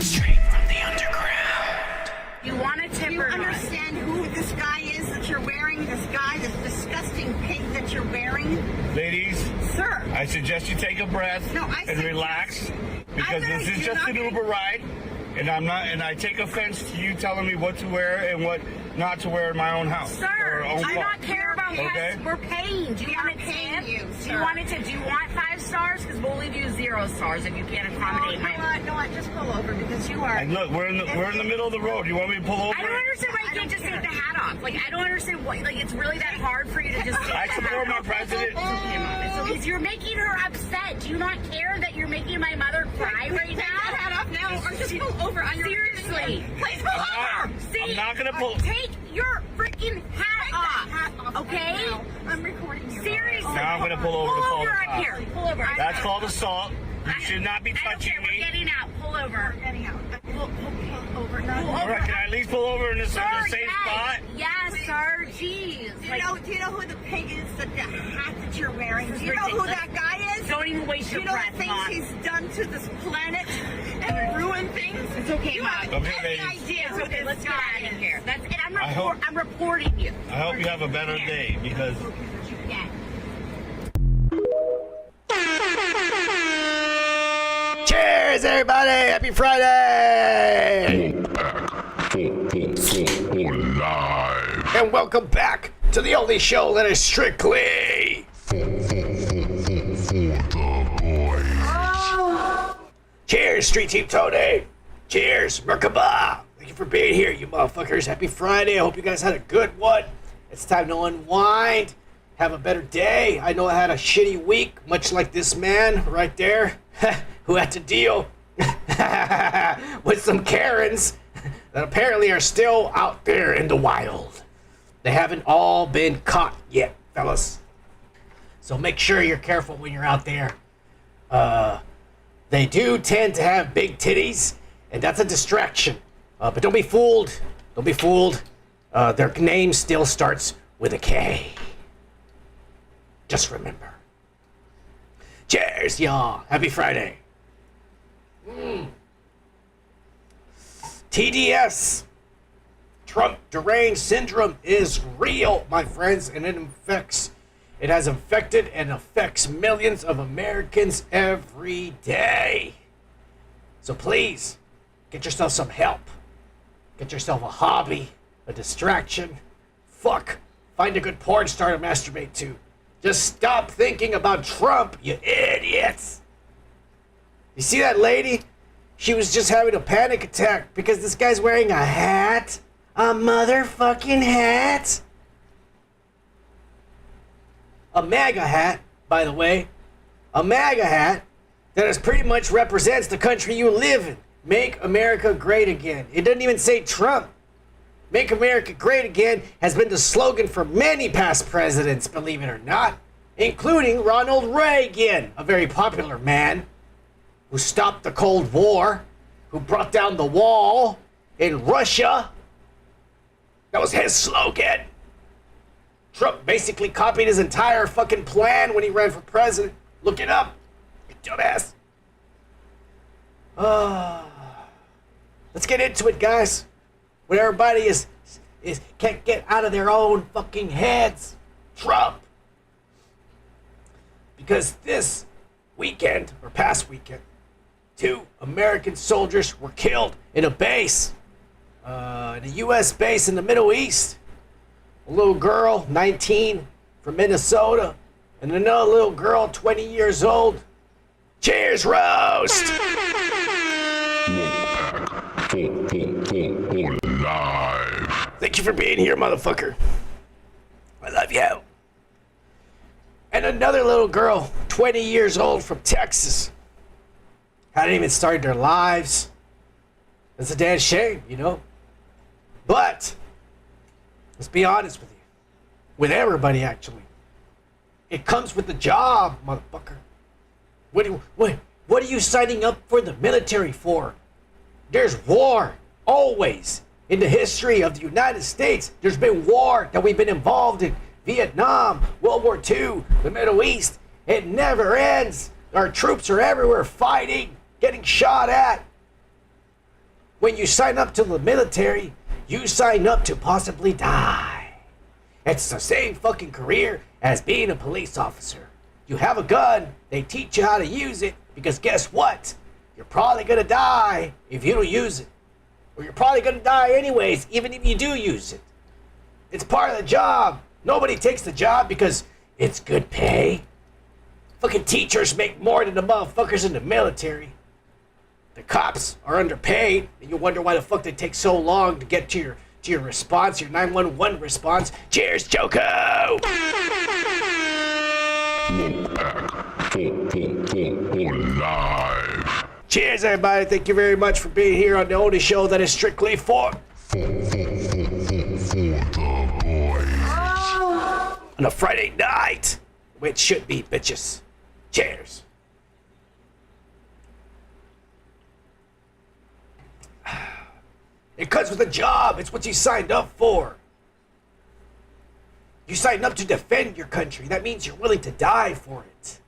Straight from the underground. You want a tip or not? Do you understand who this guy is that you're wearing? This guy, this disgusting pig that you're wearing? Ladies, sir, I suggest you take a breath and relax, because this is just an Uber ride, and I take offense to you telling me what to wear and what not to wear in my own house. Sir, own I don't care about okay? pets. We're paying. Do you want a tip? Do you want it to? Do you want 5 stars? Because we'll leave you 0 stars if you can't accommodate my. No, just pull over because you are. And look, we're in the middle of the road. You want me to pull over? I don't understand why you can't just take the hat off. Like, I don't understand why. Like, it's really that hard for you to just take I the support hat my off. president. Because you're making her upset. Do you not care that you're making my mother cry right now? Take that hat off now, or just pull over on your. Seriously, please pull over. See, I'm not gonna pull. Take your freaking hat off. Okay? Right, I'm recording you. Seriously. Now I'm gonna pull over to call the right cops. here. Pull over. That's called assault. You should not be touching We're me. getting out. Pull over. Getting out. Pull over. No. Pull All over. right, can I at least pull over in the safe spot? Yes, sir. Jeez. Do you know who the pig is? The hat that you're wearing. Do you know who ridiculous. that guy is? Don't even waste your you know breath, the things Mom. he's done to this planet and ruined things? It's okay, you Mom. have Okay, any ladies. idea It's who okay. this Let's get guy out of is? here. That's and I'm hope- reporting you. I hope you have a better day, because Yeah. Cheers, everybody! Happy Friday! Live. And welcome back to the only show that is strictly For the boys. Cheers, Street Team Tony! Cheers, Merkaba! Thank you for being here, you motherfuckers. Happy Friday. I hope you guys had a good one. It's time to unwind, have a better day. I know I had a shitty week, much like this man right there, who had to deal with some Karens that apparently are still out there in the wild. They haven't all been caught yet, fellas. So make sure you're careful when you're out there. They do tend to have big titties, and that's a distraction. But don't be fooled. Don't be fooled. Their name still starts with a K. Just remember. Cheers, y'all. Happy Friday. TDS. Trump deranged syndrome is real, my friends, and it has infected and affects millions of Americans every day. So please, get yourself some help. Get yourself a hobby, a distraction. Fuck, find a good porn star to masturbate to. Just stop thinking about Trump, you idiots. You see that lady? She was just having a panic attack because this guy's wearing a hat. A motherfucking hat. A MAGA hat, by the way. A MAGA hat that is pretty much represents the country you live in. Make America great again. It doesn't even say Trump. Make America great again has been the slogan for many past presidents, believe it or not, including Ronald Reagan, a very popular man who stopped the Cold War, who brought down the wall in Russia. That was his slogan. Trump basically copied his entire fucking plan when he ran for president. Look it up, you dumbass. Let's get into it, guys. When everybody is can't get out of their own fucking heads. Trump. Because this weekend, or past weekend, 2 American soldiers were killed in a base, in a U.S. base in the Middle East. A little girl, 19, from Minnesota, and another little girl, 20 years old. Cheers, roast! Live. Thank you for being here, motherfucker. I love you. And another little girl, 20 years old, from Texas. Hadn't even started their lives. It's a damn shame, you know? But, let's be honest with you. With everybody, actually. It comes with the job, motherfucker. What are you signing up for the military for? There's war, always. In the history of the United States, there's been war that we've been involved in. Vietnam, World War II, the Middle East. It never ends. Our troops are everywhere fighting, getting shot at. When you sign up to the military, you sign up to possibly die. It's the same fucking career as being a police officer. You have a gun, they teach you how to use it, because guess what? You're probably gonna die if you don't use it. Or you're probably gonna die anyways, even if you do use it. It's part of the job. Nobody takes the job because it's good pay. Fucking teachers make more than the motherfuckers in the military. The cops are underpaid, and you wonder why the fuck they take so long to get to your response, your 911 response. Cheers, Joko! Live. Cheers, everybody. Thank you very much for being here on the only show that is strictly for The boys. on a Friday night, which should be bitches. Cheers. It comes with a job. It's what you signed up for. You signed up to defend your country. That means you're willing to die for it.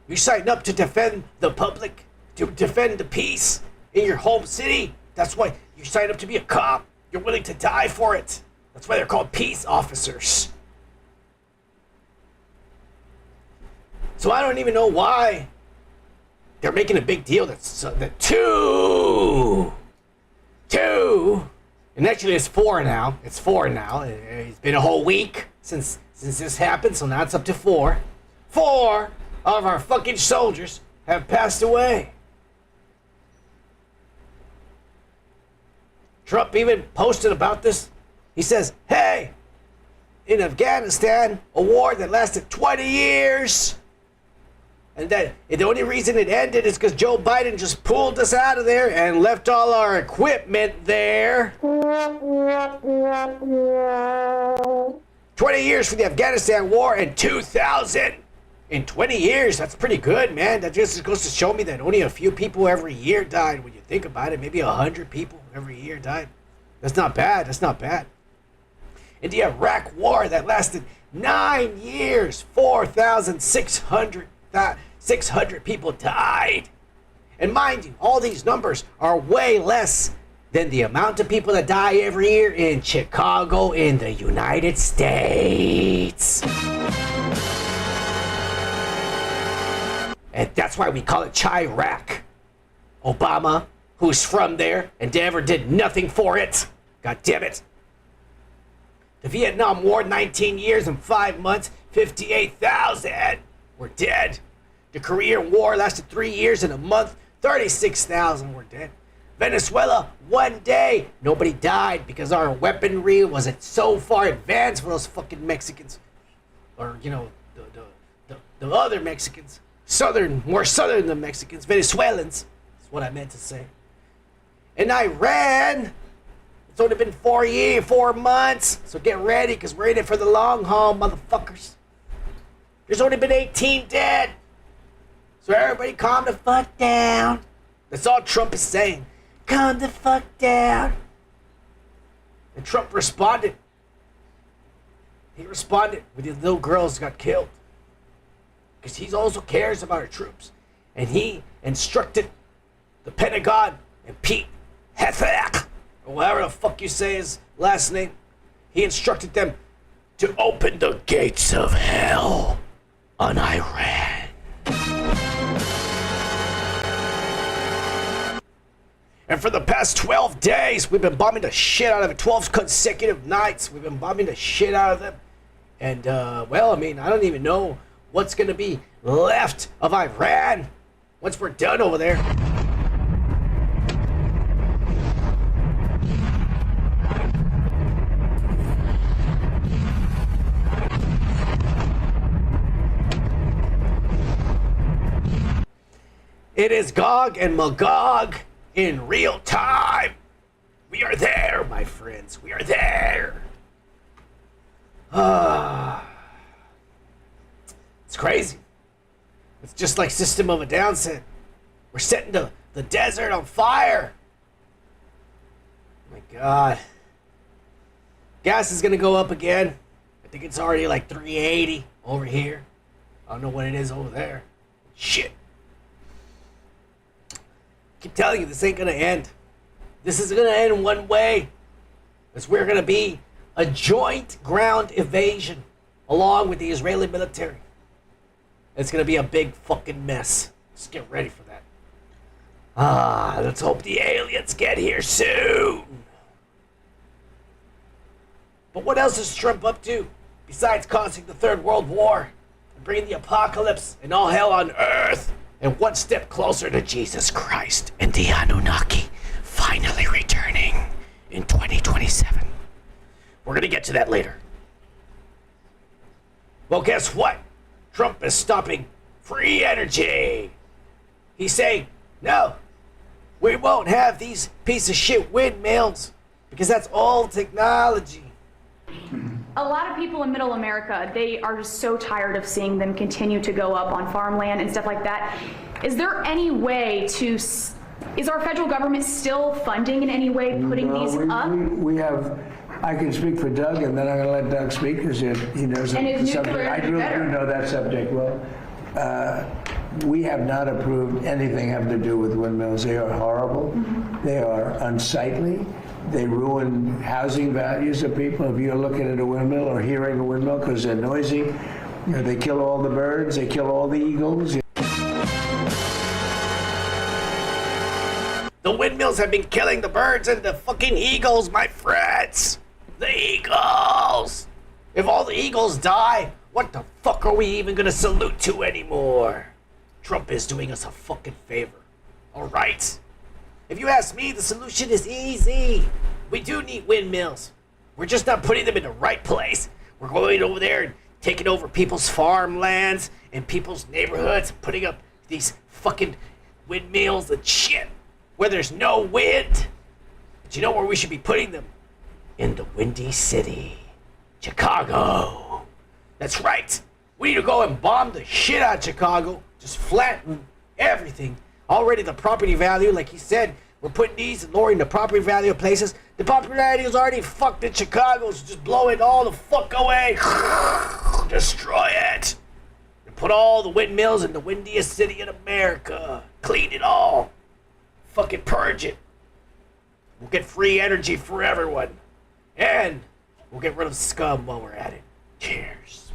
You signed up to defend the public, to defend the peace in your home city. That's why you signed up to be a cop. You're willing to die for it. That's why they're called peace officers. So I don't even know why they're making a big deal that two, and actually it's 4 now. It's 4 now. It's been a whole week since this happened, so now it's up to 4. 4 of our fucking soldiers have passed away. Trump even posted about this. He says, hey, in Afghanistan, a war that lasted 20 years, and that the only reason it ended is because Joe Biden just pulled us out of there and left all our equipment there. 20 years for the Afghanistan war and 2,000 in 20 years. That's pretty good, man. That just goes to show me that only a few people every year died. When you think about it, maybe 100 people every year died. That's not bad. That's not bad. In the Iraq war that lasted 9 years, 4,600 people died. And mind you, all these numbers are way less than the amount of people that die every year in Chicago in the United States. And that's why we call it Chirac. Obama, who's from there and never did nothing for it. God damn it. The Vietnam War, 19 years and 5 months, 58,000 were dead. The Korean War lasted 3 years and a month, 36,000 were dead. Venezuela, 1 day, nobody died because our weaponry wasn't so far advanced for those fucking Mexicans. Or, you know, the other Mexicans. More southern than Mexicans, Venezuelans. That's what I meant to say. In Iran, it's only been 4 months, so get ready, because we're in it for the long haul, motherfuckers. There's only been 18 dead. So everybody calm the fuck down. That's all Trump is saying. Calm the fuck down. And Trump responded. He responded with these little girls got killed. Because he also cares about our troops. And he instructed the Pentagon and Pete Hegseth, or whatever the fuck you say his last name, he instructed them to open the gates of hell on Iran. And for the past 12 days, we've been bombing the shit out of it. 12 consecutive nights, we've been bombing the shit out of them. And, well, I mean, I don't even know what's going to be left of Iran once we're done over there. It is Gog and Magog in real time. We are there, my friends. We are there. It's crazy. It's just like System of a Down said. We're setting the desert on fire. Oh my God. Gas is gonna go up again. I think it's already like 380 over here. I don't know what it is over there. Shit. Keep telling you, this ain't gonna end. This is gonna end one way. Because we're gonna be a joint ground invasion along with the Israeli military. It's gonna be a big fucking mess. Just get ready for that. Let's hope the aliens get here soon. But what else is Trump up to besides causing the Third World War and bringing the apocalypse and all hell on earth and one step closer to Jesus Christ and the Anunnaki finally returning in 2027? We're gonna get to that later. Well, guess what? Trump is stopping free energy. He's saying, no, we won't have these piece of shit windmills because that's old technology. A lot of people in Middle America, they are just so tired of seeing them continue to go up on farmland and stuff like that. Is there any way to, is our federal government still funding in any way putting these up? We have, I can speak for Doug, and then I'm going to let Doug speak because he knows the subject. I really do know that subject well. We have not approved anything having to do with windmills. They are horrible. Mm-hmm. They are unsightly. They ruin housing values of people. If you're looking at a windmill or hearing a windmill because they're noisy, you know, they kill all the birds. They kill all the eagles. The windmills have been killing the birds and the fucking eagles, my friends. The eagles. If all the eagles die, what the fuck are we even gonna salute to anymore? Trump is doing us a fucking favor. All right? If you ask me, the solution is easy. We do need windmills. We're just not putting them in the right place. We're going over there and taking over people's farmlands and people's neighborhoods, putting up these fucking windmills and shit where there's no wind. But you know where we should be putting them? In the Windy City, Chicago. That's right. We need to go and bomb the shit out of Chicago. Just flatten everything. Already the property value, like he said, we're putting these and lowering the property value of places. The property value is already fucked in Chicago, so just blow it all the fuck away. Destroy it. And put all the windmills in the windiest city in America. Clean it all. Fucking purge it. We'll get free energy for everyone. And we'll get rid of scum while we're at it. Cheers.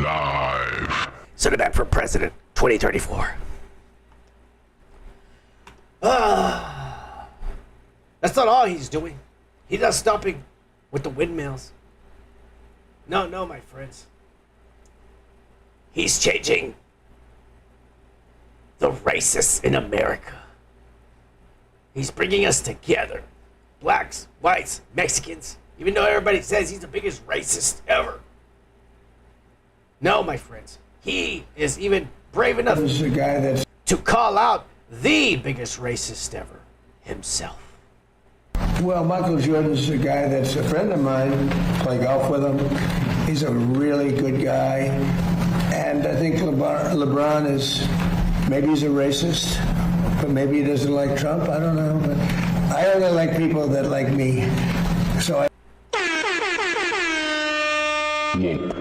Live. Senator for President 2034. That's not all he's doing. He's not stopping with the windmills. No, my friends. He's changing the racists in America. He's bringing us together. Blacks, whites, Mexicans. Even though everybody says he's the biggest racist ever. No, my friends. He is even brave enough to call out the biggest racist ever, himself. Well, Michael Jordan's a guy that's a friend of mine. Play golf with him. He's a really good guy. And I think LeBron is, maybe he's a racist, but maybe he doesn't like Trump. I don't know. But I only like people that like me. So I... Live.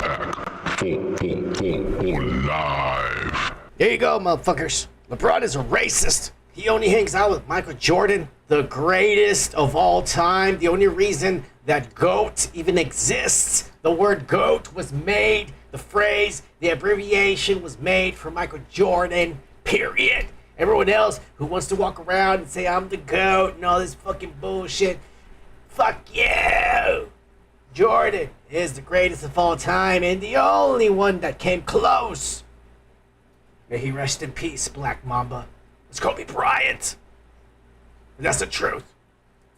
There you go, motherfuckers. LeBron is a racist. He only hangs out with Michael Jordan, the greatest of all time. The only reason that GOAT even exists, the word GOAT was made, the phrase, the abbreviation was made for Michael Jordan, period. Everyone else who wants to walk around and say, I'm the GOAT and all this fucking bullshit, fuck you. Jordan is the greatest of all time and the only one that came close. May he rest in peace, Black Mamba. It's Kobe Bryant. And that's the truth.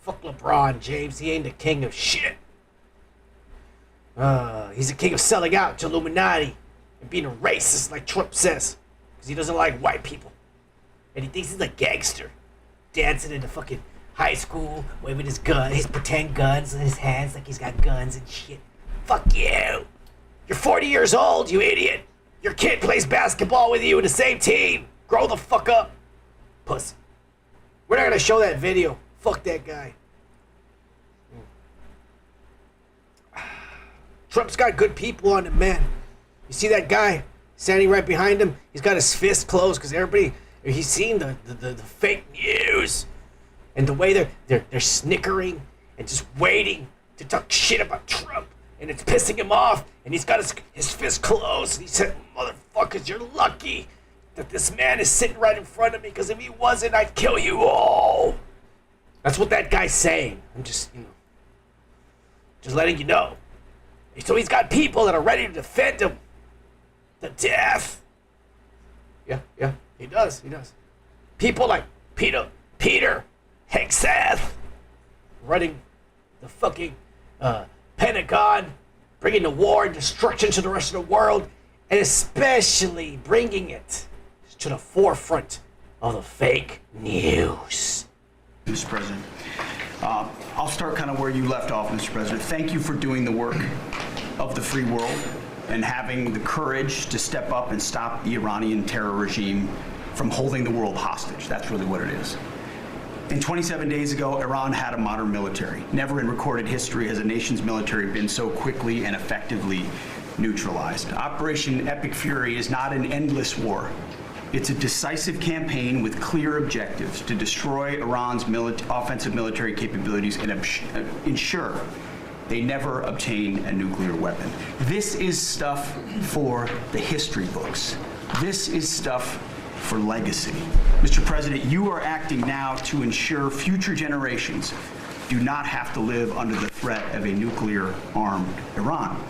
Fuck LeBron James. He ain't the king of shit. He's the king of selling out to Illuminati and being a racist like Trump says. Because he doesn't like white people. And he thinks he's a gangster. Dancing in the fucking high school, waving his gun, his pretend guns in his hands like he's got guns and shit. Fuck you. You're 40 years old, you idiot. Your kid plays basketball with you in the same team. Grow the fuck up. Pussy. We're not gonna show that video. Fuck that guy. Trump's got good people on him, man. You see that guy standing right behind him? He's got his fist closed because everybody, he's seen the fake news and the way they're snickering and just waiting to talk shit about Trump, and it's pissing him off, and he's got his fist closed, and he said, motherfuckers, you're lucky that this man is sitting right in front of me, because if he wasn't, I'd kill you all. That's what that guy's saying. I'm just, just letting you know. So he's got people that are ready to defend him to death. Yeah, he does. People like Peter Hegseth running the fucking Pentagon, bringing the war and destruction to the rest of the world, and especially bringing it to the forefront of the fake news. Mr. President, I'll start kind of where you left off, Mr. President. Thank you for doing the work of the free world and having the courage to step up and stop the Iranian terror regime from holding the world hostage. That's really what it is. And 27 days ago, Iran had a modern military. Never in recorded history has a nation's military been so quickly and effectively neutralized. Operation Epic Fury is not an endless war. It's a decisive campaign with clear objectives to destroy Iran's offensive military capabilities and ensure they never obtain a nuclear weapon. This is stuff for the history books. This is stuff for legacy. Mr. President, you are acting now to ensure future generations do not have to live under the threat of a nuclear-armed Iran.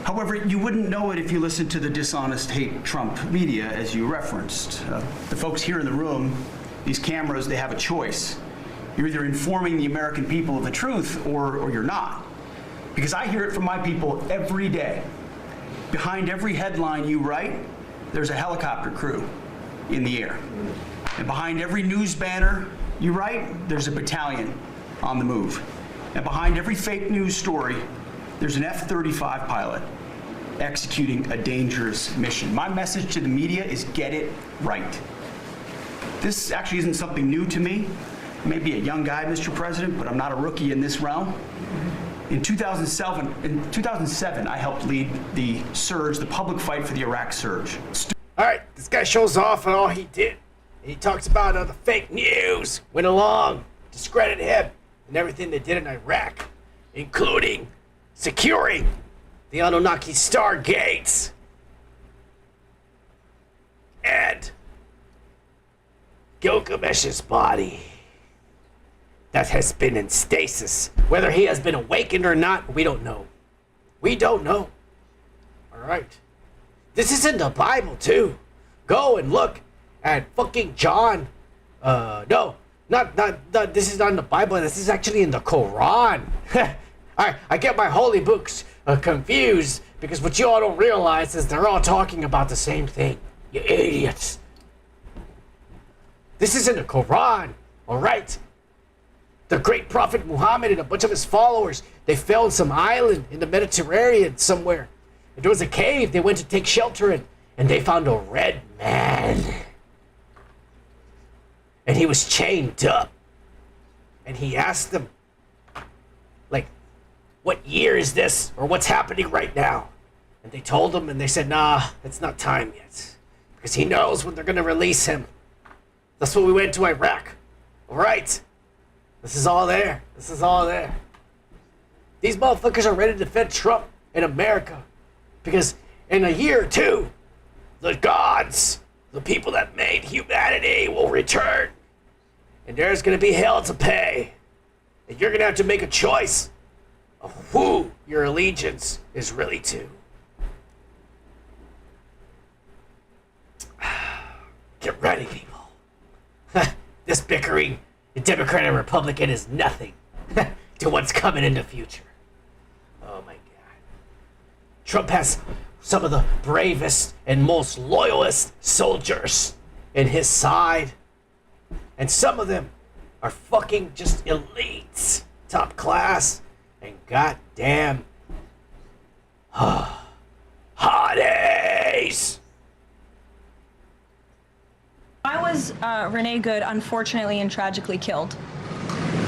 However, you wouldn't know it if you listened to the dishonest hate Trump media, as you referenced. The folks here in the room, these cameras, they have a choice. You're either informing the American people of the truth or you're not. Because I hear it from my people every day. Behind every headline you write, there's a helicopter crew in the air. And behind every news banner you write, there's a battalion on the move. And behind every fake news story, there's an F-35 pilot executing a dangerous mission. My message to the media is get it right. This actually isn't something new to me. I may be a young guy, Mr. President, but I'm not a rookie in this realm. In 2007, I helped lead the surge, the public fight for the Iraq surge. All right, this guy shows off on all he did. He talks about the fake news, went along, discredited him, and everything they did in Iraq, including securing the Anunnaki stargates and Gilgamesh's body that has been in stasis. Whether he has been awakened or not, we don't know. We don't know. All right. This is in the Bible, too. Go and look at fucking John. No, not this is not in the Bible. This is actually in the Quran. I get my holy books confused because what you all don't realize is they're all talking about the same thing. You idiots. This is in the Quran, all right? The great prophet Muhammad and a bunch of his followers, they fell on some island in the Mediterranean somewhere. And there was a cave they went to take shelter in, and they found a red man. And he was chained up. And he asked them, like, what year is this? Or what's happening right now? And they told him, and they said, nah, it's not time yet. Because he knows when they're going to release him. That's when we went to Iraq. All right. This is all there. This is all there. These motherfuckers are ready to defend Trump in America. Because in a year or two, the gods, the people that made humanity, will return. And there's going to be hell to pay. And you're going to have to make a choice of who your allegiance is really to. Get ready, people. This bickering, the Democrat and Republican, is nothing to what's coming in the future. Oh my God. Trump has some of the bravest and most loyalist soldiers in his side. And some of them are fucking just elites, top class, and goddamn, Renee Good unfortunately and tragically killed?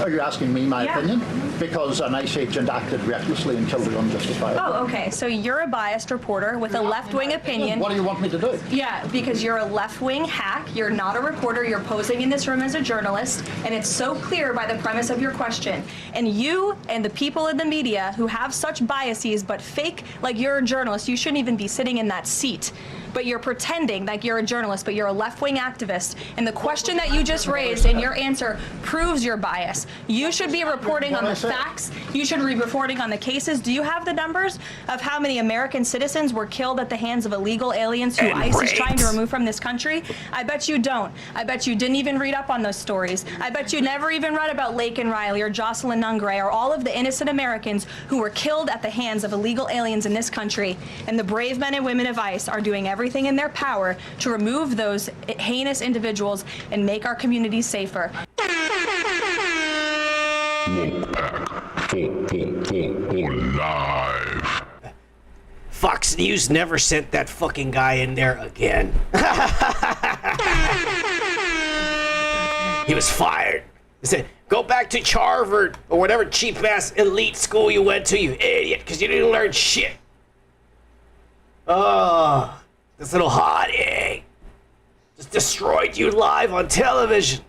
Are you asking me my opinion? Because an ICE agent acted recklessly and killed her unjustifiably. Oh, okay. So you're a biased reporter with a left-wing opinion. What do you want me to do? Yeah, because you're a left-wing hack. You're not a reporter. You're posing in this room as a journalist, and it's so clear by the premise of your question. And you and the people in the media who have such biases but fake like you're a journalist, you shouldn't even be sitting in that seat. But you're pretending like you're a journalist, but you're a left-wing activist. And the question that you just raised in your answer proves your bias. You should be reporting on the facts. You should be reporting on the cases. Do you have the numbers of how many American citizens were killed at the hands of illegal aliens who ICE is trying to remove from this country? I bet you don't. I bet you didn't even read up on those stories. I bet you never even read about Lake and Riley or Jocelyn Nungray or all of the innocent Americans who were killed at the hands of illegal aliens in this country. And the brave men and women of ICE are doing everything in their power to remove those heinous individuals and make our communities safer. Live. Fox News never sent that fucking guy in there again. He was fired. They said, go back to Harvard or whatever cheap-ass elite school you went to, you idiot, because you didn't learn shit. Oh, this little hottie just destroyed you live on television.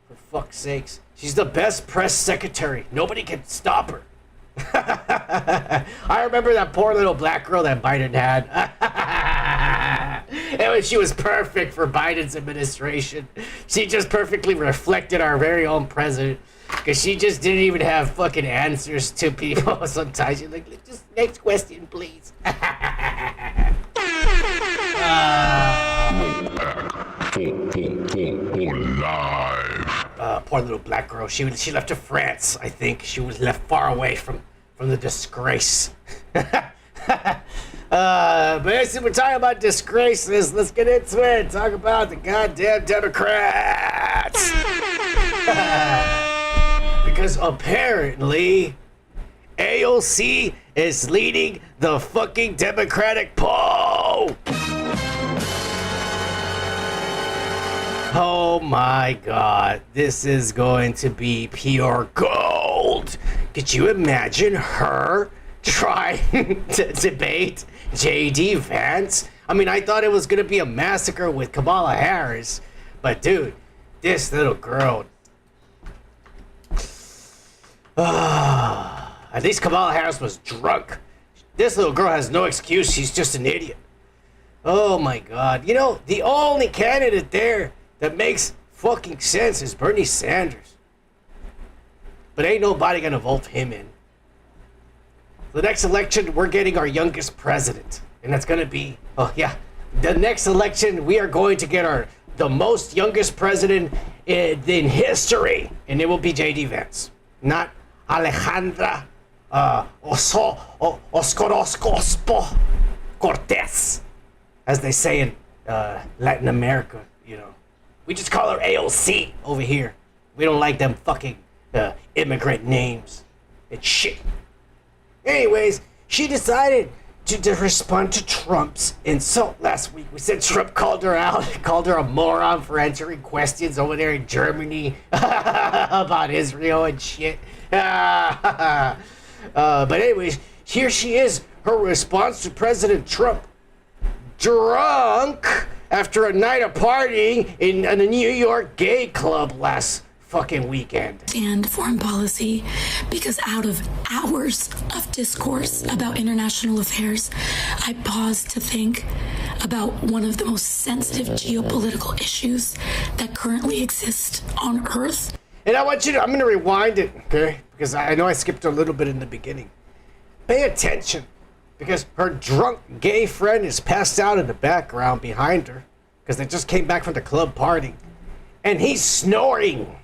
For fuck's sakes. She's the best press secretary. Nobody can stop her. I remember that poor little black girl that Biden had. She was perfect for Biden's administration. She just perfectly reflected our very own president. Because she just didn't even have fucking answers to people. Sometimes you're like, just next question, please. Poor little black girl. She left to France, I think. She was left far away from the disgrace. But since we're talking about disgraces, let's get into it. Talk about the goddamn Democrats. Because apparently, AOC is leading the fucking Democratic poll. Oh my god, this is going to be pure gold. Could you imagine her trying to debate J.D. Vance? I mean, I thought it was going to be a massacre with Kamala Harris. But dude, this little girl... at least Kamala Harris was drunk. This little girl has no excuse. She's just an idiot. Oh my god. You know, the only candidate there that makes fucking sense is Bernie Sanders. But ain't nobody gonna vote him in. The next election, we're getting our youngest president. And that's gonna be, oh yeah, the next election, we are going to get the most youngest president in history. And it will be J.D. Vance. Not Alejandra Oscoroscospo Cortez, as they say in Latin America, you know. We just call her AOC over here. We don't like them fucking immigrant names and shit. Anyways, she decided to respond to Trump's insult last week. We said Trump called her out, called her a moron for answering questions over there in Germany about Israel and shit. But anyways, here she is, her response to President Trump. Drunk after a night of partying in a New York gay club last fucking weekend. And foreign policy, because out of hours of discourse about international affairs, I paused to think about one of the most sensitive geopolitical issues that currently exist on Earth. And I'm going to rewind it, okay? Because I know I skipped a little bit in the beginning. Pay attention, because her drunk gay friend is passed out in the background behind her, because they just came back from the club party. And he's snoring.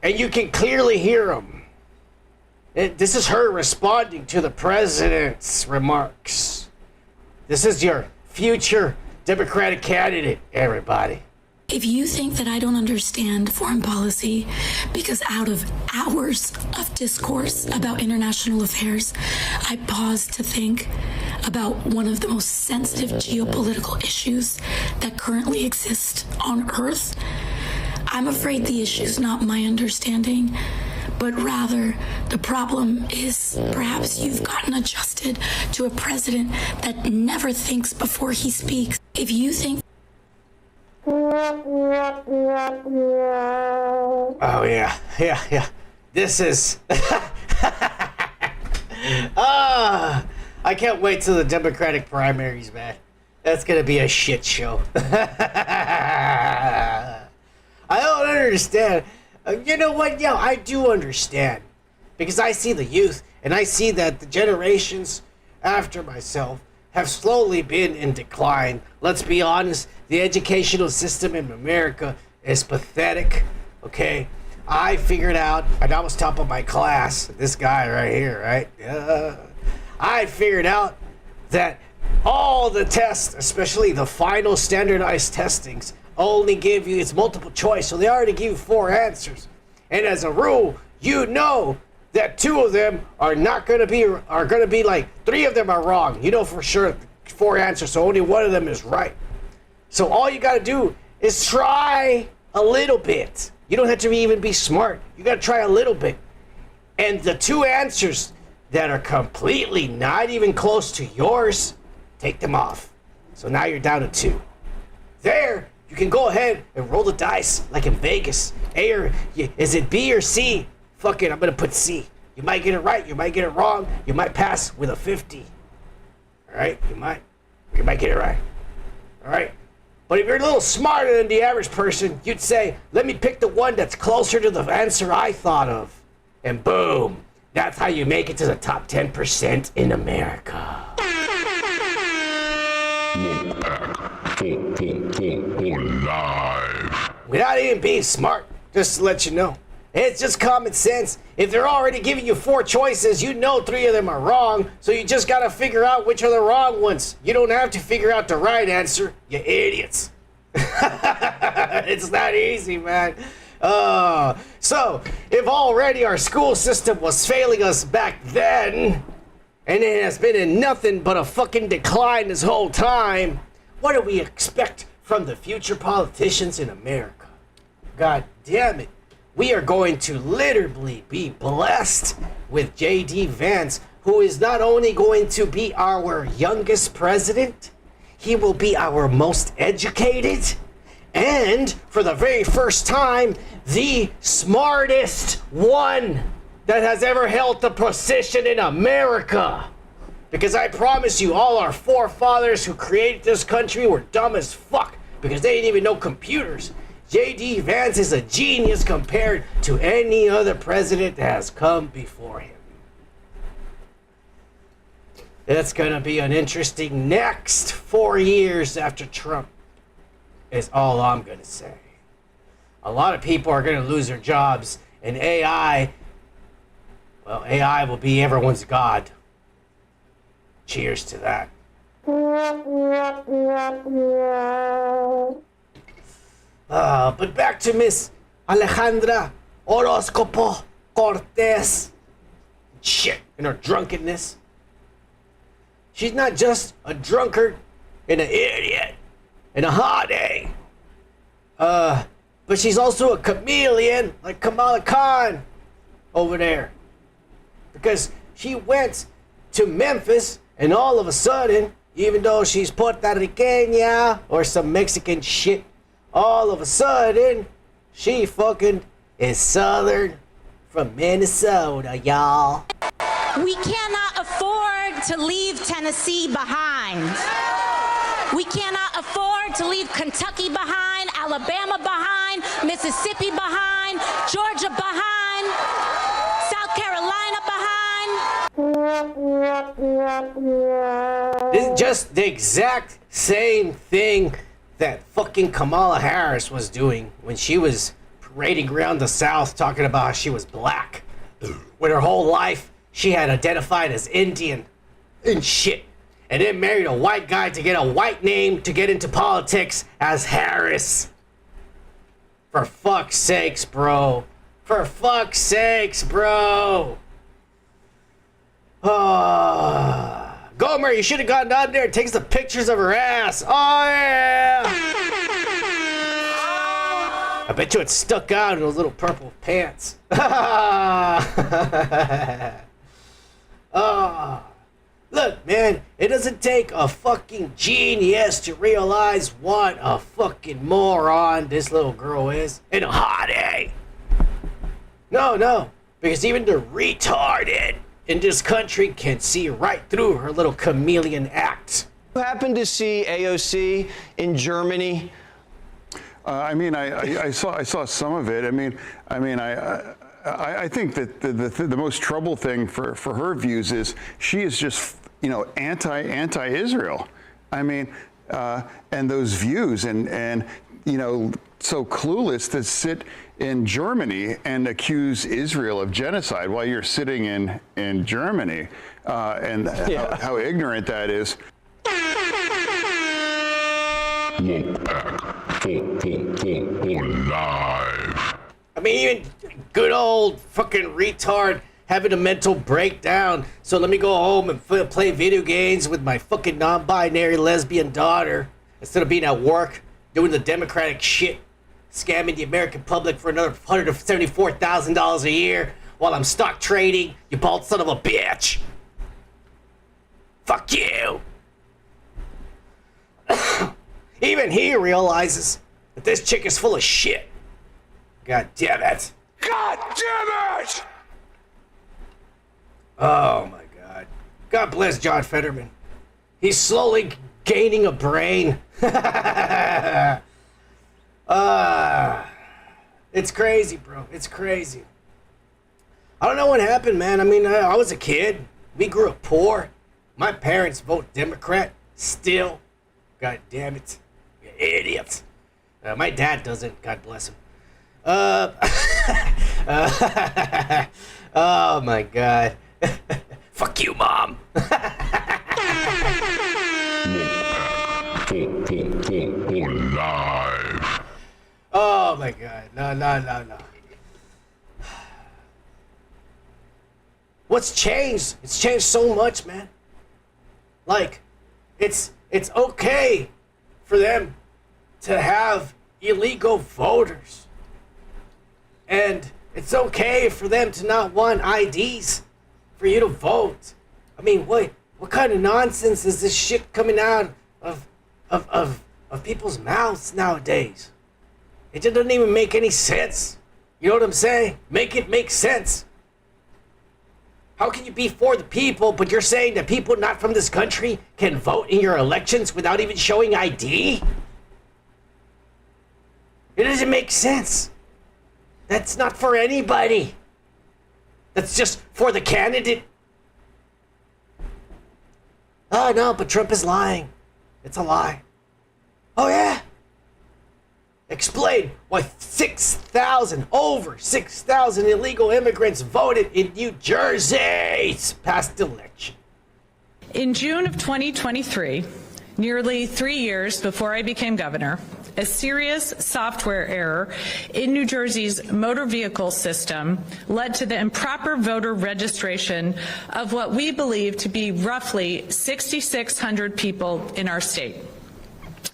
And you can clearly hear him. This is her responding to the president's remarks. This is your future Democratic candidate, everybody. If you think that I don't understand foreign policy, because out of hours of discourse about international affairs, I paused to think about one of the most sensitive geopolitical issues that currently exist on Earth. I'm afraid the issue is not my understanding, but rather the problem is perhaps you've gotten adjusted to a president that never thinks before he speaks. If you think... Oh, yeah. This is... I can't wait till the Democratic primaries, man. That's gonna be a shit show. I don't understand. You know what? Yeah, I do understand. Because I see the youth, and I see that the generations after myself have slowly been in decline. Let's be honest, the educational system in America is pathetic, okay? I figured out, and I was top of my class, this guy right here, right? I figured out that all the tests, especially the final standardized testings, only give you, it's multiple choice, so they already give you 4 answers. And as a rule, you know that 2 of them are not going to be, are going to be like, 3 of them are wrong. You know for sure 4 answers, so only 1 of them is right. So all you got to do is try a little bit. You don't have to even be smart. You got to try a little bit. And the 2 answers that are completely not even close to yours, take them off. So now you're down to 2. There, you can go ahead and roll the dice like in Vegas. A or, is it B or C? Fuck it, I'm gonna put C. You might get it right, you might get it wrong, you might pass with a 50. Alright, you might get it right. Alright? But if you're a little smarter than the average person, you'd say, let me pick the one that's closer to the answer I thought of. And boom, that's how you make it to the top 10% in America. Live. Without even being smart, just to let you know. It's just common sense. If they're already giving you 4 choices, you know 3 of them are wrong, so you just gotta figure out which are the wrong ones. You don't have to figure out the right answer, you idiots. It's that easy, man. So, if already our school system was failing us back then, and it has been in nothing but a fucking decline this whole time, what do we expect from the future politicians in America? God damn it. We are going to literally be blessed with J.D. Vance, who is not only going to be our youngest president, he will be our most educated, and for the very first time, the smartest one that has ever held the position in America. Because I promise you, all our forefathers who created this country were dumb as fuck because they didn't even know computers. J.D. Vance is a genius compared to any other president that has come before him. It's gonna be an interesting next 4 years after Trump, is all I'm gonna say. A lot of people are gonna lose their jobs, and AI will be everyone's god. Cheers to that. But back to Miss Alejandra Orozcopo Cortez. Shit, in her drunkenness. She's not just a drunkard and an idiot and a hottie. But she's also a chameleon like Kamala Khan over there. Because she went to Memphis and all of a sudden, even though she's Puerto Rican or some Mexican shit, all of a sudden, she fucking is Southern from Minnesota, y'all. We cannot afford to leave Tennessee behind. We cannot afford to leave Kentucky behind, Alabama behind, Mississippi behind, Georgia behind, South Carolina behind. This is just the exact same thing that fucking Kamala Harris was doing when she was parading around the South talking about how she was black. When her whole life she had identified as Indian and shit. And then married a white guy to get a white name to get into politics as Harris. For fuck's sakes, bro. For fuck's sakes, bro. Gomer, you should have gone down there and taken some pictures of her ass. Oh, yeah. I bet you it stuck out in those little purple pants. Look, man, it doesn't take a fucking genius to realize what a fucking moron this little girl is. And a hottie. No, because even the retarded in this country can see right through her little chameleon act. You happen to see AOC in Germany? I saw some of it. I think that the most trouble thing for her views is she is just, anti-Israel. And those views and so clueless to sit in Germany and accuse Israel of genocide while you're sitting in Germany, how ignorant that is. Woke Pack for live. Even good old fucking retard having a mental breakdown. So let me go home and play video games with my fucking non-binary lesbian daughter instead of being at work doing the Democratic shit, scamming the American public for another $174,000 a year while I'm stock trading, you bald son of a bitch. Fuck you. Even he realizes that this chick is full of shit. God damn it. God damn it! Oh my God. God bless John Fetterman. He's slowly gaining a brain. It's crazy, bro. It's crazy. I don't know what happened, man. I was a kid. We grew up poor. My parents vote Democrat still. God damn it. You idiots. My dad doesn't. God bless him. Oh my God. Fuck you, Mom. For live. Oh my God. No. What's changed? It's changed so much, man. Like, it's okay for them to have illegal voters. And it's okay for them to not want IDs for you to vote. What kind of nonsense is this shit coming out of people's mouths nowadays? It just doesn't even make any sense. You know what I'm saying? Make it make sense. How can you be for the people, but you're saying that people not from this country can vote in your elections without even showing ID? It doesn't make sense. That's not for anybody. That's just for the candidate. Oh, no, but Trump is lying. It's a lie. Oh, yeah? Explain why over 6,000 illegal immigrants voted in New Jersey's past election. In June of 2023, nearly 3 years before I became governor, a serious software error in New Jersey's motor vehicle system led to the improper voter registration of what we believe to be roughly 6,600 people in our state.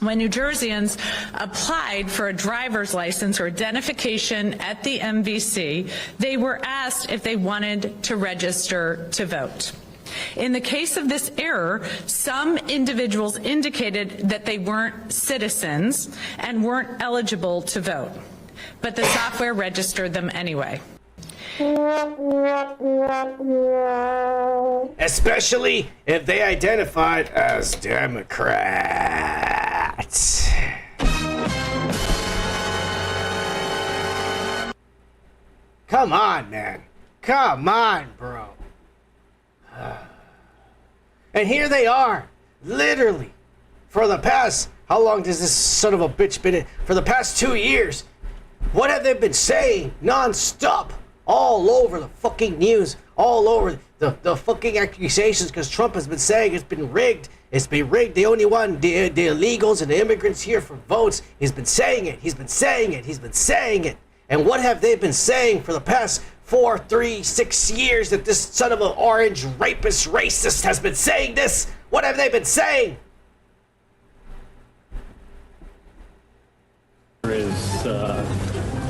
When New Jerseyans applied for a driver's license or identification at the MVC, they were asked if they wanted to register to vote. In the case of this error, some individuals indicated that they weren't citizens and weren't eligible to vote, but the software registered them anyway. Especially if they identified as Democrats. Come on, man. Come on, bro. And here they are, literally, for the past, how long does this son of a bitch been in? For the past 2 years. What have they been saying non-stop? All over the fucking news, all over the fucking accusations, because Trump has been saying it's been rigged. It's been rigged. They only want the illegals and the immigrants here for votes. He's been saying it. He's been saying it. He's been saying it. And what have they been saying for the past 4, 3, 6 years that this son of an orange rapist racist has been saying this? What have they been saying? There is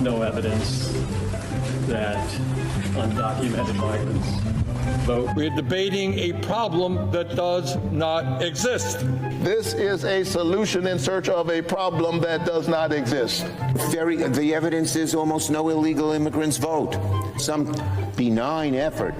no evidence that undocumented migrants vote. We're debating a problem that does not exist. This is a solution in search of a problem that does not exist. The evidence is almost no illegal immigrants vote. Some benign effort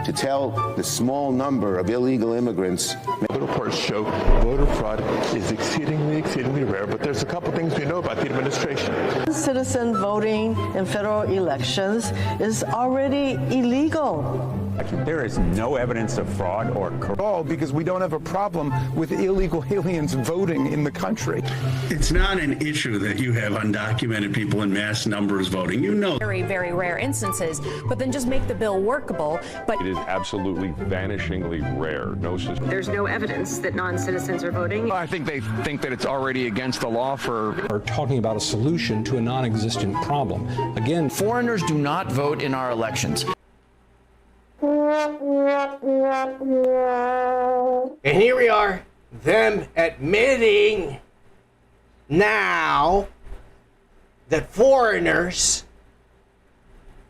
to tell the small number of illegal immigrants. Reports show voter fraud is exceedingly rare, but there's a couple things we know about the administration. Citizen voting in federal elections is already illegal. There is no evidence of fraud or corruption. Because we don't have a problem with illegal aliens voting in the country. It's not an issue that you have undocumented people in mass numbers voting. You know. Very, very rare instances, but then just make the bill workable. But it is absolutely vanishingly rare. There's no evidence that non-citizens are voting. I think they think that it's already against the law We're talking about a solution to a non-existent problem. Again, foreigners do not vote in our elections. And here we are, them admitting now that foreigners,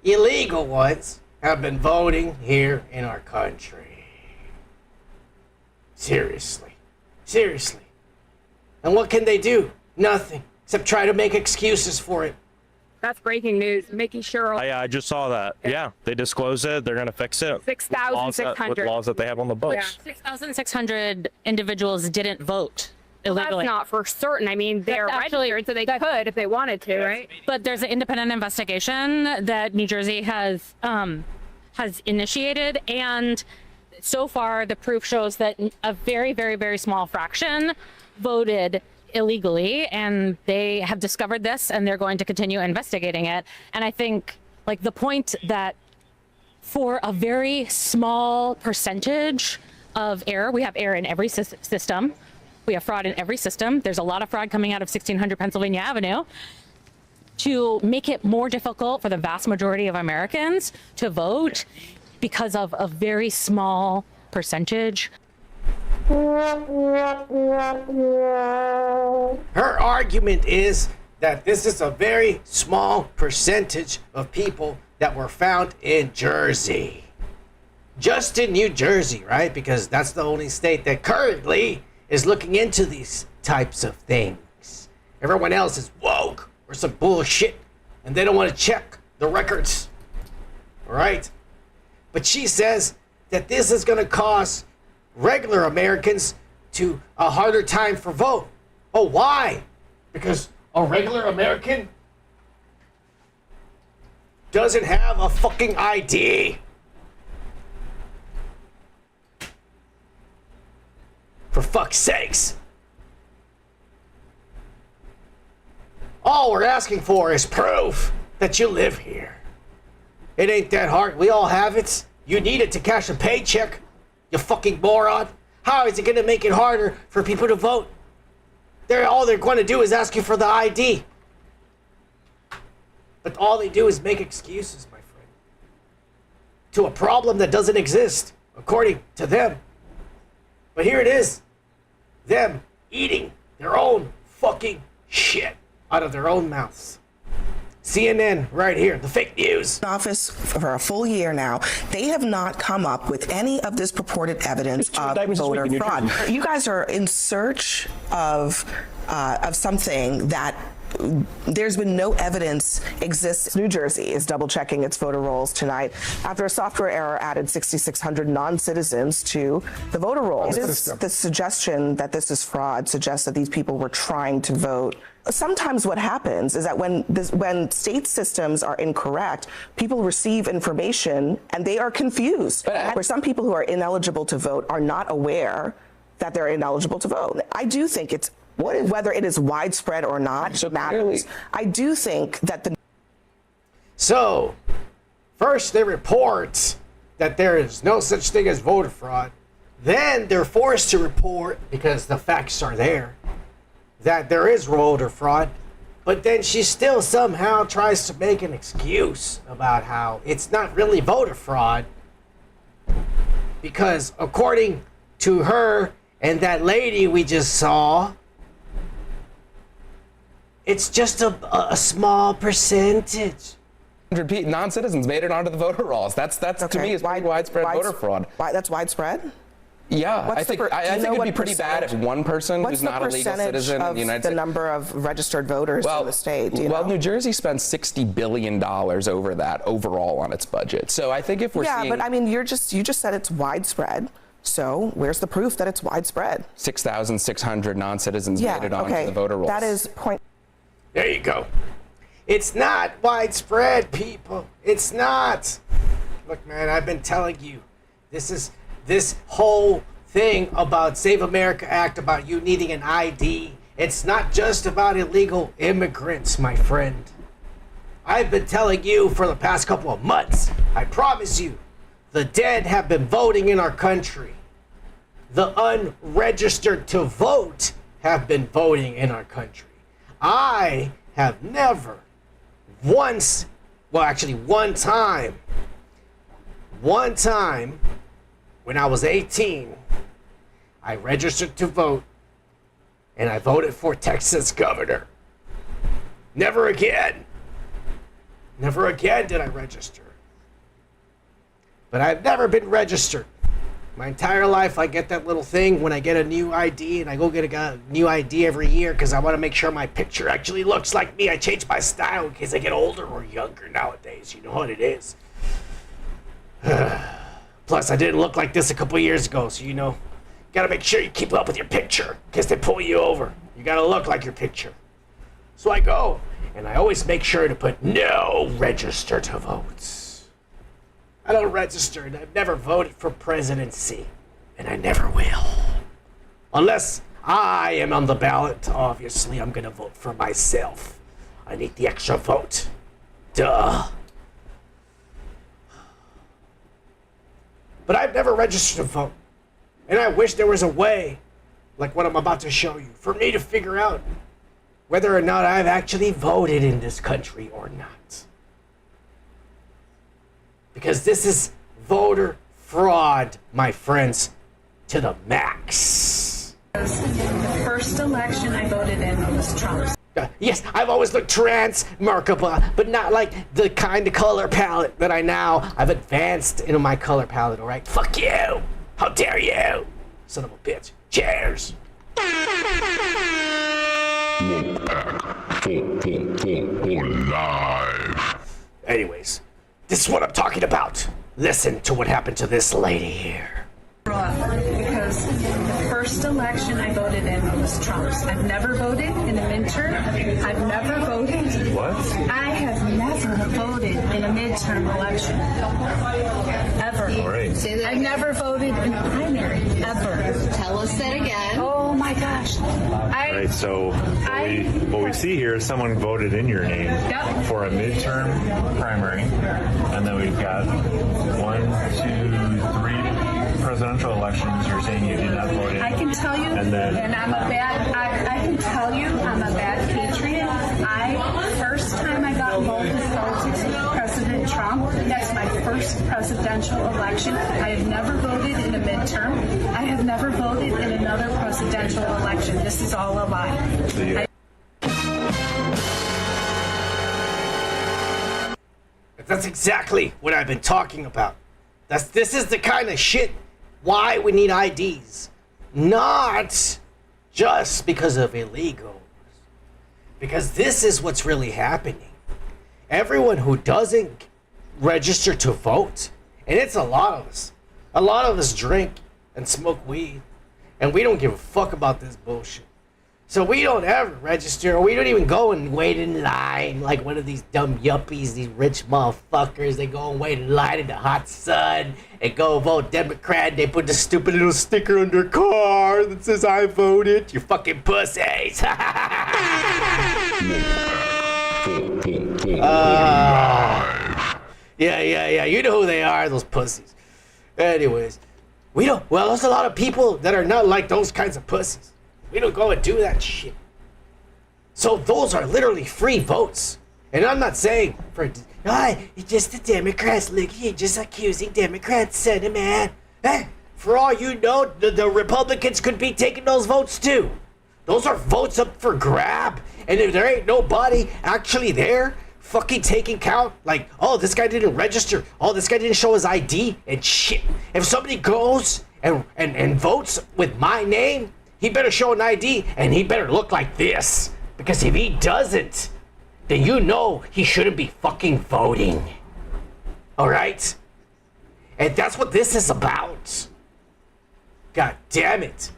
illegal ones, have been voting here in our country. Seriously. Seriously. And what can they do? Nothing, except try to make excuses for it. That's breaking news. Making sure. I just saw that. Yeah, they disclosed it. They're going to fix it. 6,600. With laws that they have on the books. Yeah. 6,600 individuals didn't vote illegally. That's not for certain. I mean, they're registered, so they could if they wanted to, right? But there's an independent investigation that New Jersey has initiated, and so far the proof shows that a very, very, very small fraction voted illegally, and they have discovered this and they're going to continue investigating it. And I think, like, the point that for a very small percentage of error, we have error in every system, we have fraud in every system, there's a lot of fraud coming out of 1600 Pennsylvania Avenue, to make it more difficult for the vast majority of Americans to vote because of a very small percentage. Her argument is that this is a very small percentage of people that were found in Jersey. Just in New Jersey, right? Because that's the only state that currently is looking into these types of things. Everyone else is woke or some bullshit, and they don't want to check the records. All right? But she says that this is going to cause regular Americans to a harder time for vote. Oh, why? Because a regular American doesn't have a fucking ID. For fuck's sakes. All we're asking for is proof that you live here. It ain't that hard. We all have it. You need it to cash a paycheck. You fucking moron. How is it going to make it harder for people to vote? All they're going to do is ask you for the ID. But all they do is make excuses, my friend. To a problem that doesn't exist, according to them. But here it is. Them eating their own fucking shit out of their own mouths. CNN right here, the fake news. Office for a full year now, they have not come up with any of this purported evidence of voter fraud. You guys are in search of something that there's been no evidence exists. New Jersey is double checking its voter rolls tonight after a software error added 6,600 non-citizens to the voter rolls. The suggestion that this is fraud suggests that these people were trying to vote. Sometimes what happens is that when state systems are incorrect, people receive information and they are confused. Where some people who are ineligible to vote are not aware that they're ineligible to vote. I do think it's whether it is widespread or not matters. I do think that So, first they report that there is no such thing as voter fraud. Then they're forced to report, because the facts are there, that there is voter fraud. But then she still somehow tries to make an excuse about how it's not really voter fraud. Because according to her and that lady we just saw, it's just a small percentage. Non-citizens made it onto the voter rolls. That's to me is widespread voter fraud. That's widespread? Yeah, I think it'd be pretty bad if one person who's not a legal citizen in the United States. The number of registered voters in the state? New Jersey spends $60 billion over that overall on its budget. So I think if we're seeing... Yeah, but I mean, you just said it's widespread. So where's the proof that it's widespread? 6,600 non-citizens made it onto the voter rolls. That is point. There you go. It's not widespread, people. It's not. Look, man, I've been telling you, this whole thing about Save America Act, about you needing an ID, it's not just about illegal immigrants, my friend. I've been telling you for the past couple of months, I promise you, the dead have been voting in our country. The unregistered to vote have been voting in our country. I have never once, well, actually one time, when I was 18, I registered to vote and I voted for Texas governor. Never again did I register. But I've never been registered. My entire life, I get that little thing when I get a new ID, and I go get a new ID every year because I want to make sure my picture actually looks like me. I change my style in case I get older or younger nowadays. You know what it is. Plus, I didn't look like this a couple years ago, so you know, gotta make sure you keep up with your picture in case they pull you over. You gotta look like your picture. So I go, and I always make sure to put no register to vote. I don't register, and I've never voted for presidency, and I never will. Unless I am on the ballot, obviously I'm gonna vote for myself. I need the extra vote. Duh. But I've never registered to vote. And I wish there was a way, like what I'm about to show you, for me to figure out whether or not I've actually voted in this country or not. Because this is voter fraud, my friends, to the max. The first election I voted in was Trump's. Yes, I've always looked trans-markable, but not like the kind of color palette that I've advanced into my color palette, all right? Fuck you! How dare you! Son of a bitch. Cheers! Anyways, this is what I'm talking about. Listen to what happened to this lady here. Because the first election I voted in was Trump's. I've never voted in a midterm. I've never voted. What? I have never voted in a midterm election. Ever. All right. I've never voted in a primary. Ever. Tell us that again. Oh my gosh. All right, so what we see here is someone voted in your name for a midterm primary, and then we've got 1, 2, 3 presidential elections. You're saying you did not vote in. I can tell you, and I'm a bad. I can tell you, I'm a bad patriot. First time I got involved in politics with President Trump. That's my first presidential election. I have never voted in a midterm. I have never voted in another presidential election. This is all a lie. That's exactly what I've been talking about. This is the kind of shit why we need IDs. Not just because of illegals. Because this is what's really happening. Everyone who doesn't register to vote, and it's a lot of us drink and smoke weed, and we don't give a fuck about this bullshit. So we don't ever register, or we don't even go and wait in line like one of these dumb yuppies, these rich motherfuckers. They go and wait in line in the hot sun and go vote Democrat. They put the stupid little sticker on their car that says I voted. You fucking pussies. Yeah. You know who they are, those pussies. Anyways, well, there's a lot of people that are not like those kinds of pussies. We don't go and do that shit. So those are literally free votes. And I'm not saying it's just the Democrats. Look, you're just accusing Democrats, son, man. Hey, for all you know, the Republicans could be taking those votes too. Those are votes up for grab. And if there ain't nobody actually there fucking taking count, like, oh, this guy didn't register. Oh, this guy didn't show his ID and shit. If somebody goes and votes with my name, he better show an ID and he better look like this. Because if he doesn't, then you know he shouldn't be fucking voting. Alright? And that's what this is about. God damn it.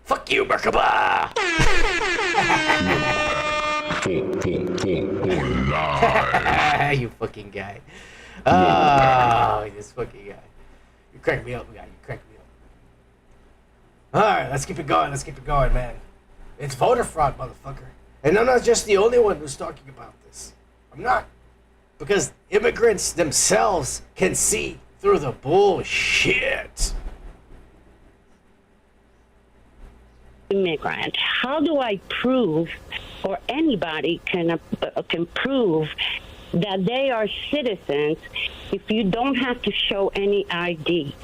Fuck you, Merkaba! You fucking guy. Oh, this fucking guy. You crack me up, guy. You crack me up. Alright, let's keep it going, man. It's voter fraud, motherfucker. And I'm not just the only one who's talking about this. I'm not. Because immigrants themselves can see through the bullshit. Immigrant. How do I prove, or anybody can prove that they are citizens if you don't have to show any ID?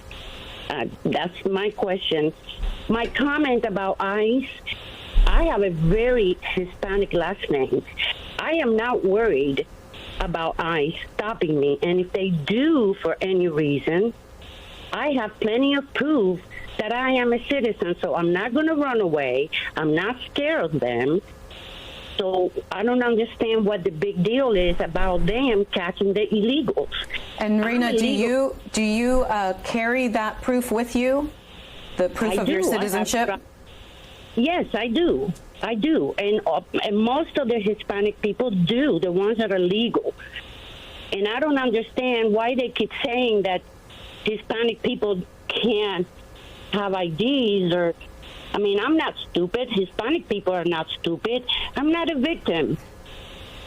That's my question. My comment about ICE, I have a very Hispanic last name. I am not worried about ICE stopping me. And if they do for any reason, I have plenty of proof that I am a citizen. So I'm not going to run away. I'm not scared of them. So I don't understand what the big deal is about them catching the illegals. And Marina, do you carry that proof with you? The proof of your citizenship? Yes, I do. I do. And most of the Hispanic people do, the ones that are legal. And I don't understand why they keep saying that Hispanic people can't have IDs or... I mean, I'm not stupid. Hispanic people are not stupid. I'm not a victim.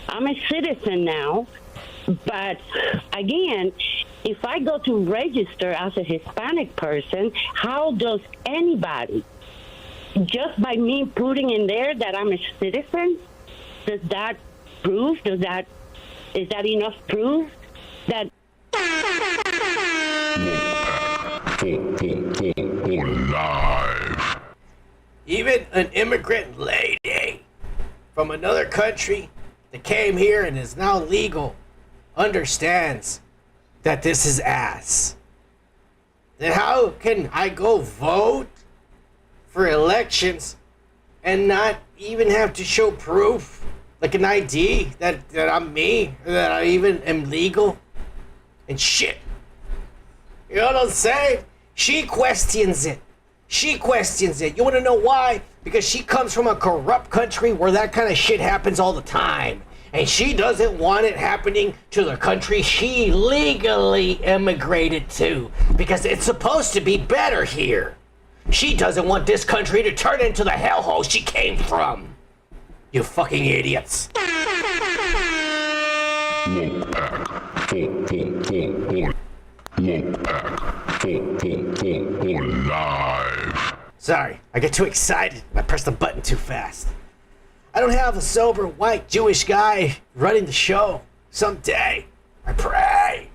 I'm a citizen now. But again, if I go to register as a Hispanic person, how does anybody, just by me putting in there that I'm a citizen, does that prove, is that enough proof that... Live. Even an immigrant lady from another country that came here and is now legal understands that this is ass. Then how can I go vote for elections and not even have to show proof, like an ID, that I'm me, or that I even am legal? And shit. You know what I'm saying? She questions it. She questions it. You want to know why? Because she comes from a corrupt country where that kind of shit happens all the time. And she doesn't want it happening to the country she legally immigrated to. Because it's supposed to be better here. She doesn't want this country to turn into the hellhole she came from. You fucking idiots. Live. Sorry, I get too excited. I pressed the button too fast. I don't have a sober white Jewish guy running the show. Someday, I pray,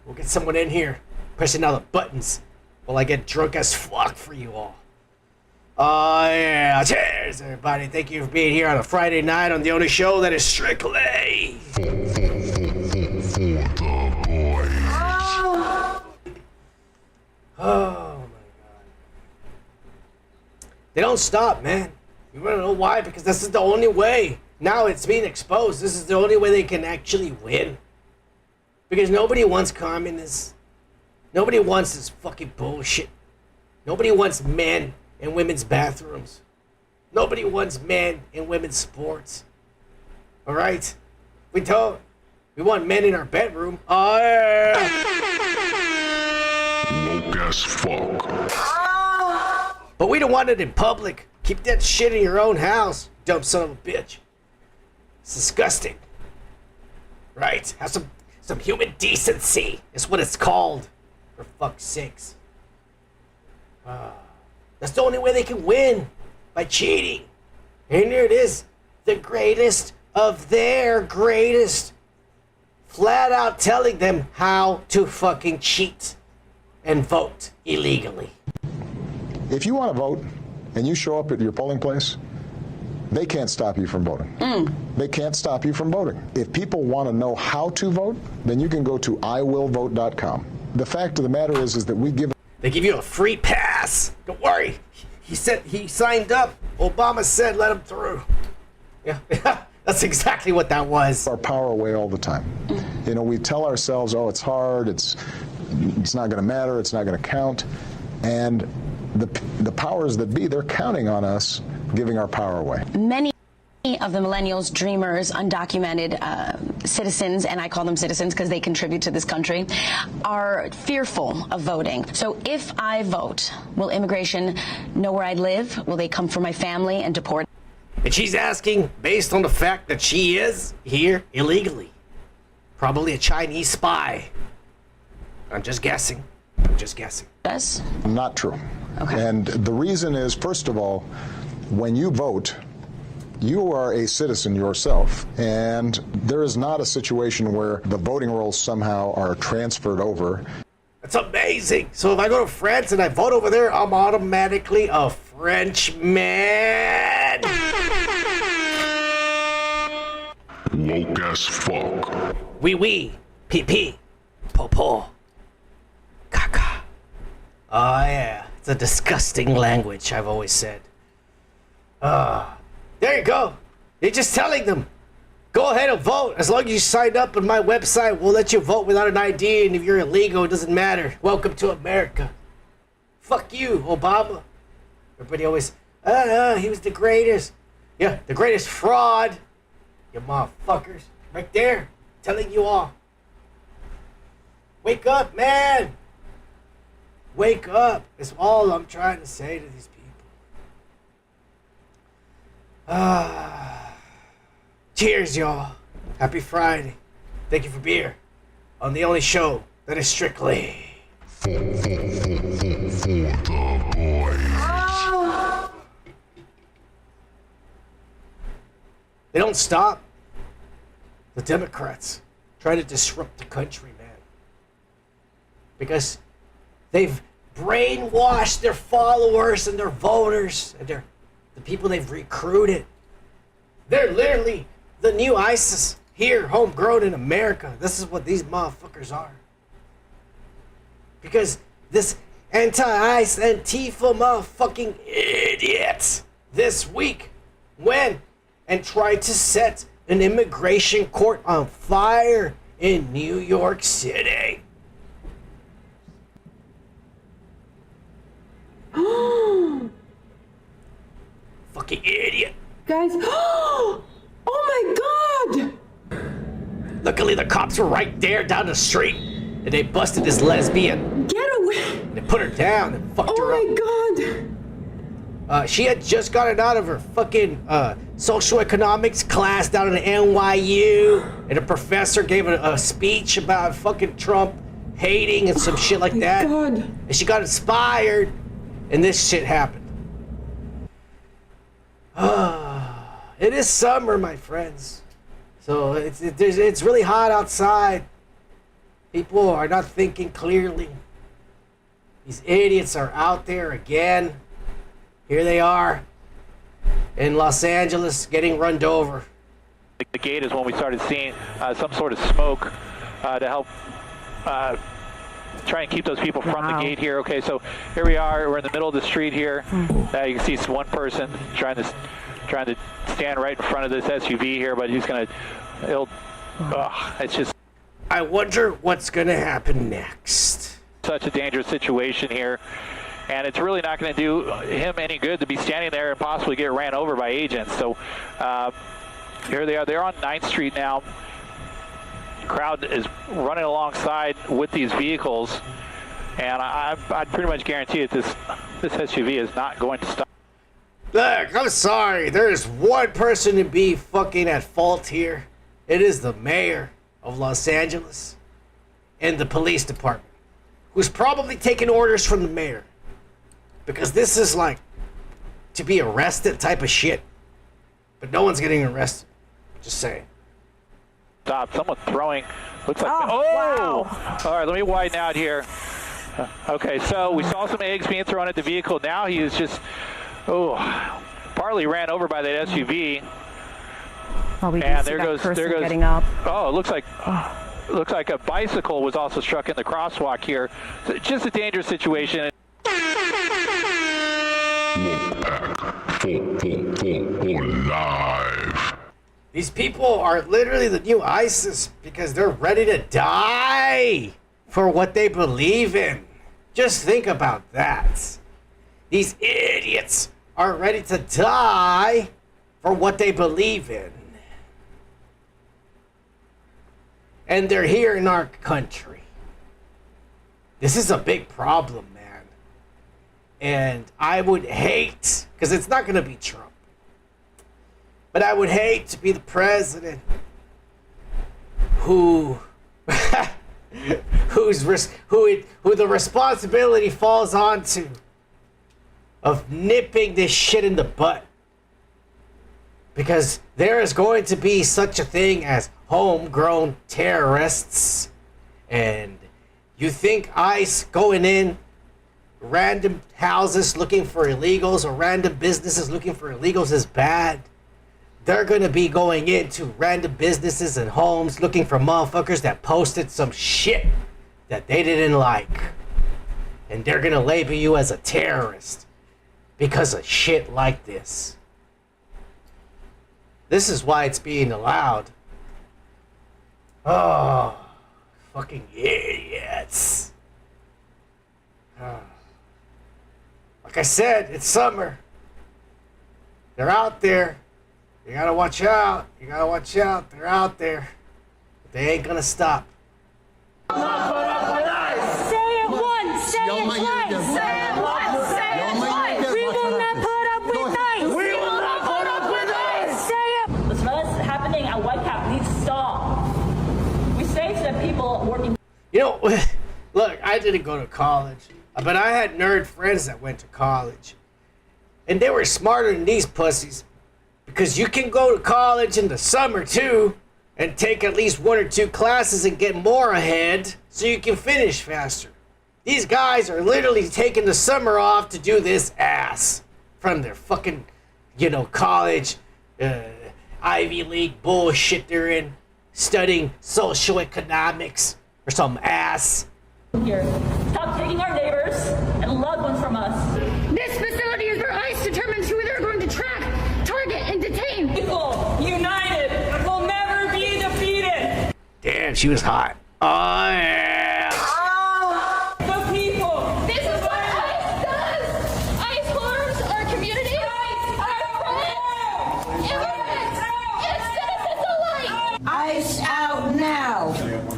we'll get someone in here pressing all the buttons while I get drunk as fuck for you all. Oh yeah, cheers everybody. Thank you for being here on a Friday night on the only show that is strictly for the boys. Oh my god. They don't stop, man. You wanna know why? Because this is the only way. Now it's being exposed. This is the only way they can actually win. Because nobody wants communists. Nobody wants this fucking bullshit. Nobody wants men in women's bathrooms. Nobody wants men in women's sports. Alright? We don't. We want men in our bedroom. Oh yeah. Woke as fuck. But we don't want it in public. Keep that shit in your own house, dumb son of a bitch. It's disgusting. Right? Have some human decency. Is what it's called. For fuck's sakes. That's the only way they can win. By cheating. And here it is, the greatest of their greatest, flat out telling them how to fucking cheat and vote illegally. If you want to vote and you show up at your polling place, they can't stop you from voting. They can't stop you from voting. If people want to know how to vote, then you can go to iwillvote.com. The fact of the matter is that they give you a free pass. Don't worry. He said he signed up. Obama said let him through. Yeah, that's exactly what that was. Our power away all the time. You know, we tell ourselves, oh, it's hard, it's not going to matter, it's not going to count. And the powers that be, they're counting on us giving our power away. Many of the millennials, dreamers, undocumented citizens, and I call them citizens because they contribute to this country, are fearful of voting. So if I vote, will immigration know where I live? Will they come for my family and deport? And she's asking based on the fact that she is here illegally. Probably a Chinese spy. I'm just guessing. Yes? Not true. Okay. And the reason is, first of all, when you vote, you are a citizen yourself, and there is not a situation where the voting rolls somehow are transferred over. That's amazing. So if I go to France and I vote over there, I'm automatically a Frenchman. Woke as fuck. Oui, pee, po, caca. Oh yeah, it's a disgusting language, I've always said. There you go. You're just telling them, go ahead and vote. As long as you signed up on my website, we'll let you vote without an ID, and if you're illegal, it doesn't matter. Welcome to America. Fuck you, Obama. Everybody always, he was the greatest. Yeah, the greatest fraud. You motherfuckers. Right there, telling you all. Wake up, man. Wake up. It's all I'm trying to say to these people. Cheers, y'all. Happy Friday. Thank you for being here on the only show that is strictly for the boys. They don't stop. The Democrats try to disrupt the country, man. Because they've brainwashed their followers and their voters and the people they've recruited. They're literally the new ISIS here, homegrown in America. This is what these motherfuckers are. Because this anti-ICE Antifa motherfucking idiots this week went and tried to set an immigration court on fire in New York City. Fucking idiot. Guys, oh my God! Luckily, the cops were right there down the street, and they busted this lesbian. Get away! And they put her down and fucked her up. Oh my God! She had just gotten out of her fucking social economics class down in NYU, and a professor gave a speech about fucking Trump hating and some shit like that. God. And she got inspired, and this shit happened. It is summer, my friends. So it's really hot outside. People are not thinking clearly. These idiots are out there again. Here they are in Los Angeles getting run over. The gate is when we started seeing some sort of smoke to help try and keep those people from the gate here. Okay, so here we are. We're in the middle of the street here. You can see one person trying to stand right in front of this SUV here, but he's gonna. It's just. I wonder what's gonna happen next. Such a dangerous situation here, and it's really not going to do him any good to be standing there and possibly get ran over by agents. So here they are. They're on 9th Street now. The crowd is running alongside with these vehicles, and I'd pretty much guarantee that this SUV is not going to stop. Look, I'm sorry. There's one person to be fucking at fault here. It is the mayor of Los Angeles and the police department, who's probably taking orders from the mayor. Because this is like to be arrested type of shit. But no one's getting arrested. Just saying. Stop. Someone throwing. Looks like. Wow. All right, let me widen out here. Okay, so we saw some eggs being thrown at the vehicle. Now he is just, partly ran over by that SUV. Oh, we and see there that goes person getting up. Oh, it looks like a bicycle was also struck in the crosswalk here. So just a dangerous situation. Live. These people are literally the new ISIS because they're ready to die for what they believe in. Just think about that. These idiots are ready to die for what they believe in. And they're here in our country. This is a big problem, man. And I would hate, because it's not going to be Trump, but I would hate to be the president who who the responsibility falls onto of nipping this shit in the butt. Because there is going to be such a thing as homegrown terrorists. And you think ICE going in random houses looking for illegals or random businesses looking for illegals is bad? They're going to be going into random businesses and homes looking for motherfuckers that posted some shit that they didn't like. And they're going to label you as a terrorist because of shit like this. This is why it's being allowed. Oh, fucking idiots. Like I said, it's summer. They're out there. You gotta watch out. You gotta watch out. They're out there. But they ain't gonna stop. Say it once. Say it twice. Say it once. Say it twice. We will not put up with ICE. We will not put up with ICE. Say it. What's happening at Whitecap needs to stop. We say to the people working. You know, look, I didn't go to college, but I had nerd friends that went to college. And they were smarter than these pussies. Because you can go to college in the summer too and take at least 1 or 2 classes and get more ahead so you can finish faster. These guys are literally taking the summer off to do this ass from their fucking, college, Ivy League bullshit they're in, studying social economics or some ass. Here, stop taking our neighbors and loved ones from us. This facility is where ICE determines who they're going to track, target, and detain. People united will never be defeated. Damn, she was hot. Oh, yeah. The people. This is what ICE does. ICE harms our community, our friends, immigrants, and citizens alike. ICE out now.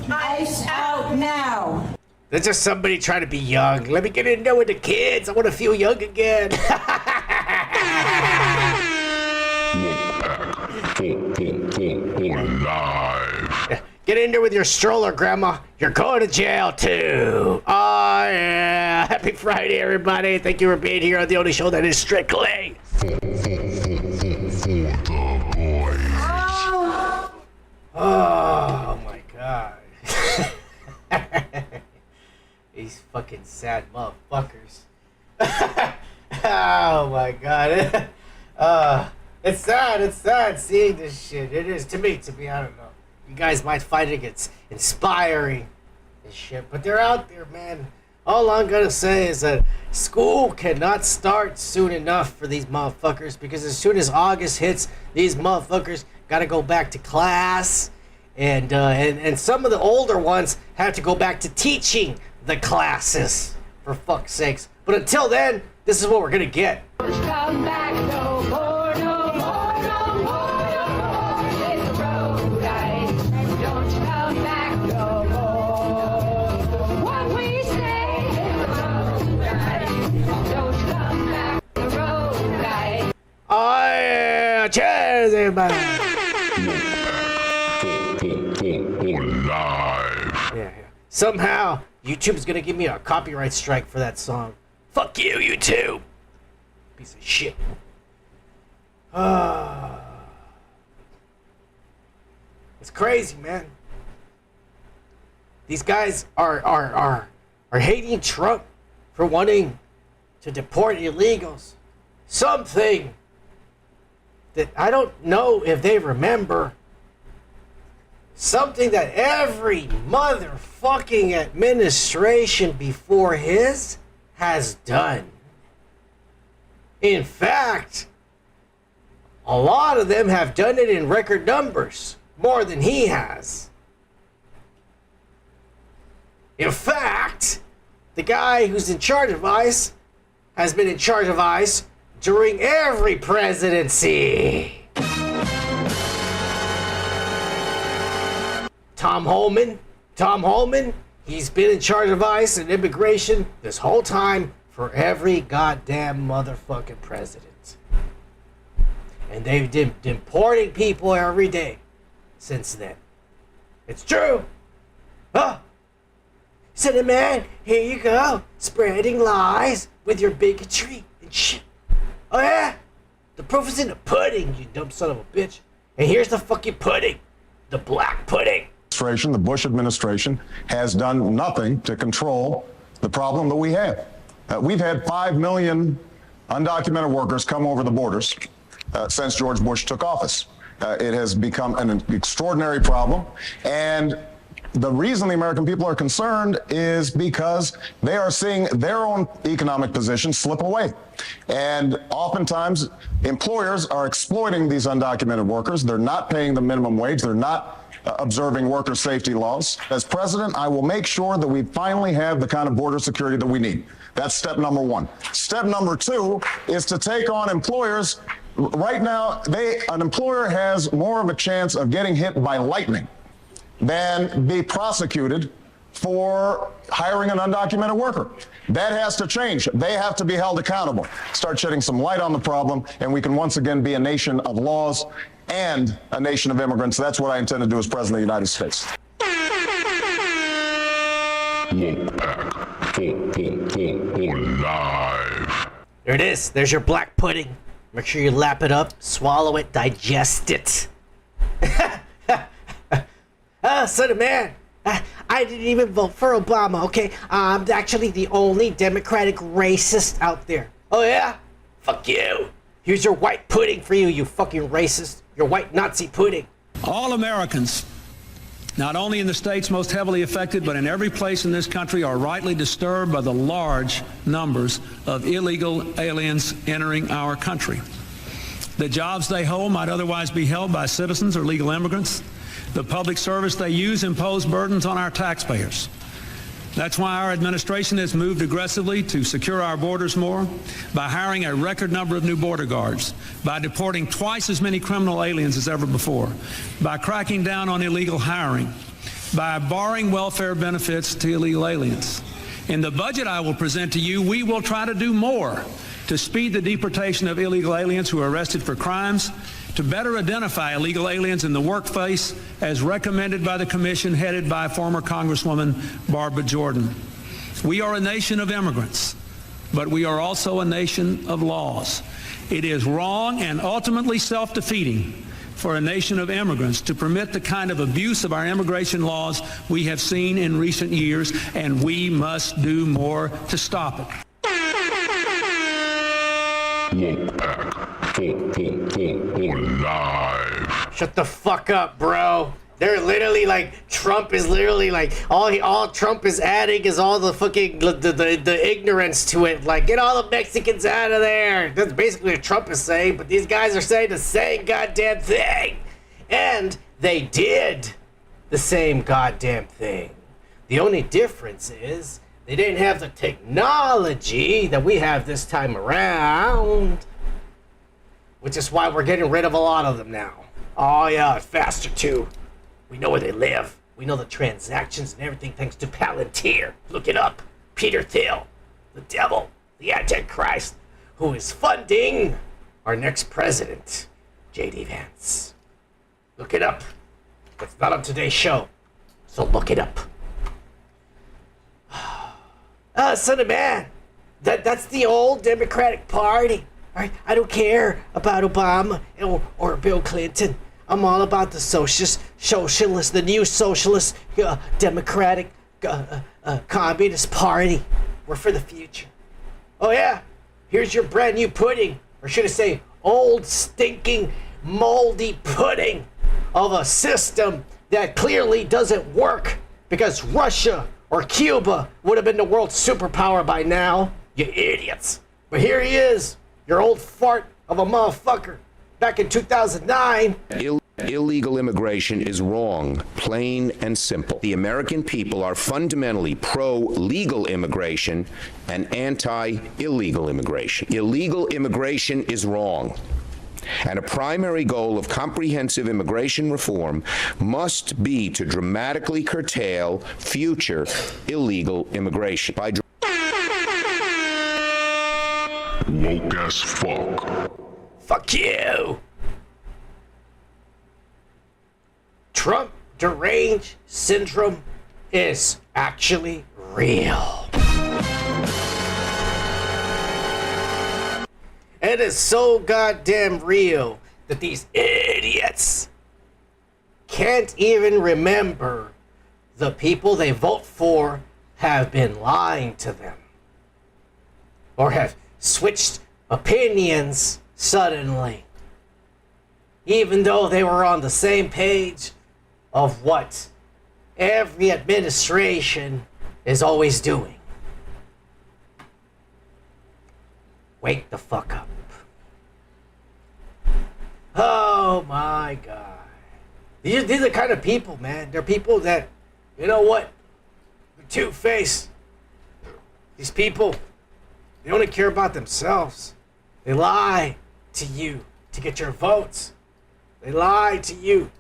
ICE out now. That's just somebody trying to be young. Let me get in there with the kids. I want to feel young again. Live. Get in there with your stroller, Grandma. You're going to jail, too. Oh, yeah. Happy Friday, everybody. Thank you for being here on the only show that is strictly For the boys. Oh, my God. These fucking sad motherfuckers. Oh, my God. It's sad seeing this shit. It is to me, I don't know. You guys might find it inspiring and shit, but they're out there, man. All I'm gonna say is that school cannot start soon enough for these motherfuckers, because as soon as August hits, these motherfuckers gotta go back to class, and some of the older ones have to go back to teaching the classes, for fuck's sakes. But until then, this is what we're gonna get. Come back, no more, no more, no more, no more. Hit the road, guys. Don't you come back, no more. What we say, hit the road, guys. Don't you come back, the road, guys. Oh yeah, cheers, everybody. Live. Yeah. Somehow, YouTube's gonna give me a copyright strike for that song. Fuck you, YouTube. Piece of shit. crazy, man. These guys are hating Trump for wanting to deport illegals. Something that I don't know if they remember. Something that every motherfucking administration before his has done. In fact, a lot of them have done it in record numbers, more than he has. In fact, the guy who's in charge of ICE has been in charge of ICE during every presidency. Tom Holman, he's been in charge of ICE and immigration this whole time for every goddamn motherfucking president. And they've been deporting people every day since then. It's true. Huh? Said, man, here you go, spreading lies with your bigotry and shit. Oh yeah? The proof is in the pudding, you dumb son of a bitch. And here's the fucking pudding. The black pudding. The Bush administration has done nothing to control the problem that we have. We've had 5 million undocumented workers come over the borders since George Bush took office. It has become an extraordinary problem, and the reason the American people are concerned is because they are seeing their own economic position slip away. And oftentimes, employers are exploiting these undocumented workers. They're not paying the minimum wage. They're not observing worker safety laws. As president, I will make sure that we finally have the kind of border security that we need. That's step number one. Step number two is to take on employers. Right now, an employer has more of a chance of getting hit by lightning than be prosecuted for hiring an undocumented worker. That has to change. They have to be held accountable. Start shedding some light on the problem, and we can once again be a nation of laws and a nation of immigrants. That's what I intend to do as President of the United States. Live. There it is. There's your black pudding. Make sure you lap it up, swallow it, digest it. Son of man, I didn't even vote for Obama, okay? I'm actually the only Democratic racist out there. Oh yeah? Fuck you. Here's your white pudding for you, you fucking racist. Your white Nazi pudding. All Americans, not only in the states most heavily affected, but in every place in this country, are rightly disturbed by the large numbers of illegal aliens entering our country. The jobs they hold might otherwise be held by citizens or legal immigrants. The public service they use impose burdens on our taxpayers. That's why our administration has moved aggressively to secure our borders more, by hiring a record number of new border guards, by deporting twice as many criminal aliens as ever before, by cracking down on illegal hiring, by barring welfare benefits to illegal aliens. In the budget I will present to you, we will try to do more to speed the deportation of illegal aliens who are arrested for crimes, to better identify illegal aliens in the workplace as recommended by the commission headed by former Congresswoman Barbara Jordan. We are a nation of immigrants, but we are also a nation of laws. It is wrong and ultimately self-defeating for a nation of immigrants to permit the kind of abuse of our immigration laws we have seen in recent years, and we must do more to stop it. Live. Shut the fuck up, bro. They're literally like, Trump is literally like, all Trump is adding is all the fucking, the ignorance to it. Like, get all the Mexicans out of there. That's basically what Trump is saying, but these guys are saying the same goddamn thing. And they did the same goddamn thing. The only difference is they didn't have the technology that we have this time around, which is why we're getting rid of a lot of them now. Oh yeah, faster too. We know where they live. We know the transactions and everything thanks to Palantir. Look it up. Peter Thiel, the devil, the Antichrist, who is funding our next president, J.D. Vance. Look it up. It's not on today's show, so look it up. Son of man, that's the old Democratic Party. All right, I don't care about Obama or Bill Clinton. I'm all about the socialist, the new socialist, democratic, communist party. We're for the future. Oh yeah, here's your brand new pudding, or should I say old stinking moldy pudding of a system that clearly doesn't work because Russia or Cuba would have been the world's superpower by now, you idiots. But here he is, your old fart of a motherfucker. Back in 2009. Illegal immigration is wrong, plain and simple. The American people are fundamentally pro-legal immigration and anti-illegal immigration. Illegal immigration is wrong. And a primary goal of comprehensive immigration reform must be to dramatically curtail future illegal immigration. By woke as fuck. Fuck you. Trump deranged syndrome is actually real. It is so goddamn real that these idiots can't even remember the people they vote for have been lying to them or have switched opinions suddenly, even though they were on the same page of what every administration is always doing. Wake the fuck up. Oh my God. These are the kind of people, man. They're people that, you know what? They're two-faced. These people, they only care about themselves. They lie to you to get your votes. They lie to you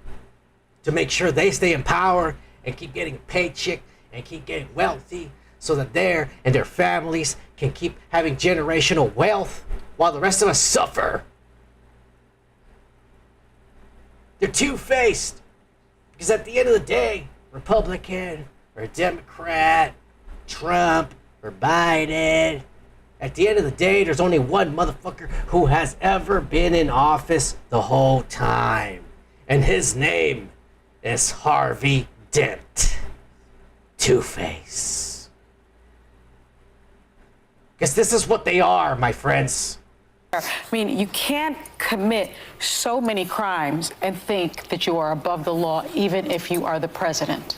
to make sure they stay in power and keep getting a paycheck and keep getting wealthy so that they and their families can keep having generational wealth while the rest of us suffer. They're two-faced because at the end of the day, Republican or Democrat, Trump or Biden, at the end of the day, there's only one motherfucker who has ever been in office the whole time. And his name is Harvey Dent. Two-Face. Because this is what they are, my friends. I mean, you can't commit so many crimes and think that you are above the law, even if you are the president.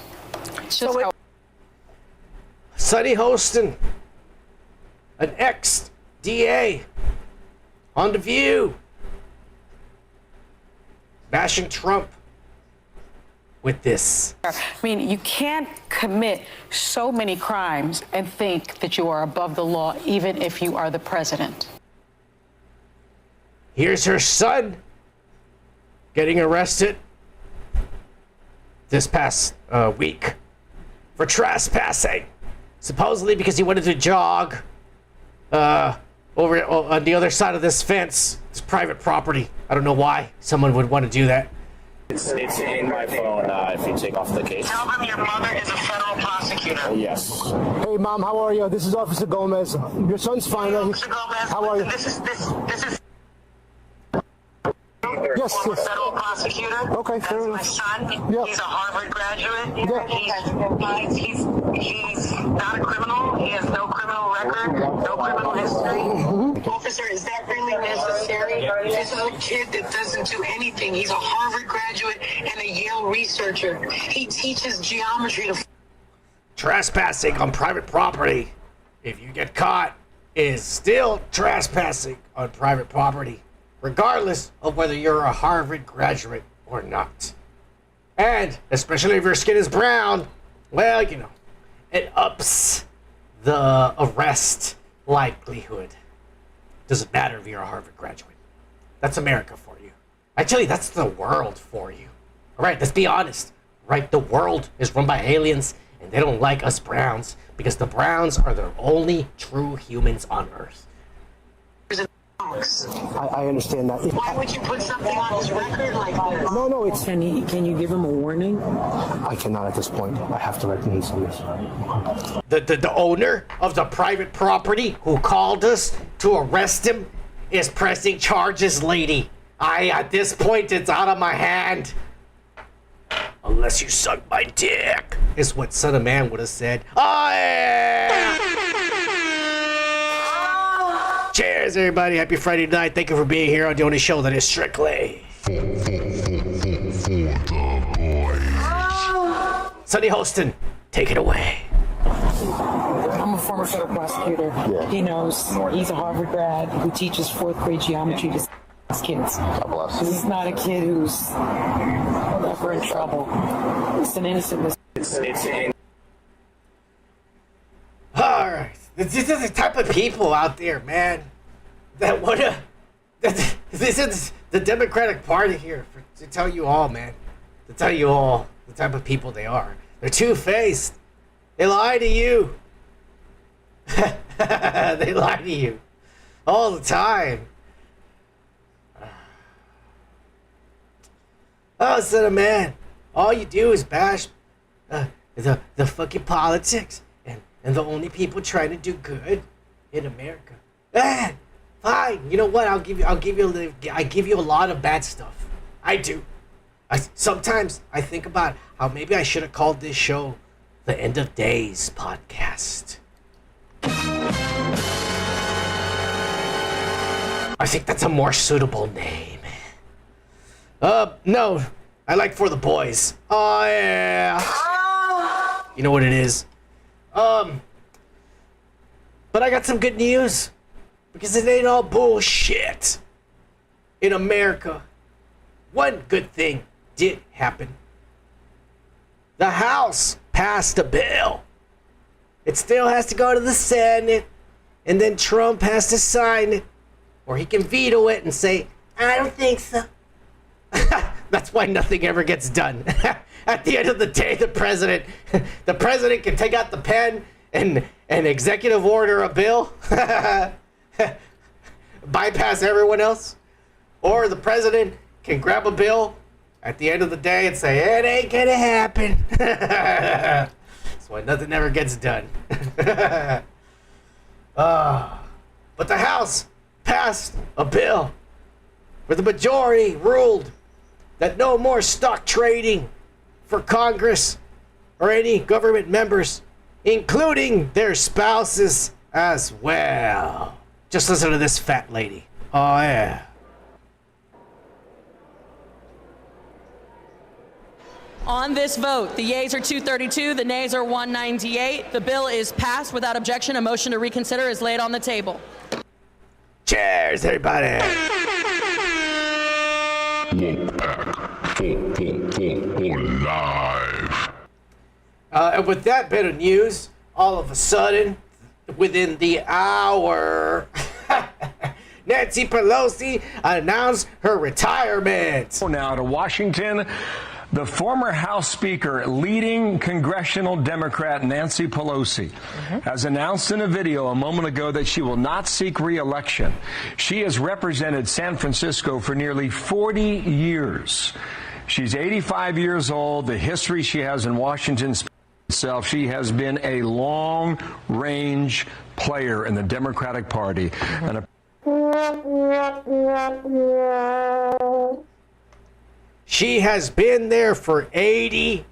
It's just how. Sonny Hostin, an ex-DA, on The View, bashing Trump with this. I mean, you can't commit so many crimes and think that you are above the law, even if you are the president. Here's her son getting arrested this past week for trespassing, supposedly because he wanted to jog over on the other side of this fence. It's private property. I don't know why someone would want to do that. It's in my phone if you take off the case. Tell them your mother is a federal prosecutor. Yes. Hey, Mom, how are you? This is Officer Gomez. Your son's fine. Officer Gomez, how are you? This is Yes, former yes. federal prosecutor. Okay, fair enough. My son. Yeah. He's a Harvard graduate. Yeah. He's not a criminal. He has no criminal record, no criminal history. Officer, is that really necessary? This is a kid that doesn't do anything. He's a Harvard graduate and a Yale researcher. He teaches geometry to. Trespassing on private property, if you get caught, is still trespassing on private property, regardless of whether you're a Harvard graduate or not. And especially if your skin is brown, well, you know, it ups the arrest likelihood. Doesn't matter if you're a Harvard graduate. That's America for you. Actually, that's the world for you. All right, let's be honest. Right, the world is run by aliens, and they don't like us browns because the browns are the only true humans on Earth. I understand that. Why would you put something on his record like this? No, it's. Can you give him a warning? I cannot at this point. I have to recommend some of this. The owner of the private property who called us to arrest him is pressing charges, lady. At this point, it's out of my hand. Unless you suck my dick, is what Son of Man would have said. Oh, yeah! Cheers, everybody. Happy Friday night. Thank you for being here on the only show that is strictly for the boys. Sonny Hostin, take it away. I'm a former federal prosecutor. Yeah. He knows. He's a Harvard grad who teaches 4th grade geometry to his kids. This is not a kid who's never in trouble. It's an innocent mistake. Alright. These are the type of people out there, man, that wanna... This is the Democratic Party here to tell you all, man. To tell you all the type of people they are. They're two-faced. They lie to you. They lie to you all the time. Oh, Son of Man, all you do is bash the fucking politics and the only people trying to do good in America. Fine. You know what? I give you a lot of bad stuff. I do. Sometimes I think about how maybe I should have called this show the End of Days podcast. I think that's a more suitable name. No. I like For the Boys. Oh, yeah. You know what it is? But I got some good news. Because it ain't all bullshit. In America, one good thing did happen. The House passed a bill. It still has to go to the Senate. And then Trump has to sign it. Or he can veto it and say, I don't think so. That's why nothing ever gets done. At the end of the day, the president can take out the pen and executive order a bill, bypass everyone else, or the president can grab a bill at the end of the day and say, it ain't gonna happen. That's why nothing ever gets done. But the House passed a bill where the majority ruled that no more stock trading for Congress or any government members, including their spouses as well. Just listen to this fat lady. Oh, yeah. On this vote, the yeas are 232, the nays are 198. The bill is passed without objection. A motion to reconsider is laid on the table. Cheers, everybody. Live. And with that bit of news, all of a sudden, within the hour, Nancy Pelosi announced her retirement. Now to Washington. The former House Speaker, leading congressional Democrat Nancy Pelosi, has announced in a video a moment ago that she will not seek re-election. She has represented San Francisco for nearly 40 years. She's 85 years old. The history she has in Washington itself, she has been a long-range player in the Democratic Party. And she has been there for 40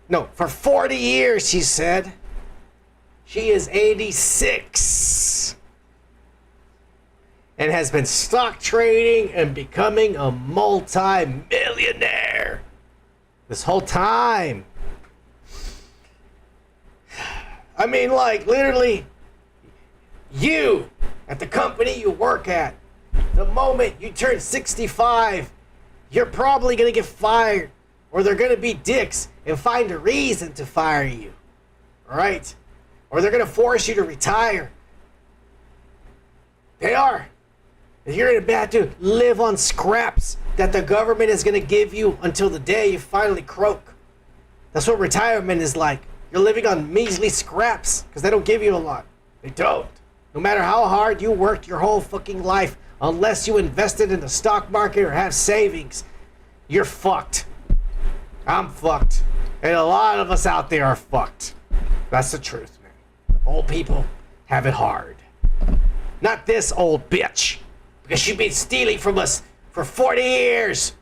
years, she said. She is 86. And has been stock trading and becoming a multi-millionaire this whole time. I mean, like, literally, you, at the company you work at, the moment you turn 65, you're probably going to get fired, or they're going to be dicks and find a reason to fire you, all right? Or they're going to force you to retire. They are. If you're about to live on scraps that the government is going to give you until the day you finally croak. That's what retirement is like. You're living on measly scraps because they don't give you a lot. They don't. No matter how hard you worked your whole fucking life, unless you invested in the stock market or have savings, you're fucked. I'm fucked. And a lot of us out there are fucked. That's the truth, man. Old people have it hard. Not this old bitch. Because she's been stealing from us for 40 years.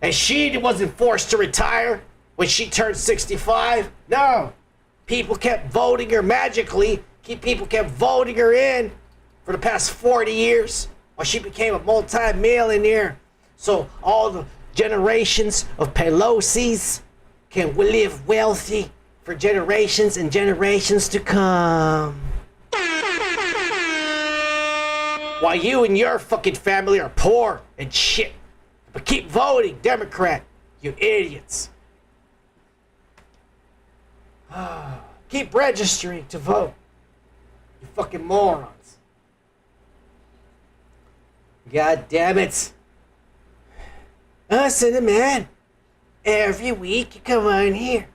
And she wasn't forced to retire when she turned 65. No. People kept voting her magically. People kept voting her in for the past 40 years while she became a multi-millionaire. So all the generations of Pelosi's can live wealthy for generations and generations to come. While you and your fucking family are poor and shit. But keep voting Democrat, you idiots. Keep registering to vote, you fucking morons. God damn it. Us and the man, every week you come on here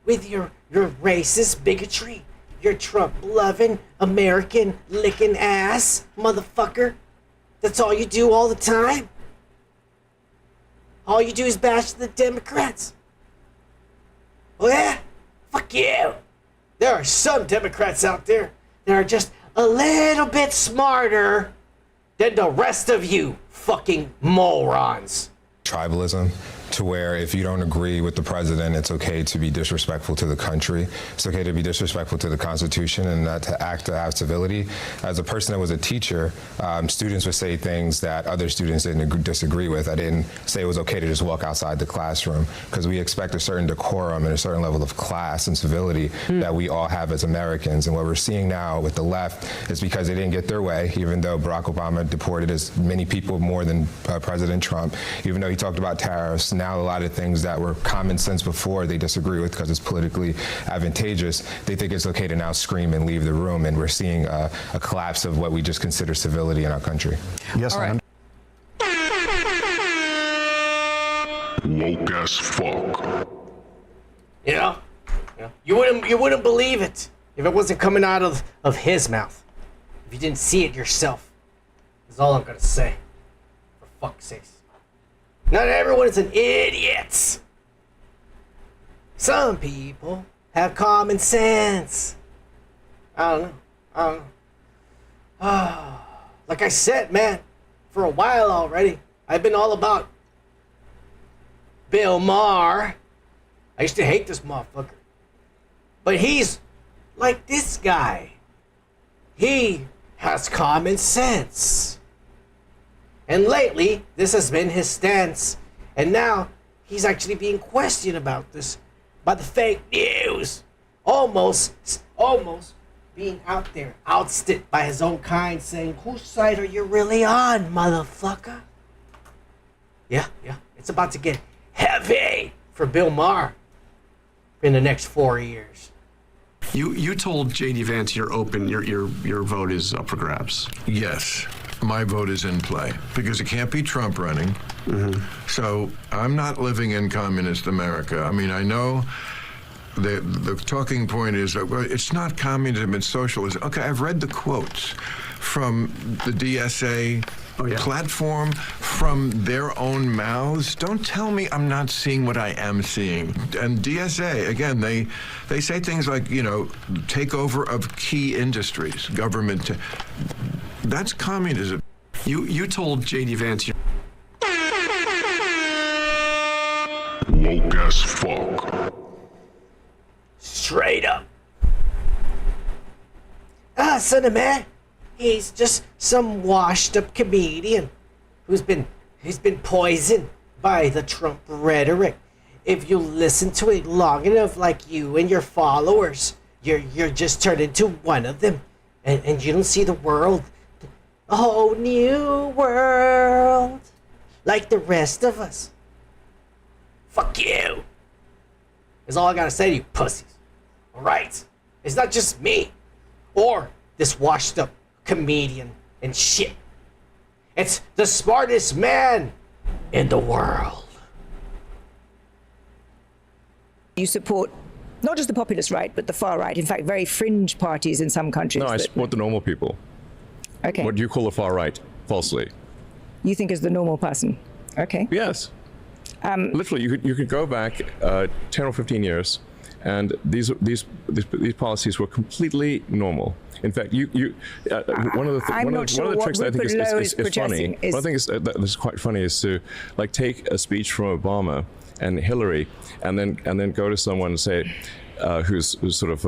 with your racist bigotry, your Trump-loving, American-licking ass, motherfucker. That's all you do all the time? All you do is bash the Democrats? Oh yeah? Fuck you. There are some Democrats out there that are just a little bit smarter than the rest of you fucking morons. Tribalism, to where if you don't agree with the president, it's okay to be disrespectful to the country. It's okay to be disrespectful to the Constitution and not to have civility. As a person that was a teacher, students would say things that other students didn't disagree with. I didn't say it was okay to just walk outside the classroom, because we expect a certain decorum and a certain level of class and civility that we all have as Americans. And what we're seeing now with the left is because they didn't get their way, even though Barack Obama deported as many people more than President Trump, even though he talked about tariffs. Now a lot of things that were common sense before they disagree with because it's politically advantageous, they think it's okay to now scream and leave the room, and we're seeing a collapse of what we just consider civility in our country. Yes, Woke as fuck. Yeah. You wouldn't believe it if it wasn't coming out of his mouth. If you didn't see it yourself. That's all I'm gonna say. For fuck's sake. Not everyone is an idiot. Some people have common sense. I don't know. Like I said, man, for a while already, I've been all about Bill Maher. I used to hate this motherfucker. But he's like this guy. He has common sense. And lately, this has been his stance. And now, he's actually being questioned about this by the fake news. Almost being out there, ousted by his own kind, saying, whose side are you really on, motherfucker? Yeah, it's about to get heavy for Bill Maher in the next 4 years. You told J.D. Vance you're open, your vote is up for grabs. Yes, my vote is in play because it can't be Trump running. So I'm not living in communist America. I mean, I know the talking point is that, well, it's not communism, it's socialism. Okay, I've read the quotes from the DSA platform, from their own mouths. Don't tell me I'm not seeing what I am seeing. And DSA, again, they say things like, takeover of key industries, government. That's communism. You told J.D. Vance Woke as fuck. Straight up. Son of man, he's just some washed-up comedian who's been poisoned by the Trump rhetoric. If you listen to it long enough, like you and your followers, you're just turned into one of them, and you don't see the world, a whole new world, like the rest of us. Fuck you. That's all I gotta say to you, pussies. Alright? It's not just me, or this washed up comedian and shit. It's the smartest man in the world. You support not just the populist right, but the far right. In fact, very fringe parties in some countries. No, I support the normal people. Okay. What do you call the far right? Falsely. You think as the normal person? Okay. Yes. Literally, you could go back 10 or 15 years, and these policies were completely normal. In fact, one of the tricks that I think is funny. One thing that's quite funny is to like take a speech from Obama and Hillary, and then go to someone and say, who's sort of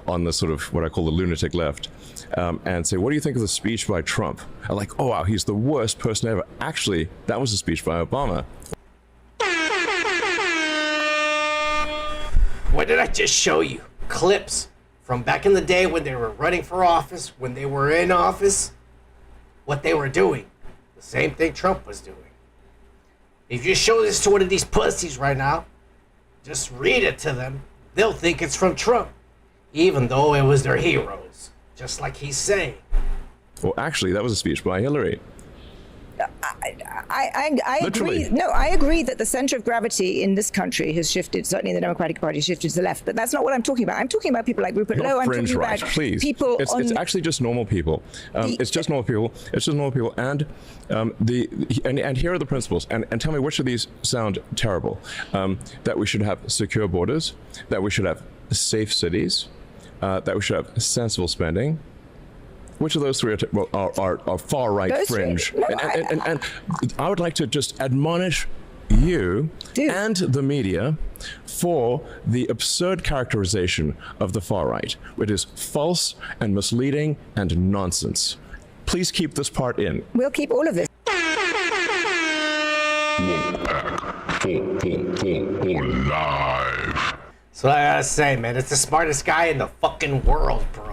on the sort of what I call the lunatic left, and say, what do you think of the speech by Trump? I'm like, oh wow, he's the worst person ever. Actually, that was a speech by Obama. What did I just show you? Clips from back in the day when they were running for office, when they were in office, what they were doing. The same thing Trump was doing. If you show this to one of these pussies right now, just read it to them, they'll think it's from Trump, even though it was their heroes, just like he's saying. Well, actually, that was a speech by Hillary. I agree. No, I agree that the center of gravity in this country has shifted. Certainly, the Democratic Party has shifted to the left. But that's not what I'm talking about. I'm talking about people like Rupert Lowe. I'm talking about people. It's actually just normal people. It's just normal people. It's just normal people. And and here are the principles. And tell me which of these sound terrible. That we should have secure borders. That we should have safe cities. That we should have sensible spending. Which of those three are far right fringe? And I would like to just admonish you and the media for the absurd characterization of the far right, which is false and misleading and nonsense. Please keep this part in. We'll keep all of this. Live. So I gotta say, man, it's the smartest guy in the fucking world, bro.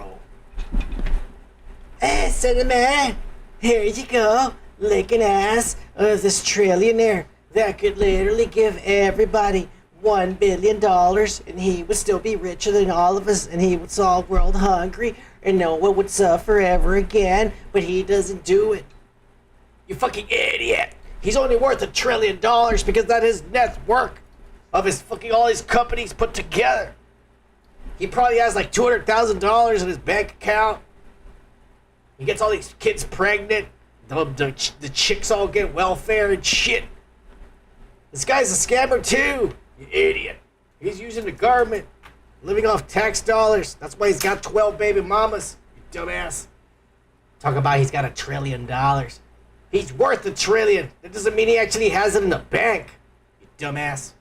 Hey, Cinnamon, here you go, licking ass of this trillionaire that could literally give everybody $1 billion and he would still be richer than all of us and he would solve world hungry and no one would suffer ever again, but he doesn't do it. You fucking idiot. He's only worth $1 trillion because that is net worth of his fucking all his companies put together. He probably has like $200,000 in his bank account. He gets all these kids pregnant. The chicks all get welfare and shit. This guy's a scammer too, you idiot. He's using the government, living off tax dollars. That's why he's got 12 baby mamas, you dumbass. Talk about he's got $1 trillion. He's worth $1 trillion. That doesn't mean he actually has it in the bank, you dumbass.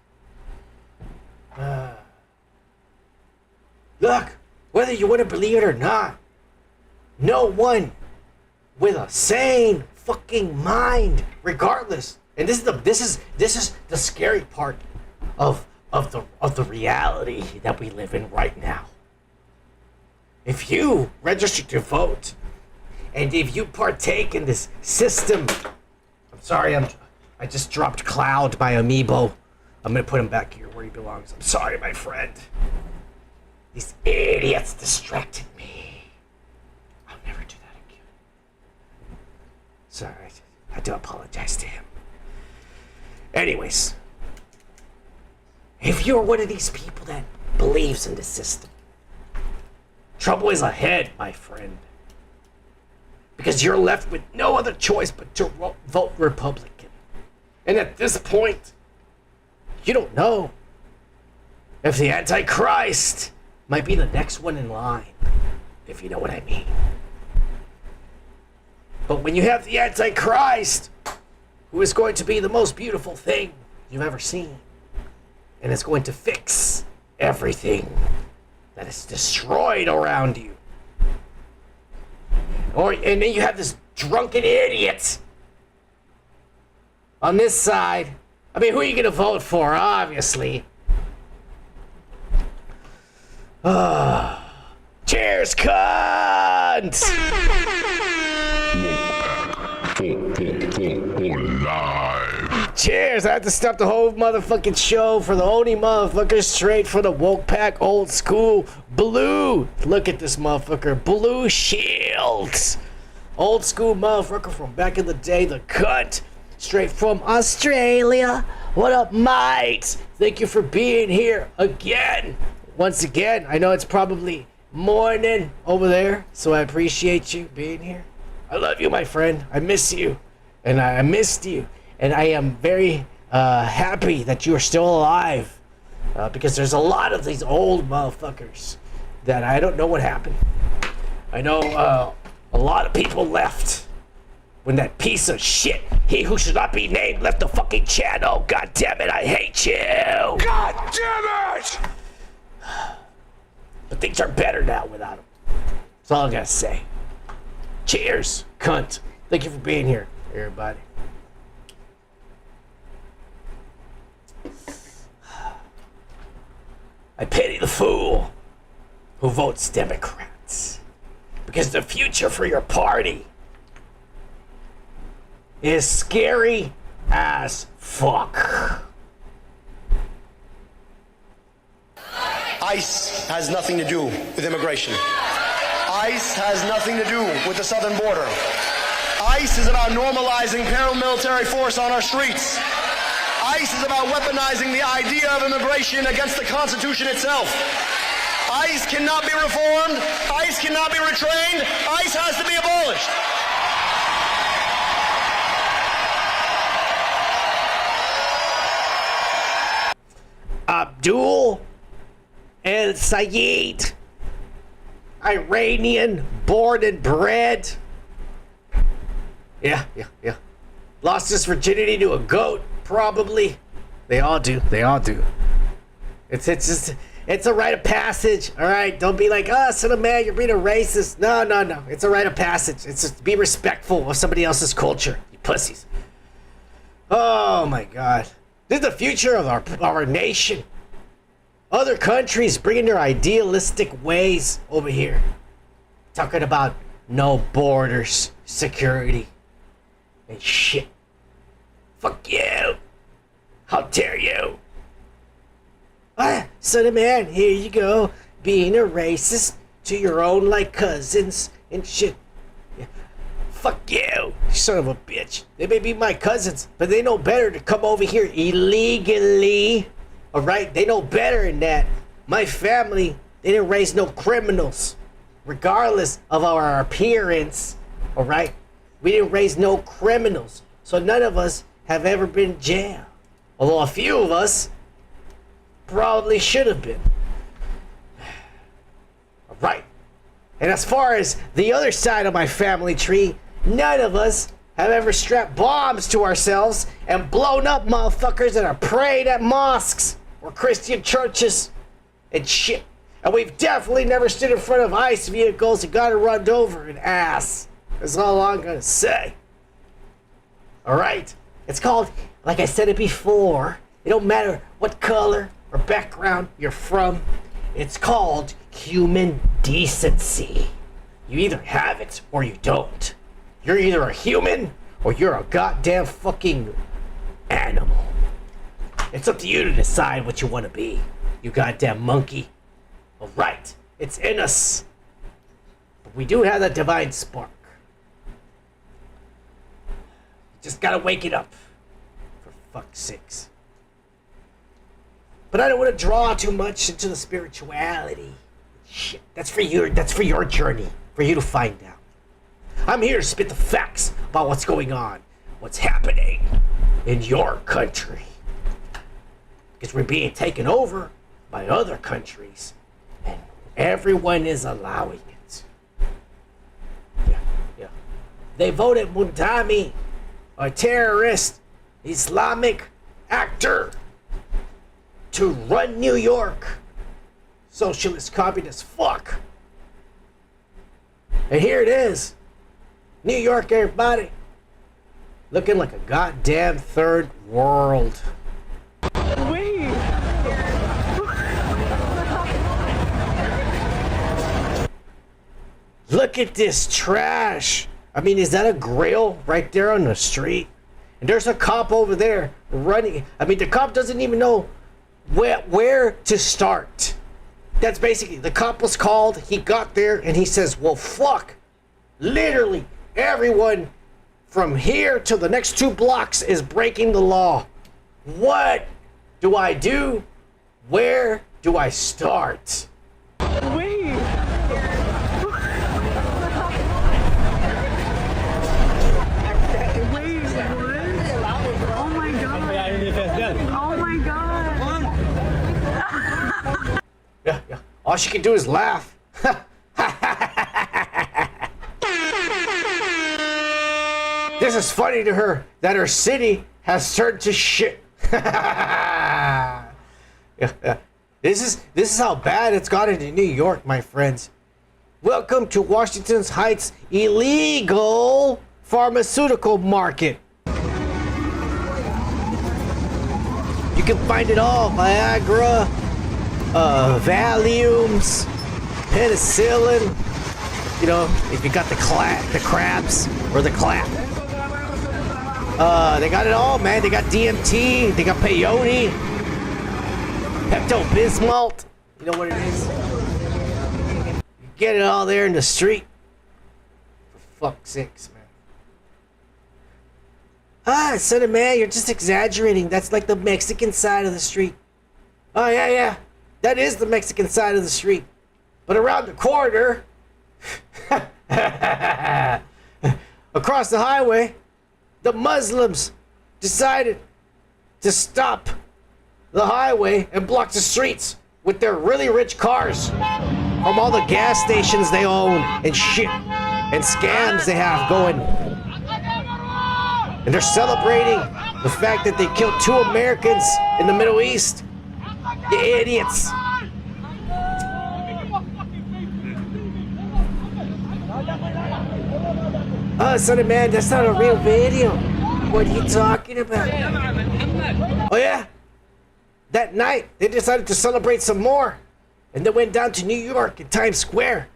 Look, whether you want to believe it or not, no one with a sane fucking mind, regardless. And this is the scary part of the reality that we live in right now. If you register to vote, and if you partake in this system, I'm sorry, I just dropped Cloud, my amiibo. I'm gonna put him back here where he belongs. I'm sorry, my friend. These idiots distracted me. Sorry, I do apologize to him. Anyways, if you're one of these people that believes in the system, trouble is ahead, my friend. Because you're left with no other choice but to vote Republican. And at this point, you don't know if the Antichrist might be the next one in line, if you know what I mean. But when you have the Antichrist, who is going to be the most beautiful thing you've ever seen, and it's going to fix everything that is destroyed around you. And then you have this drunken idiot on this side. I mean, who are you going to vote for, obviously? Cheers, cunts! Live. Cheers! I had to stop the whole motherfucking show for the only motherfucker straight for the woke pack, old school blue. Look at this motherfucker, blue shields. Old school motherfucker from back in the day, the cunt. Straight from Australia. What up, mate? Thank you for being here again. Once again, I know it's probably morning over there, so I appreciate you being here. I love you, my friend. I miss you. And I missed you. And I am very happy that you are still alive. because there's a lot of these old motherfuckers that I don't know what happened. I know a lot of people left when that piece of shit, he who should not be named, left the fucking channel. God damn it, I hate you. God damn it! But things are better now without him. That's all I gotta say. Cheers, cunt. Thank you for being here, everybody. I pity the fool who votes Democrats, because the future for your party is scary as fuck. ICE has nothing to do with immigration. ICE has nothing to do with the southern border. ICE is about normalizing paramilitary force on our streets. ICE is about weaponizing the idea of immigration against the Constitution itself. ICE cannot be reformed. ICE cannot be retrained. ICE has to be abolished. Abdul El Sayed, Iranian, born and bred. Yeah. Lost his virginity to a goat, probably. They all do. It's a rite of passage. All right, don't be like, son of man, you're being a racist. No. It's a rite of passage. It's just be respectful of somebody else's culture, you pussies. Oh my God, this is the future of our nation. Other countries bringing their idealistic ways over here, talking about no borders, security, and shit. Fuck you. How dare you? Son of man, here you go, being a racist to your own like cousins and shit. Yeah. Fuck you, son of a bitch. They may be my cousins, but they know better to come over here illegally. All right, they know better than that. My family, they didn't raise no criminals, regardless of our appearance. All right, we didn't raise no criminals, so none of us have ever been in jail. Although a few of us probably should have been. All right, and as far as the other side of my family tree, none of us have ever strapped bombs to ourselves and blown up motherfuckers that are praying at mosques or Christian churches and shit. And we've definitely never stood in front of ICE vehicles and got run over an ass. That's all I'm gonna say. All right? It's called, like I said it before, it don't matter what color or background you're from, it's called human decency. You either have it or you don't. You're either a human or you're a goddamn fucking animal. It's up to you to decide what you want to be, you goddamn monkey. All right, it's in us. But we do have that divine spark. Just gotta wake it up, for fuck's sakes. But I don't want to draw too much into the spirituality. Shit, that's for your journey, for you to find out. I'm here to spit the facts about what's going on, what's happening in your country. Because we're being taken over by other countries, and everyone is allowing it. Yeah. They voted Mamdani, a terrorist, Islamic actor, to run New York. Socialist, communist fuck. And here it is. New York, everybody. Looking like a goddamn third world. Wait. Look at this trash. I mean, is that a grill right there on the street? And there's a cop over there running. I mean, the cop doesn't even know where to start. That's basically, the cop was called, he got there, and he says, well, fuck. Literally, everyone from here to the next 2 blocks is breaking the law. What do I do? Where do I start? Wait. Oh my god. All she can do is laugh. This is funny to her that her city has turned to shit. This is how bad it's gotten in New York, my friends. Welcome to Washington's Heights illegal pharmaceutical market. You can find it all: Viagra, Valiums, penicillin. You know, if you got the crabs or the clap. They got it all, man. They got DMT, they got peyote, Pepto-Bismol. You know what it is? You get it all there in the street. For fuck's sakes, man. Son of man, you're just exaggerating. That's like the Mexican side of the street. Oh, yeah. That is the Mexican side of the street. But around the corner, across the highway, the Muslims decided to stop the highway and block the streets with their really rich cars from all the gas stations they own and shit and scams they have going. And they're celebrating the fact that they killed 2 Americans in the Middle East. You idiots. Oh, son of man, that's not a real video. What are you talking about? Oh, yeah? That night, they decided to celebrate some more. And they went down to New York in Times Square.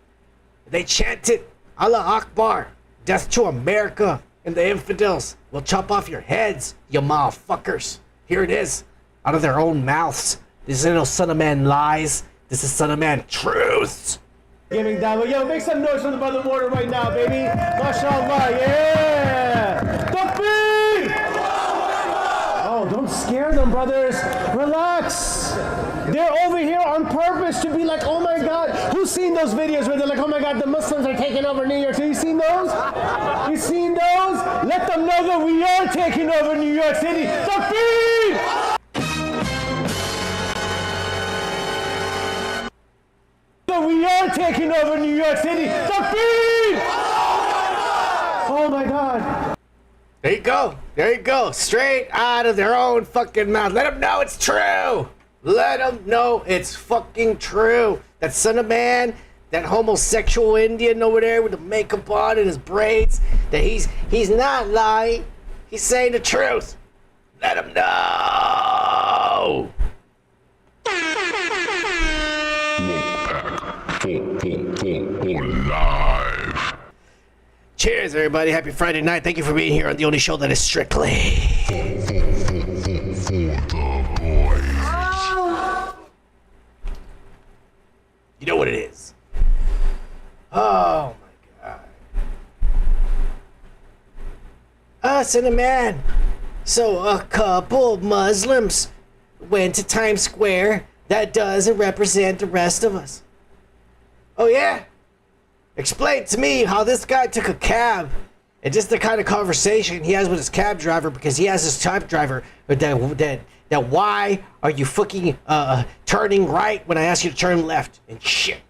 They chanted, Allah Akbar, death to America and the infidels. We'll chop off your heads, you motherfuckers. Here it is, out of their own mouths. This isn't no son of man lies. This is son of man truths. Giving down. Yo, make some noise from the mother water right now, baby. MashaAllah, yeah. Takbir! Oh, don't scare them, brothers. Relax. They're over here on purpose to be like, oh my God. Who's seen those videos where they're like, oh my God, the Muslims are taking over New York City? You seen those? You seen those? Let them know that we are taking over New York City. Takbir! We are taking over New York City. Takbir! Oh my God. There you go. There you go. Straight out of their own fucking mouth. Let them know it's true. Let them know it's fucking true. That son of man, that homosexual Indian over there with the makeup on and his braids, that he's not lying. He's saying the truth. Let them know. Live. Cheers, everybody. Happy Friday night. Thank you for being here on the only show that is strictly for the boys. You know what it is. Oh my God. Son of man. So a couple Muslims went to Times Square. That doesn't represent the rest of us. Oh yeah? Explain to me how this guy took a cab and just the kind of conversation he has with his cab driver, because he has his cab driver that why are you fucking turning right when I ask you to turn left and shit.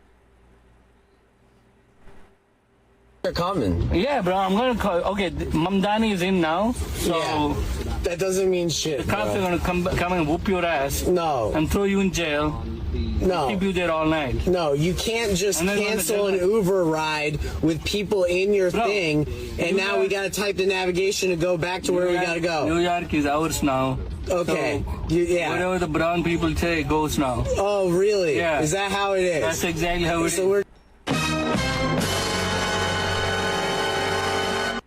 They're coming. Yeah, bro, I'm gonna call. Okay, Mamdani is in now, so yeah, that doesn't mean shit. The cops are gonna come and whoop your ass. No. And throw you in jail. No. Keep you there all night. No, you can't just cancel an Uber ride with people in your thing, and now we gotta type the navigation to go back to where we gotta go. New York is ours now. Okay. So yeah. Whatever the brown people say goes now. Oh, really? Yeah. Is that how it is? That's exactly how it is.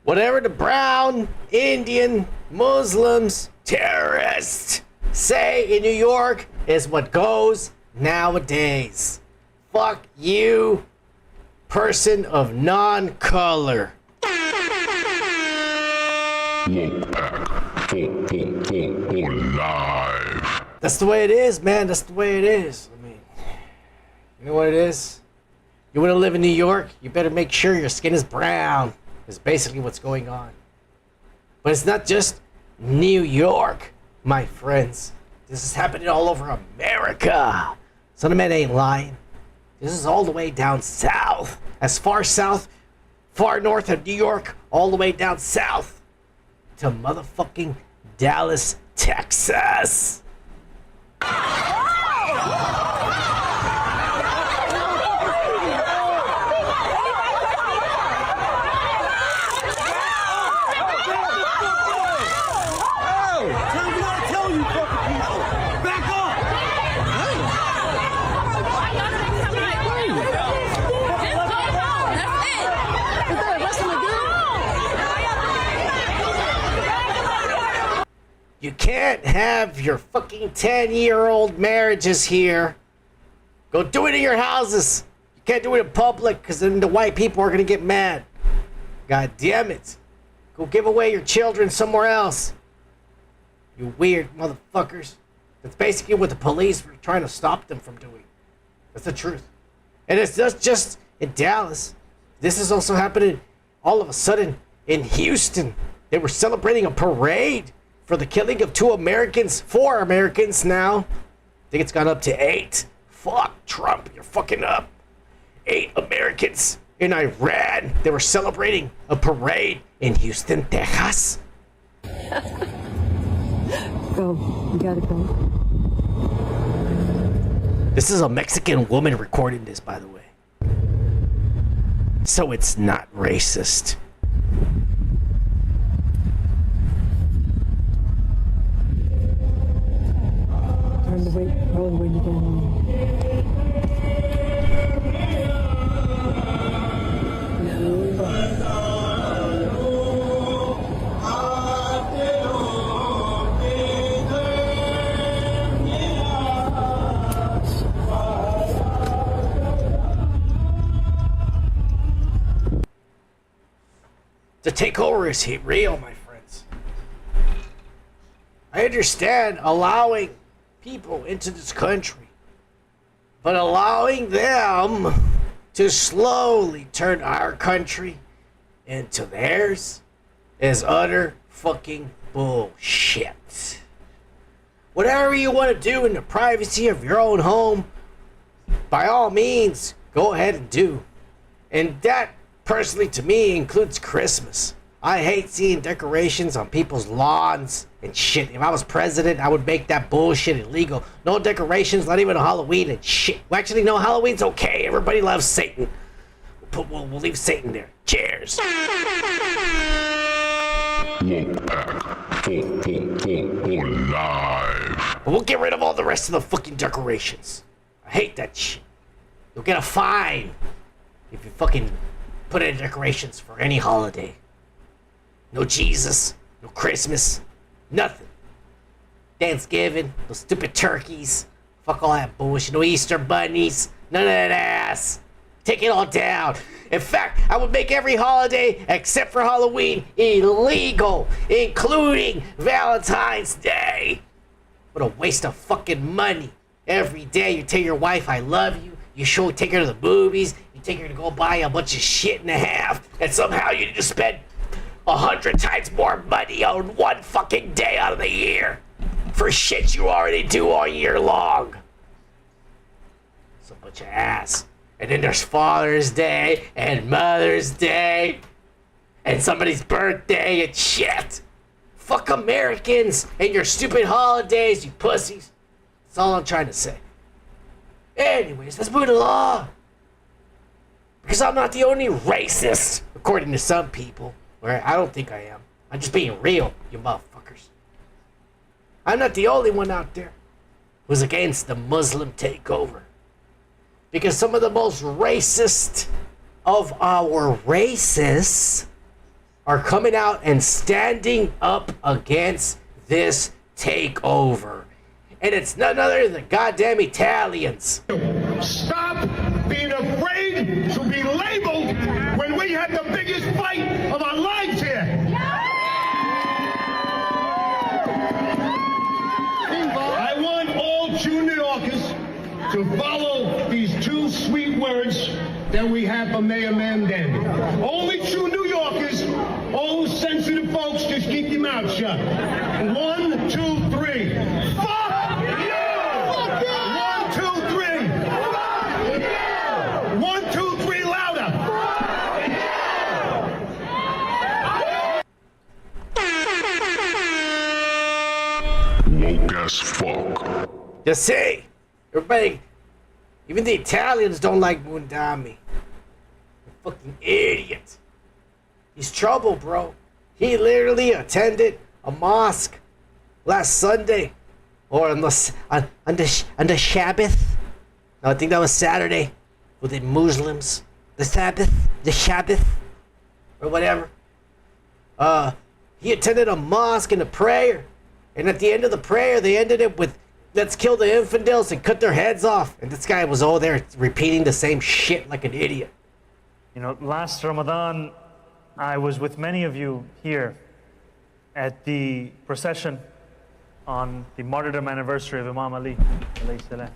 Whatever the brown, Indian, Muslims, terrorists say in New York is what goes nowadays. Fuck you, person of non-color. Live. That's the way it is, man. That's the way it is. I mean, you know what it is? You want to live in New York? You better make sure your skin is brown. Is basically what's going on. But it's not just New York, my friends. This is happening all over America. Son of man ain't lying. This is all the way down south. As far south, far north of New York, all the way down south to motherfucking Dallas, Texas. You can't have your fucking 10-year-old marriages here. Go do it in your houses. You can't do it in public because then the white people are going to get mad. God damn it. Go give away your children somewhere else. You weird motherfuckers. That's basically what the police were trying to stop them from doing. That's the truth. And it's just in Dallas. This is also happening all of a sudden in Houston. They were celebrating a parade for the killing of 4 Americans now. I think it's gone up to 8. Fuck, Trump, you're fucking up. 8 Americans in Iran. They were celebrating a parade in Houston, Texas. Go, you gotta go. This is a Mexican woman recording this, by the way. So it's not racist. Turn the weight, roll the weight down. The takeover is real, my friends. I understand allowing people into this country, but allowing them to slowly turn our country into theirs is utter fucking bullshit. Whatever you want to do in the privacy of your own home, by all means, go ahead and do. And that, personally, to me, includes Christmas. I hate seeing decorations on people's lawns and shit. If I was president, I would make that bullshit illegal. No decorations, not even on Halloween and shit. Well, actually, no, Halloween's okay. Everybody loves Satan. We'll leave Satan there. Cheers. But we'll get rid of all the rest of the fucking decorations. I hate that shit. You'll get a fine if you fucking put in decorations for any holiday. No Jesus, no Christmas, nothing. Thanksgiving, no stupid turkeys. Fuck all that bullshit. No Easter bunnies, none of that ass. Take it all down. In fact, I would make every holiday except for Halloween illegal, including Valentine's Day. What a waste of fucking money. Every day you tell your wife I love you, you take her to the movies, you take her to go buy a bunch of shit and a half, and somehow you need to spend 100 times more money on one fucking day out of the year for shit you already do all year long. It's a bunch of ass. And then there's Father's Day and Mother's Day and somebody's birthday and shit. Fuck Americans and your stupid holidays, you pussies. That's all I'm trying to say. Anyways, let's move along. Because I'm not the only racist, according to some people. Or I don't think I am. I'm just being real, you motherfuckers. I'm not the only one out there who's against the Muslim takeover. Because some of the most racist of our racists are coming out and standing up against this takeover. And it's none other than the goddamn Italians. Stop being afraid to be labeled when we had the biggest fight of our lives here. I want all true New Yorkers to follow these two sweet words that we have from Mayor Mamdani. Only true New Yorkers, all sensitive folks, just keep your mouth shut. 1, 2, 3. Fuck you! 1, 2, 3. Fuck you! Woke as fuck. Just say, everybody, even the Italians don't like Mamdani. Fucking idiot. He's trouble, bro. He literally attended a mosque last Sunday, or on the Sabbath. No, I think that was Saturday with the Muslims. The Sabbath, or whatever. He attended a mosque and a prayer, and at the end of the prayer, they ended it with, "Let's kill the infidels and cut their heads off." And this guy was over there repeating the same shit like an idiot. You know, last Ramadan, I was with many of you here at the procession on the martyrdom anniversary of Imam Ali, alayhi salam.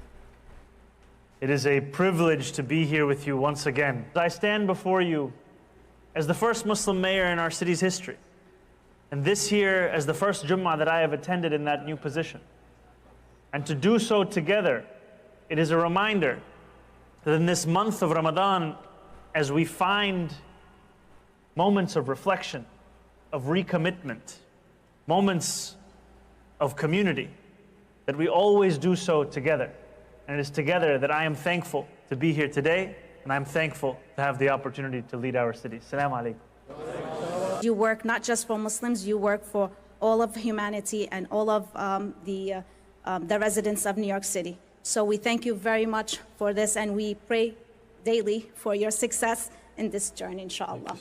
It is a privilege to be here with you once again. I stand before you as the first Muslim mayor in our city's history, and this year as the first Jummah that I have attended in that new position. And to do so together, it is a reminder that in this month of Ramadan, as we find moments of reflection, of recommitment, moments of community, that we always do so together. And it is together that I am thankful to be here today, and I'm thankful to have the opportunity to lead our city. Assalamu alaikum. You work not just for Muslims, you work for all of humanity and all of the residents of New York City. So we thank you very much for this, and we pray daily for your success in this journey, inshallah.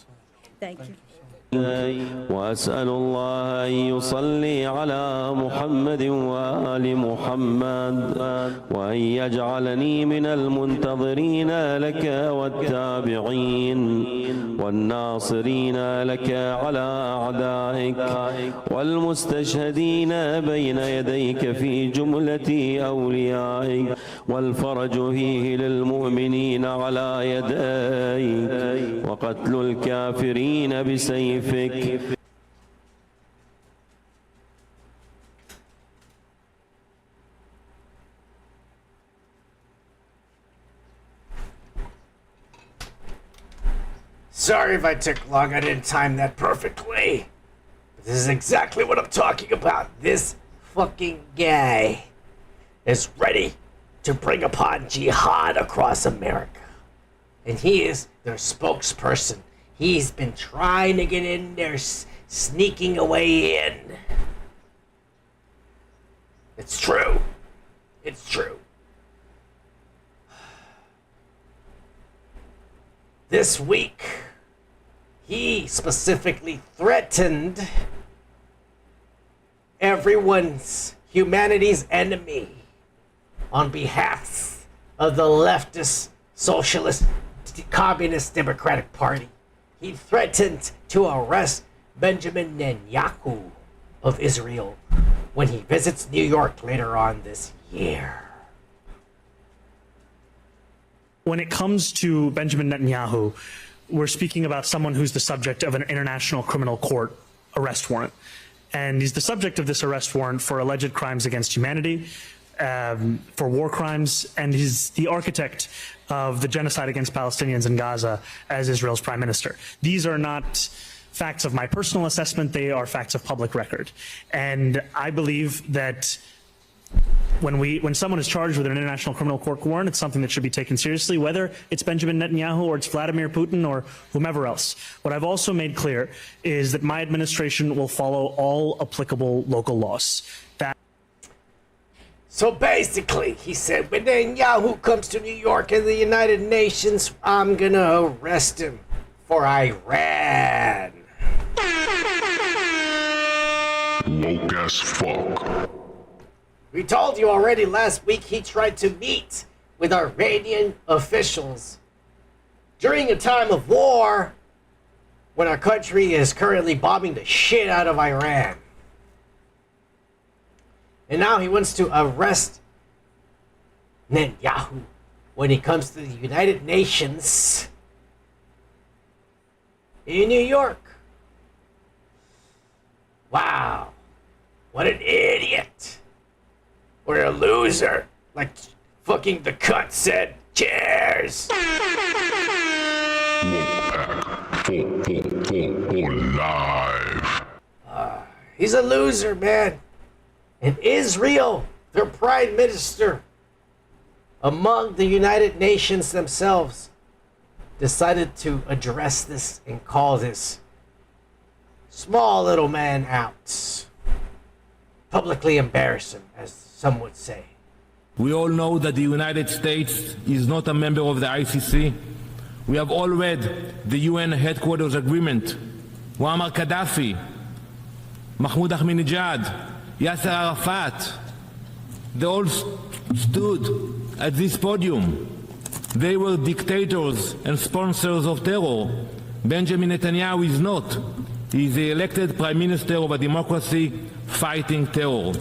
Thank you. وأسأل الله أن يصلي على محمد وآل محمد وأن يجعلني من المنتظرين لك والتابعين والناصرين لك على أعدائك والمستشهدين بين يديك في جملة أوليائك والفرج فيه للمؤمنين على يديك وقتل الكافرين بسيفك. Sorry if I took long, I didn't time that perfectly. But this is exactly what I'm talking about. This fucking guy is ready to bring upon jihad across America. And he is their spokesperson. He's been trying to get in there, sneaking away in. It's true. It's true. This week, he specifically threatened everyone's humanity's enemy on behalf of the leftist, socialist, communist Democratic Party. He threatened to arrest Benjamin Netanyahu of Israel when he visits New York later on this year. When it comes to Benjamin Netanyahu, we're speaking about someone who's the subject of an international criminal court arrest warrant. And he's the subject of this arrest warrant for alleged crimes against humanity, for war crimes, and he's the architect of the genocide against Palestinians in Gaza as Israel's prime minister. These are not facts of my personal assessment, they are facts of public record. And I believe that when someone is charged with an international criminal court warrant, it's something that should be taken seriously, whether it's Benjamin Netanyahu or it's Vladimir Putin or whomever else. What I've also made clear is that my administration will follow all applicable local laws. So basically, he said, when Netanyahu comes to New York and the United Nations, I'm gonna arrest him for Iran. Woke as fuck. We told you already last week he tried to meet with Iranian officials during a time of war when our country is currently bombing the shit out of Iran. And now he wants to arrest Netanyahu when he comes to the United Nations in New York. Wow. What an idiot. What a loser. Like fucking the cunt said. Cheers. Live. He's a loser, man. And Israel, their prime minister, among the United Nations themselves, decided to address this and call this small little man out. Publicly embarrass him, as some would say. We all know that the United States is not a member of the ICC. We have all read the UN headquarters agreement. Muammar Gaddafi, Mahmoud Ahmadinejad, Yasser Arafat, they all stood at this podium. They were dictators and sponsors of terror. Benjamin Netanyahu is not. He is the elected prime minister of a democracy fighting terror.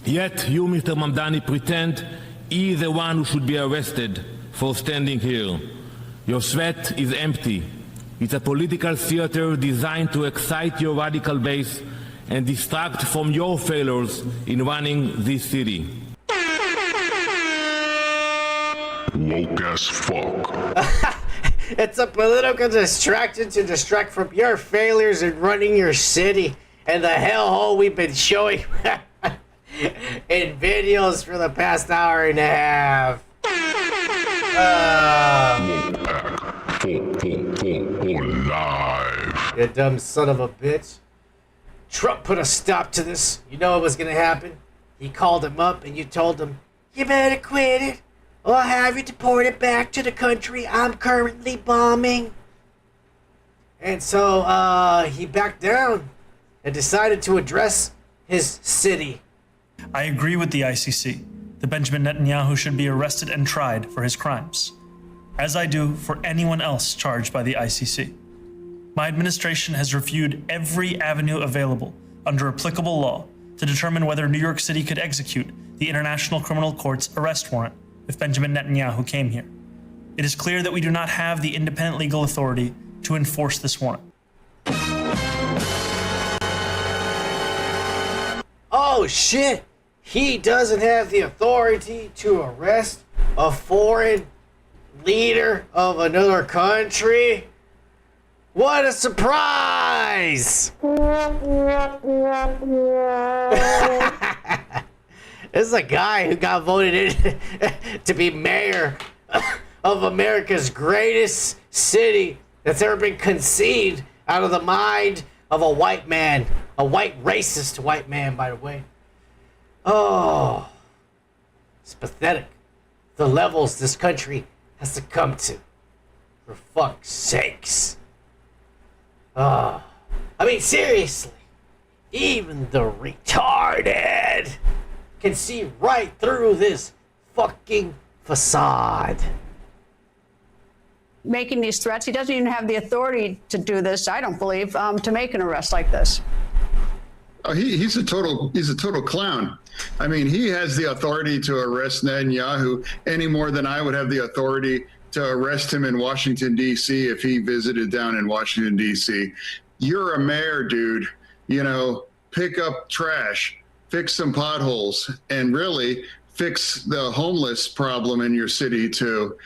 Yet you, Mr. Mamdani, pretend he is the one who should be arrested for standing here. Your threat is empty. It's a political theater designed to excite your radical base and distract from your failures in running this city. Woke as fuck. It's a political distraction to distract from your failures in running your city and the hellhole we've been showing in videos for the past hour and a half. Live. You dumb son of a bitch. Trump put a stop to this. You know what was gonna happen? He called him up and you told him, you better quit it, or I'll have you deported back to the country I'm currently bombing. And so he backed down and decided to address his city. I agree with the ICC that Benjamin Netanyahu should be arrested and tried for his crimes, as I do for anyone else charged by the ICC. My administration has reviewed every avenue available under applicable law to determine whether New York City could execute the International Criminal Court's arrest warrant if Benjamin Netanyahu came here. It is clear that we do not have the independent legal authority to enforce this warrant. Oh shit! He doesn't have the authority to arrest a foreign leader of another country? What a surprise! This is a guy who got voted in to be mayor of America's greatest city that's ever been conceived out of the mind of a white man. A white racist white man, by the way. Oh, it's pathetic. The levels this country has to come to. For fuck's sakes. I mean, seriously. Even the retarded can see right through this fucking facade. Making these threats, he doesn't even have the authority to do this, I don't believe, to make an arrest like this. He's a total clown. I mean, he has the authority to arrest Netanyahu any more than I would have the authority to arrest him in Washington, D.C. if he visited down in Washington, D.C. You're a mayor, dude. You know, pick up trash, fix some potholes, and really fix the homeless problem in your city, too.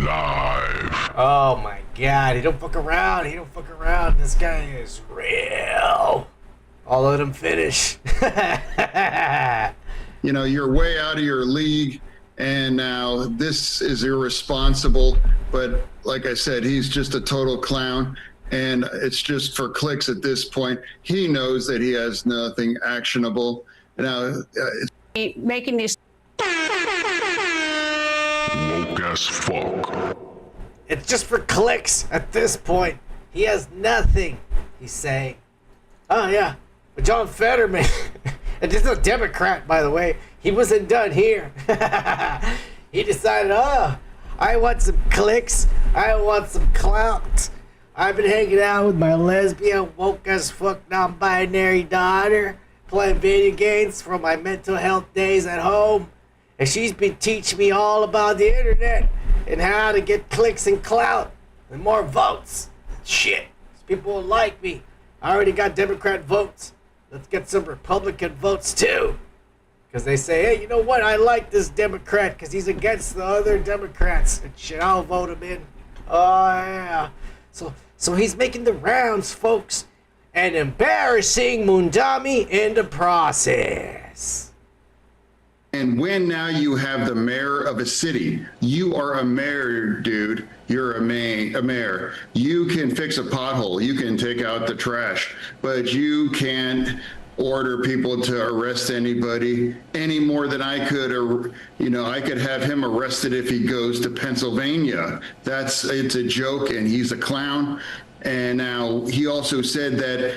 Live. Oh my god, he don't fuck around. He don't fuck around. This guy is real. I'll let him finish. You know, you're way out of your league, and now this is irresponsible. But like I said, he's just a total clown, and it's just for clicks at this point. He knows that he has nothing actionable. Now, Making these Woke as fuck. It's just for clicks at this point. He has nothing, he's saying. Oh yeah, but John Fetterman, and this is a Democrat, by the way, he wasn't done here. He decided, I want some clicks, I want some clout. I've been hanging out with my lesbian, woke as fuck, non-binary daughter, playing video games for my mental health days at home. And she's been teaching me all about the internet and how to get clicks and clout and more votes. Shit, people will like me. I already got Democrat votes. Let's get some Republican votes too. Because they say, hey, you know what? I like this Democrat because he's against the other Democrats. And shit, I'll vote him in. Oh, yeah. So he's making the rounds, folks, and embarrassing Mamdani in the process. And when now you have the mayor of a city, you are a mayor, dude. You're a mayor. You can fix a pothole. You can take out the trash, but you can't order people to arrest anybody any more than I could, or I could have him arrested if he goes to Pennsylvania. It's a joke, and he's a clown. And now he also said that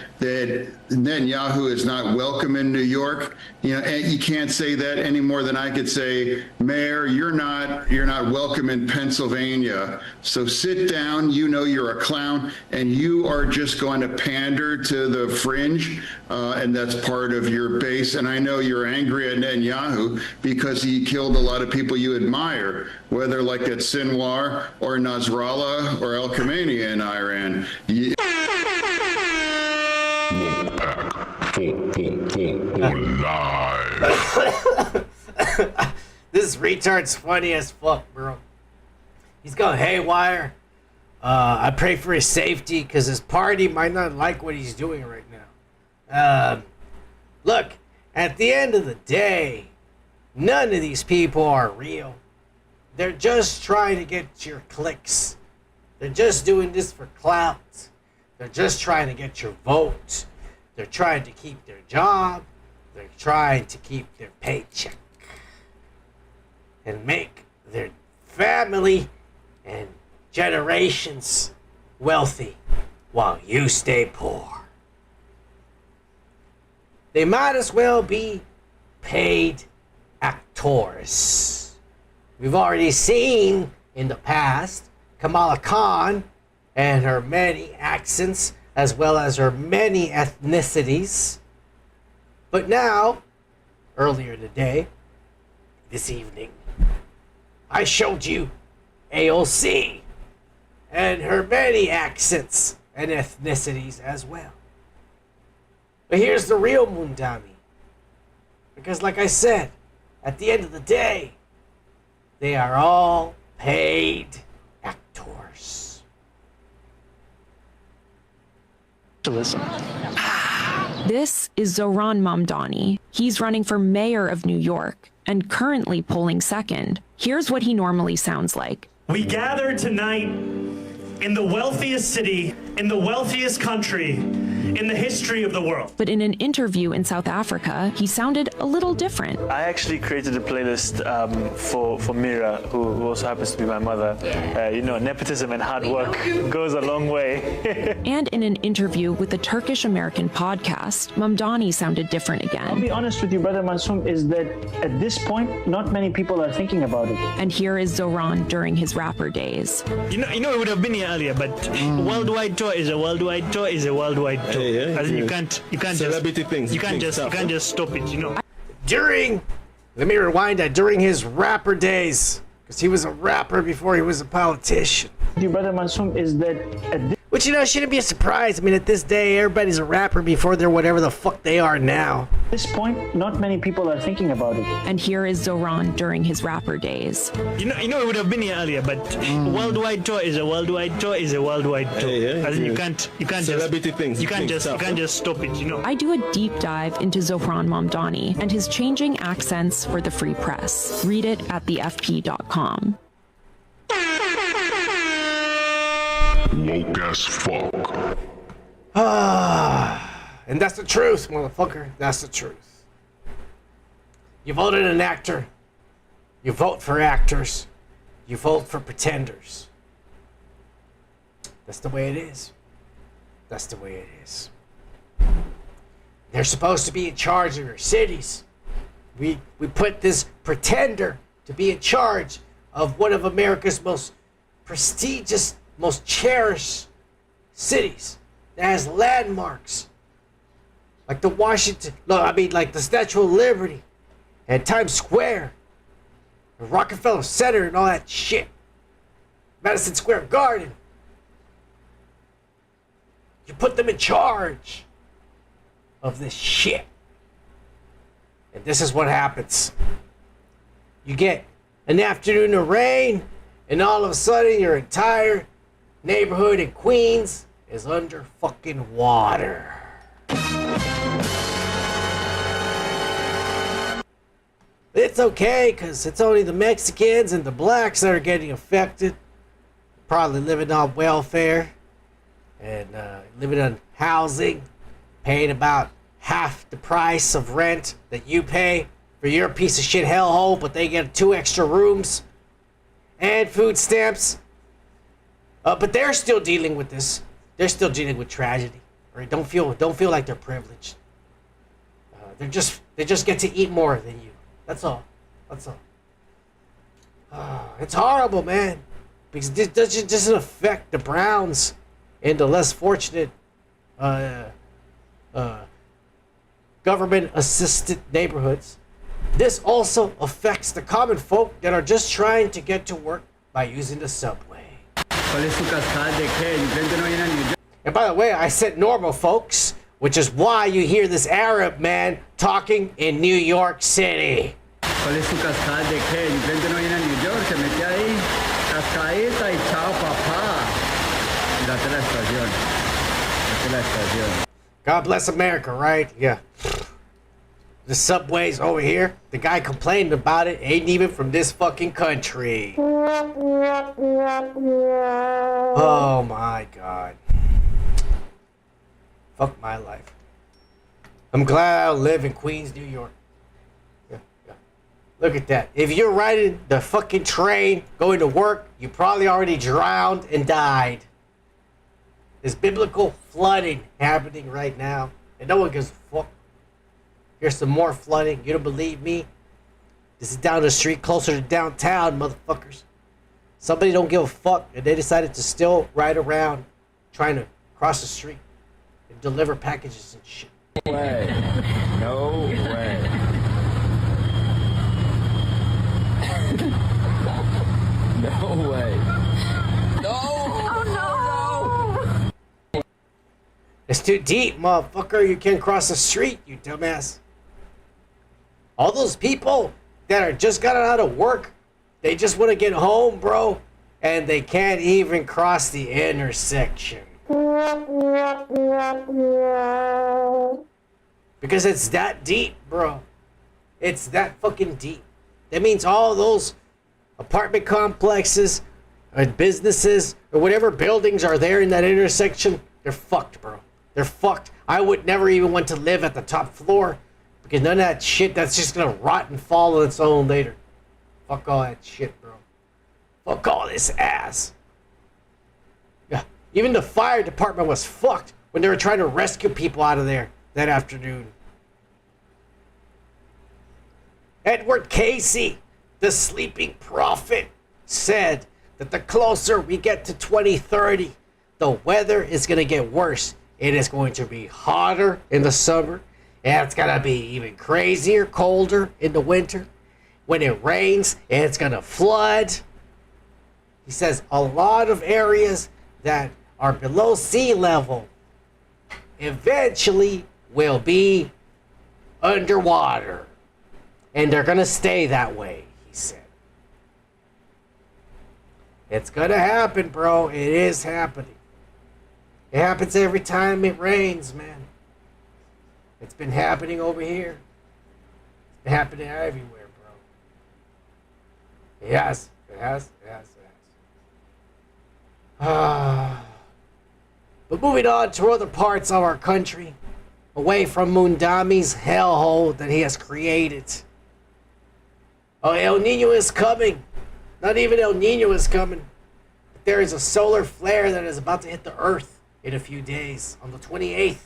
Netanyahu is not welcome in New York. And you can't say that any more than I could say, Mayor, you're not welcome in Pennsylvania. So sit down. You're a clown, and you are just going to pander to the fringe, and that's part of your base. And I know you're angry at Netanyahu because he killed a lot of people you admire, whether like at Sinwar or Nasrallah or El Khamenei in Iran. This retard's funny as fuck, bro. He's going haywire. I pray for his safety because his party might not like what he's doing right now. Look, at the end of the day, none of these people are real. They're just trying to get your clicks. They're just doing this for clout. They're just trying to get your vote. They're trying to keep their job. They're trying to keep their paycheck and make their family and generations wealthy while you stay poor. They might as well be paid actors. We've already seen in the past Kamala Khan and her many accents as well as her many ethnicities. But now, earlier today, this evening, I showed you AOC and her many accents and ethnicities as well. But here's the real Mamdani. Because like I said, at the end of the day, they are all paid actors. This is Zohran Mamdani. He's running for mayor of New York and currently polling second. Here's what he normally sounds like. We gather tonight in the wealthiest city, in the wealthiest country, in the history of the world. But in an interview in South Africa, he sounded a little different. I actually created a playlist for Mira, who also happens to be my mother. Nepotism and hard work goes a long way. And in an interview with the Turkish-American podcast, Mamdani sounded different again. I'll be honest with you, Brother Mansoom, is that at this point, not many people are thinking about it. And here is Zohran during his rapper days. It would have been here earlier, but worldwide tour is a worldwide tour is a worldwide tour. As in you can't just stop it, Let me rewind that, during his rapper days, because he was a rapper before he was a politician. Brother Mansoom, is that which, shouldn't be a surprise. I mean, at this day, everybody's a rapper before they're whatever the fuck they are now. At this point, not many people are thinking about it. And here is Zohran during his rapper days. It would have been here earlier, but worldwide tour is a worldwide tour is a worldwide tour. As in you can't just stop it, I do a deep dive into Zohran Mamdani and his changing accents for the free press. Read it at thefp.com. Woke as fuck. And that's the truth, motherfucker. That's the truth. You voted an actor. You vote for actors. You vote for pretenders. That's the way it is. That's the way it is. They're supposed to be in charge of your cities. We put this pretender to be in charge of one of America's most prestigious, most cherished cities that has landmarks like the like the Statue of Liberty and Times Square and Rockefeller Center and all that shit. Madison Square Garden. You put them in charge of this shit. And this is what happens. You get an afternoon of rain, and all of a sudden your entire neighborhood in Queens is under fucking water. It's okay, because it's only the Mexicans and the blacks that are getting affected. Probably living on welfare and living on housing, paying about half the price of rent that you pay for your piece of shit hellhole, but they get 2 extra rooms and food stamps. But they're still dealing with this. They're still dealing with tragedy. Right? Don't feel like they're privileged. They just get to eat more than you. That's all. That's all. It's horrible, man. Because this doesn't affect the Browns and the less fortunate government-assisted neighborhoods. This also affects the common folk that are just trying to get to work by using the subway. And by the way, I said normal folks, which is why you hear this Arab man talking in New York City. God bless America, right? Yeah. The subways over here, the guy complaining about it ain't even from this fucking country. Oh my God. Fuck my life. I'm glad I don't live in Queens, New York. Yeah. Look at that. If you're riding the fucking train going to work, you probably already drowned and died. There's biblical flooding happening right now, and no one gives a fuck. Here's some more flooding. You don't believe me? This is down the street closer to downtown, motherfuckers. Somebody don't give a fuck, and they decided to still ride around trying to cross the street and deliver packages and shit. No way. No way. No way. No! Oh no! It's too deep, motherfucker. You can't cross the street, you dumbass. All those people that are just got out of work, they just want to get home, bro, and they can't even cross the intersection. Because it's that deep, bro. It's that fucking deep. That means all those apartment complexes or businesses or whatever buildings are there in that intersection, they're fucked, bro. They're fucked. I would never even want to live at the top floor because none of that shit, that's just gonna rot and fall on its own later. Fuck all that shit, bro. Fuck all this ass. Yeah. Even the fire department was fucked when they were trying to rescue people out of there that afternoon. Edward Casey, the sleeping prophet, said that the closer we get to 2030, the weather is going to get worse. It is going to be hotter in the summer, and it's going to be even crazier, colder in the winter. When it rains, it's going to flood. He says a lot of areas that are below sea level eventually will be underwater. And they're going to stay that way, he said. It's going to happen, bro. It is happening. It happens every time it rains, man. It's been happening over here. It's been happening everywhere, bro. It has. It has. It has. It has. But moving on to other parts of our country, away from Mamdami's hellhole that he has created. Oh, El Nino is coming. Not even El Nino is coming. But there is a solar flare that is about to hit the Earth in a few days, on the 28th.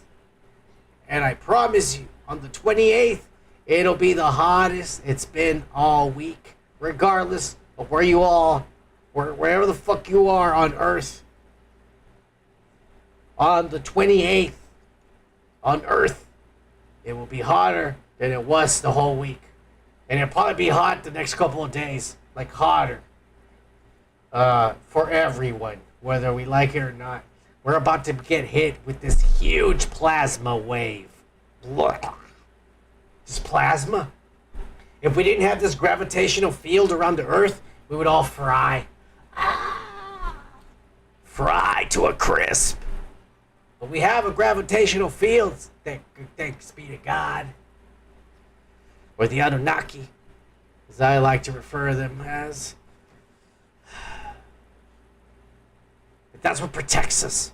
And I promise you, on the 28th, it'll be the hottest it's been all week, regardless of where you are, wherever the fuck you are on Earth. On the 28th, on Earth, it will be hotter than it was the whole week. And it'll probably be hot the next couple of days, like hotter, for everyone, whether we like it or not. We're about to get hit with this huge plasma wave. This plasma, if we didn't have this gravitational field around the Earth, we would all fry. fried to a crisp. But we have a gravitational field, thanks be to God. Or the Anunnaki, as I like to refer to them as. But that's what protects us.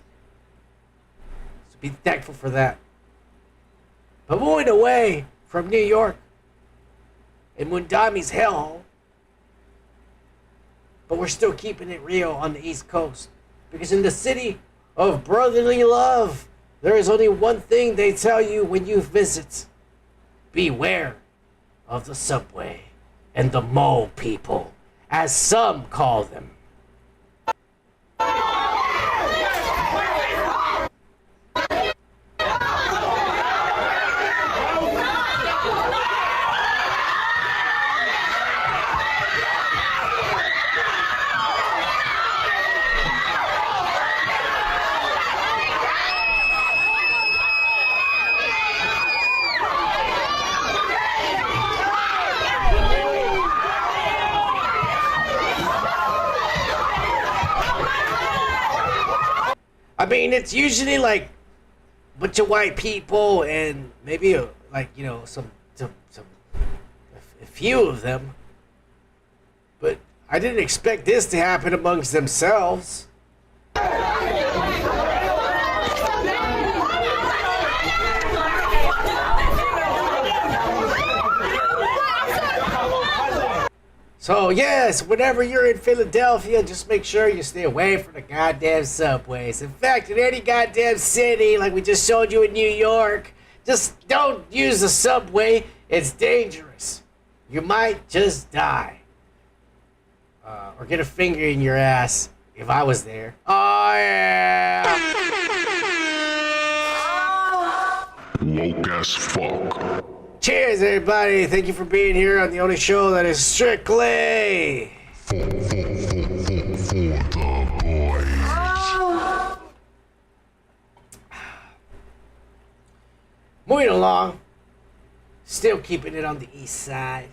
So be thankful for that. But moving away from New York and Mamdami's hellhole, but we're still keeping it real on the East Coast. Because in the city of brotherly love, there is only one thing they tell you when you visit. Beware of the subway and the mole people, as some call them. I mean, it's usually like a bunch of white people and maybe a few of them. But I didn't expect this to happen amongst themselves. So yes, whenever you're in Philadelphia, just make sure you stay away from the goddamn subways. In fact, in any goddamn city, like we just showed you in New York, just don't use the subway. It's dangerous. You might just die. Or get a finger in your ass if I was there. Oh yeah! Woke as fuck. Cheers, everybody. Thank you for being here on the only show that is strictly For the boys. Moving along, still keeping it on the east side,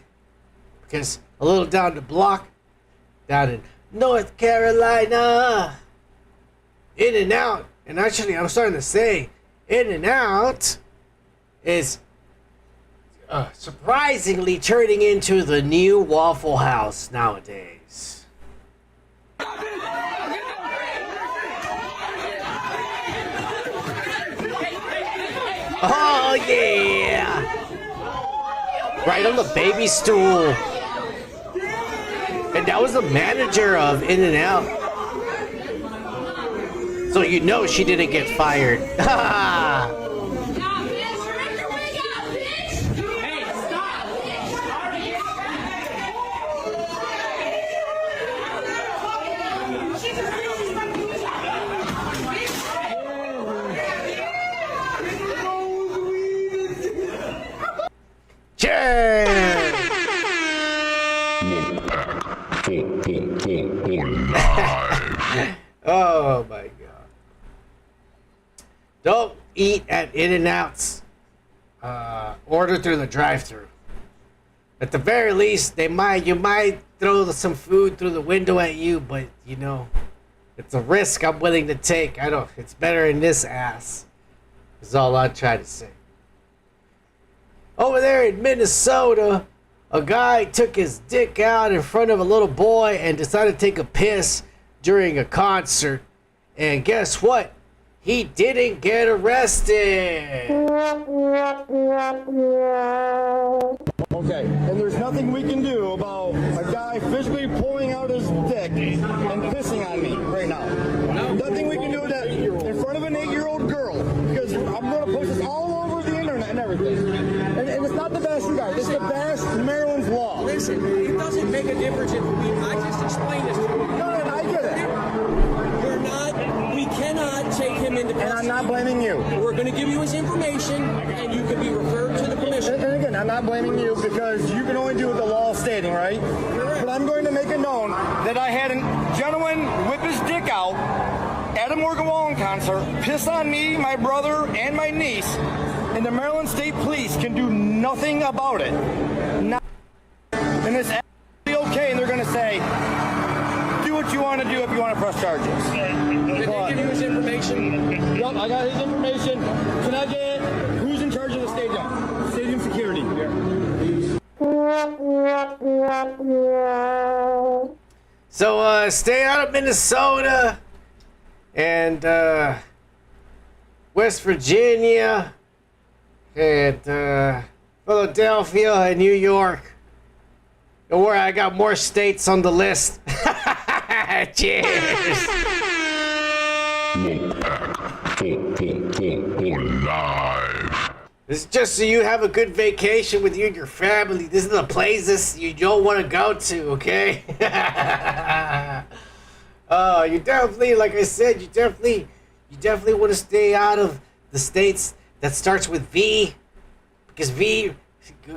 because a little down the block, down in North Carolina, In-N-Out, and actually I'm starting to say In-N-Out is surprisingly turning into the new Waffle House nowadays. Oh yeah! Right on the baby stool. And that was the manager of In-N-Out. So you know she didn't get fired. Oh my god. Don't eat at In-N-Out's. Order through the drive-thru. At the very least, you might throw some food through the window at you, but you know, it's a risk I'm willing to take. It's better in this ass. Is all I'm trying to say. Over there in Minnesota, a guy took his dick out in front of a little boy and decided to take a piss during a concert. And guess what? He didn't get arrested. Okay, and there's nothing we can do about a guy physically pulling out his dick and pissing on me right now. Nothing we can do with that in front of an 8-year-old girl, because I'm going to post this all over the internet and everything. And it's not the best, you guys. It's the best Maryland's law. Listen, it doesn't make a difference if I just explained this to you. No, I get it. We cannot take him into custody. And I'm not blaming you. We're going to give you his information, and you can be referred to the commission. And again, I'm not blaming you because you can only do what the law is stating, right? Correct. But I'm going to make it known that I had a gentleman whip his dick out at a Morgan Wallen concert, piss on me, my brother, and my niece, and the Maryland State Police can do nothing about it. And it's absolutely okay, and they're going to say, do what you want to do if you want to press charges. Did they give you his information? Yep, I got his information. Can I get who's in charge of the stadium? Stadium security. So stay out of Minnesota and West Virginia and Philadelphia and New York. Don't worry, I got more states on the list. Cheers. Live. This is just so you have a good vacation with you and your family. This is the places you don't want to go to, okay? You definitely, like I said, you definitely want to stay out of the states that starts with V, because V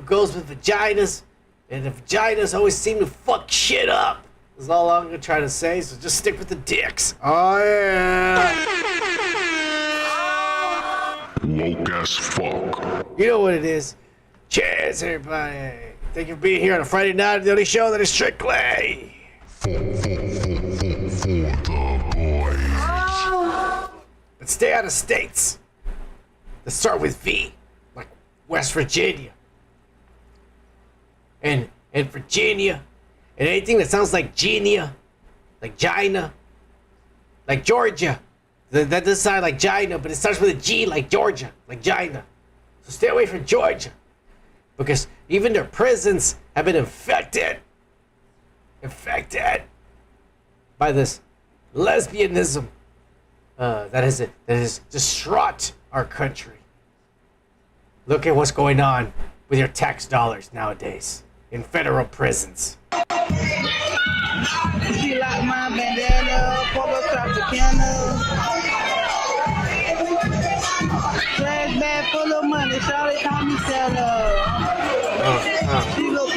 goes with vaginas, and the vaginas always seem to fuck shit up. That's all I'm gonna try to say. So just stick with the dicks. Oh yeah. Woke as fuck. You know what it is. Cheers, everybody. Thank you for being here on a Friday night, the only show that is strictly For the boys. But stay out of states that start with V, like West Virginia and Virginia, and anything that sounds like Genia, like Gina, like Georgia. That doesn't sound like Gina, but it starts with a G, like Georgia, like Gina. So stay away from Georgia, because even their prisons have been infected by this lesbianism that has distraught our country. Look at what's going on with your tax dollars nowadays in federal prisons. She like my bandana, polo Tropicana. Trash bag full of money, Charlotte call me seller. She look.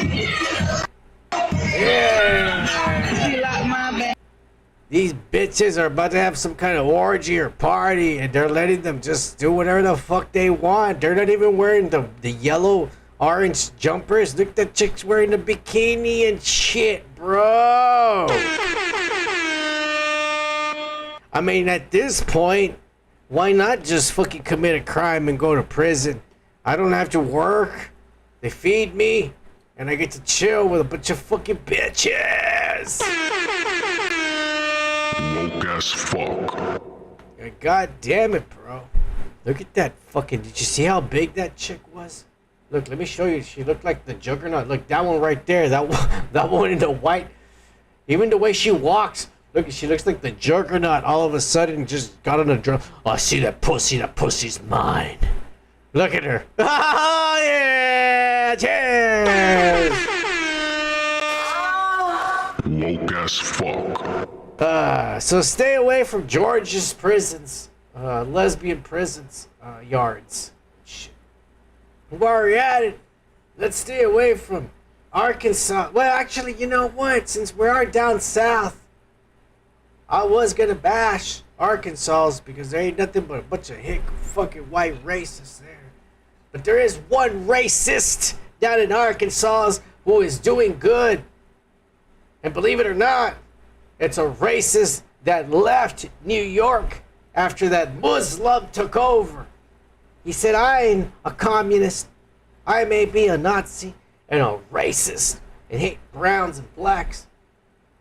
Yeah. She like my bandana. These bitches are about to have some kind of orgy or party, and they're letting them just do whatever the fuck they want. They're not even wearing the yellow, orange jumpers. Look, that chick's wearing the bikini and shit, bro. I mean, at this point, why not just fucking commit a crime and go to prison? I don't have to work. They feed me, and I get to chill with a bunch of fucking bitches. Woke as fuck. God damn it, bro. Look at that fucking... Did you see how big that chick was? Look, let me show you. She looked like the Juggernaut. Look, that one right there. That one in the white. Even the way she walks. Look, she looks like the Juggernaut. All of a sudden, just got on a drum. Oh, see that pussy? That pussy's mine. Look at her. Oh, yeah! Cheers! Woke as fuck. So stay away from Georgia's prisons. Lesbian prisons. Yards. Shit. While we're at it, let's stay away from Arkansas. Well, actually, you know what? Since we are down south, I was gonna bash Arkansas because there ain't nothing but a bunch of hick fucking white racists there. But there is one racist down in Arkansas who is doing good. And believe it or not, it's a racist that left New York after that Muslim took over. He said, I'm a communist. I may be a Nazi and a racist and hate browns and blacks,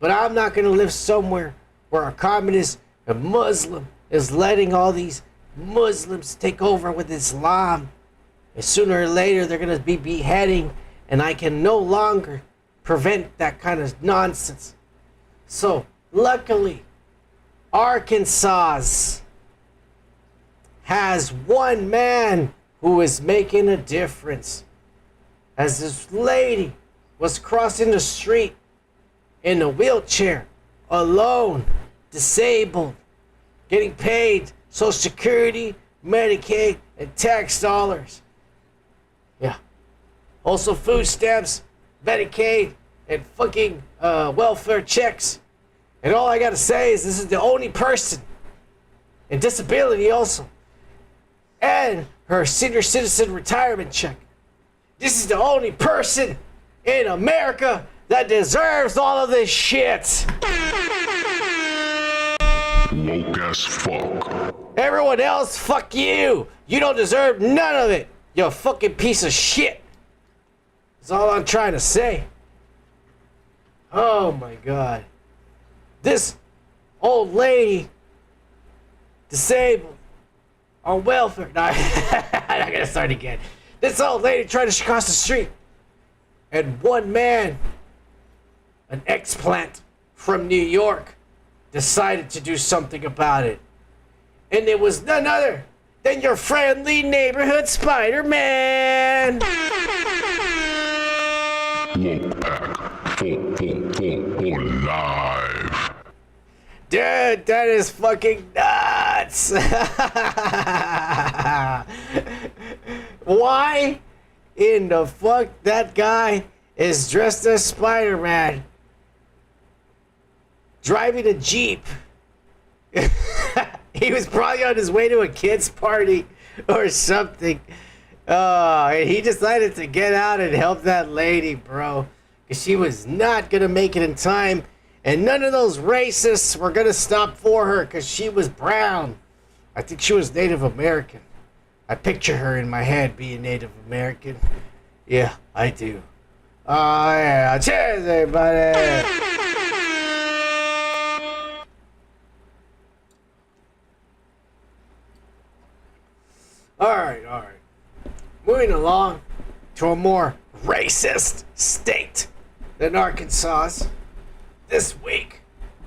but I'm not going to live somewhere where a communist and Muslim is letting all these Muslims take over with Islam. And sooner or later, they're going to be beheading, and I can no longer prevent that kind of nonsense. So, luckily, Arkansas has one man who is making a difference. As this lady was crossing the street in a wheelchair, alone, disabled, getting paid Social Security, Medicaid, and tax dollars. Yeah. Also food stamps, Medicaid, and fucking welfare checks. And all I gotta say is this is the only person, and disability also, and her senior citizen retirement check. This is the only person in America that deserves all of this shit. Woke as fuck. Everyone else, fuck you. You don't deserve none of it. You're a fucking piece of shit. That's all I'm trying to say. Oh my god. This old lady, disabled, on welfare. No, I'm not gonna start again. This old lady tried to cross the street, and one man, an explant from New York, decided to do something about it. And it was none other than your friendly neighborhood Spider-Man. Woke back. For live. Dude, that is fucking nuts. Why in the fuck that guy is dressed as Spider-Man driving a Jeep? He was probably on his way to a kid's party or something. And he decided to get out and help that lady, bro. Because she was not going to make it in time. And none of those racists were going to stop for her because she was brown. I think she was Native American. I picture her in my head being Native American. Yeah, I do. Oh, yeah. Cheers, everybody. All right. Moving along to a more racist state than Arkansas. This week,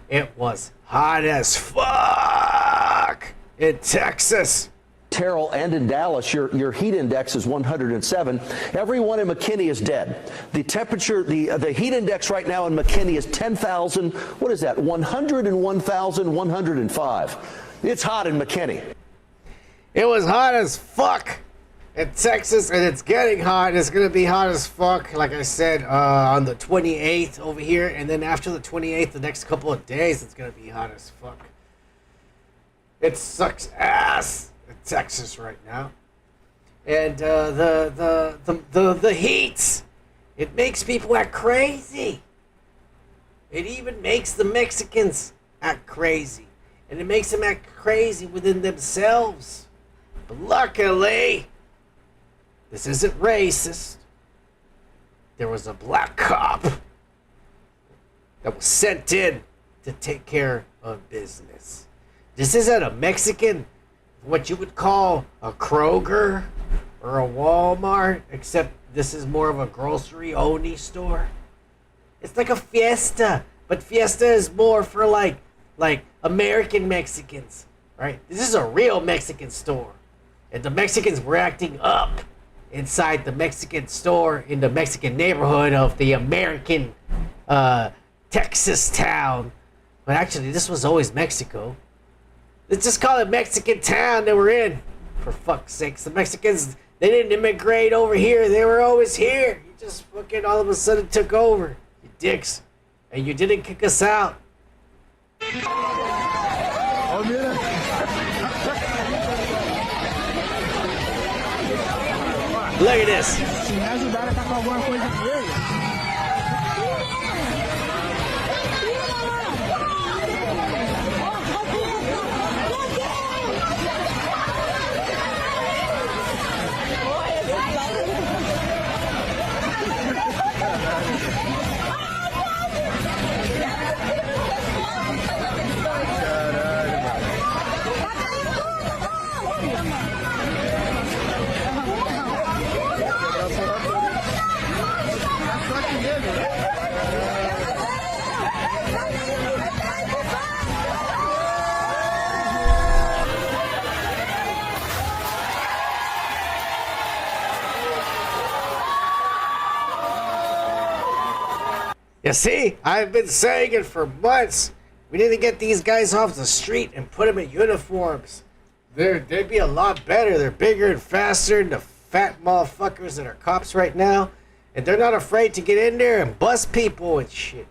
it was hot as fuck in Texas. Terrell and in Dallas, your heat index is 107. Everyone in McKinney is dead. The temperature, the heat index right now in McKinney is 10,000. What is that? 101,105. It's hot in McKinney. It was hot as fuck in Texas, and it's getting hot. It's gonna be hot as fuck, like I said, on the 28th over here, and then after the 28th, the next couple of days, it's gonna be hot as fuck. It sucks ass in Texas right now, and the heat, it makes people act crazy. It even makes the Mexicans act crazy, and it makes them act crazy within themselves. But luckily, this isn't racist. There was a black cop that was sent in to take care of business. This isn't a Mexican, what you would call a Kroger or a Walmart, except this is more of a grocery-only store. It's like a Fiesta, but Fiesta is more for like American Mexicans, right? This is a real Mexican store. And the Mexicans were acting up inside the Mexican store in the Mexican neighborhood of the American Texas town. But actually, this was always Mexico. Let's just call it Mexican town that we're in. For fuck's sakes, the Mexicans, they didn't immigrate over here. They were always here. You just fucking all of a sudden took over. You dicks. And you didn't kick us out. Oh, mira. Look at this. Se me ajudar a tacar alguma coisa nele. You see, I've been saying it for months. We need to get these guys off the street and put them in uniforms. They'd be a lot better. They're bigger and faster than the fat motherfuckers that are cops right now. And they're not afraid to get in there and bust people and shit.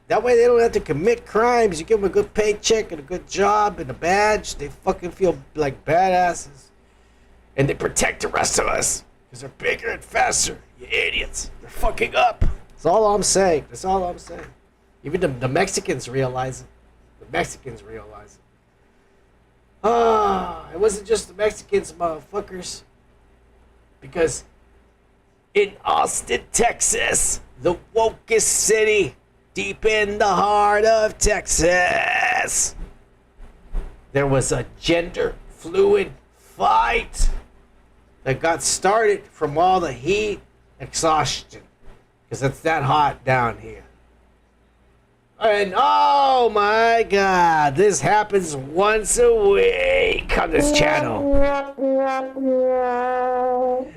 That way they don't have to commit crimes. You give them a good paycheck and a good job and a badge. They fucking feel like badasses. And they protect the rest of us. Because they're bigger and faster. You idiots. They're fucking up. That's all I'm saying. That's all I'm saying. Even the Mexicans realize it. The Mexicans realize it. It wasn't just the Mexicans, motherfuckers. Because in Austin, Texas, the wokest city, deep in the heart of Texas, there was a gender fluid fight that got started from all the heat exhaustion. Because it's that hot down here. And oh my God, this happens once a week on this channel.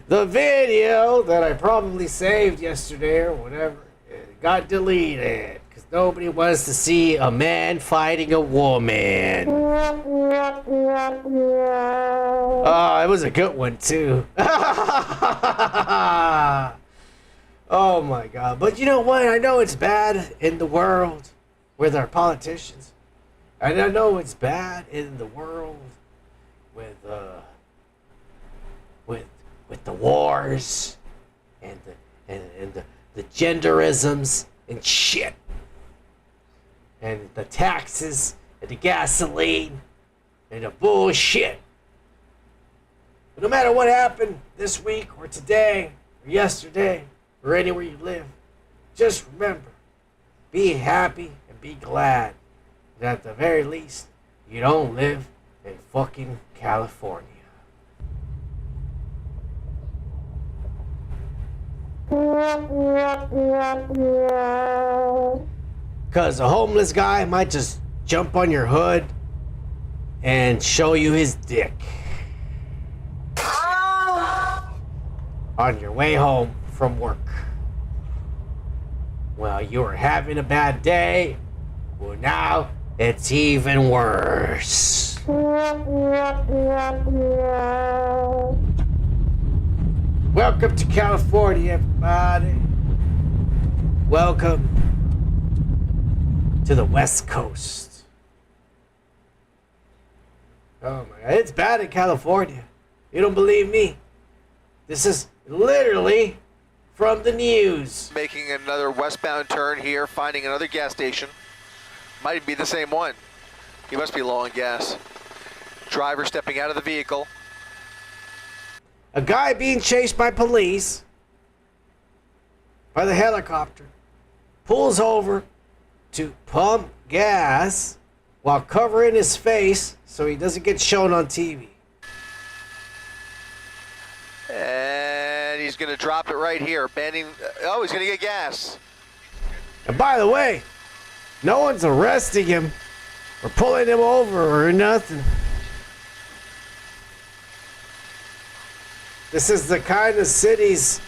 The video that I probably saved yesterday or whatever, it got deleted because nobody wants to see a man fighting a woman. Oh, it was a good one too. Oh my God. But you know what? I know it's bad in the world with our politicians. And I know it's bad in the world with the wars and the genderisms and shit. And the taxes and the gasoline and the bullshit. But no matter what happened this week or today or yesterday, or anywhere you live, just remember, be happy and be glad that at the very least, you don't live in fucking California. Because a homeless guy might just jump on your hood and show you his dick on your way home from work. Well, you were having a bad day. Well, now it's even worse. Welcome to California, everybody. Welcome to the West Coast. Oh my God, it's bad in California. You don't believe me? This is literally from the news. Making another westbound turn here, finding another gas station. Might be the same one. He must be low on gas. Driver stepping out of the vehicle. A guy being chased by police, by the helicopter, pulls over to pump gas while covering his face so he doesn't get shown on TV. And he's going to drop it right here. Banding. Oh, he's going to get gas. And by the way, no one's arresting him or pulling him over or nothing. This is the kind of cities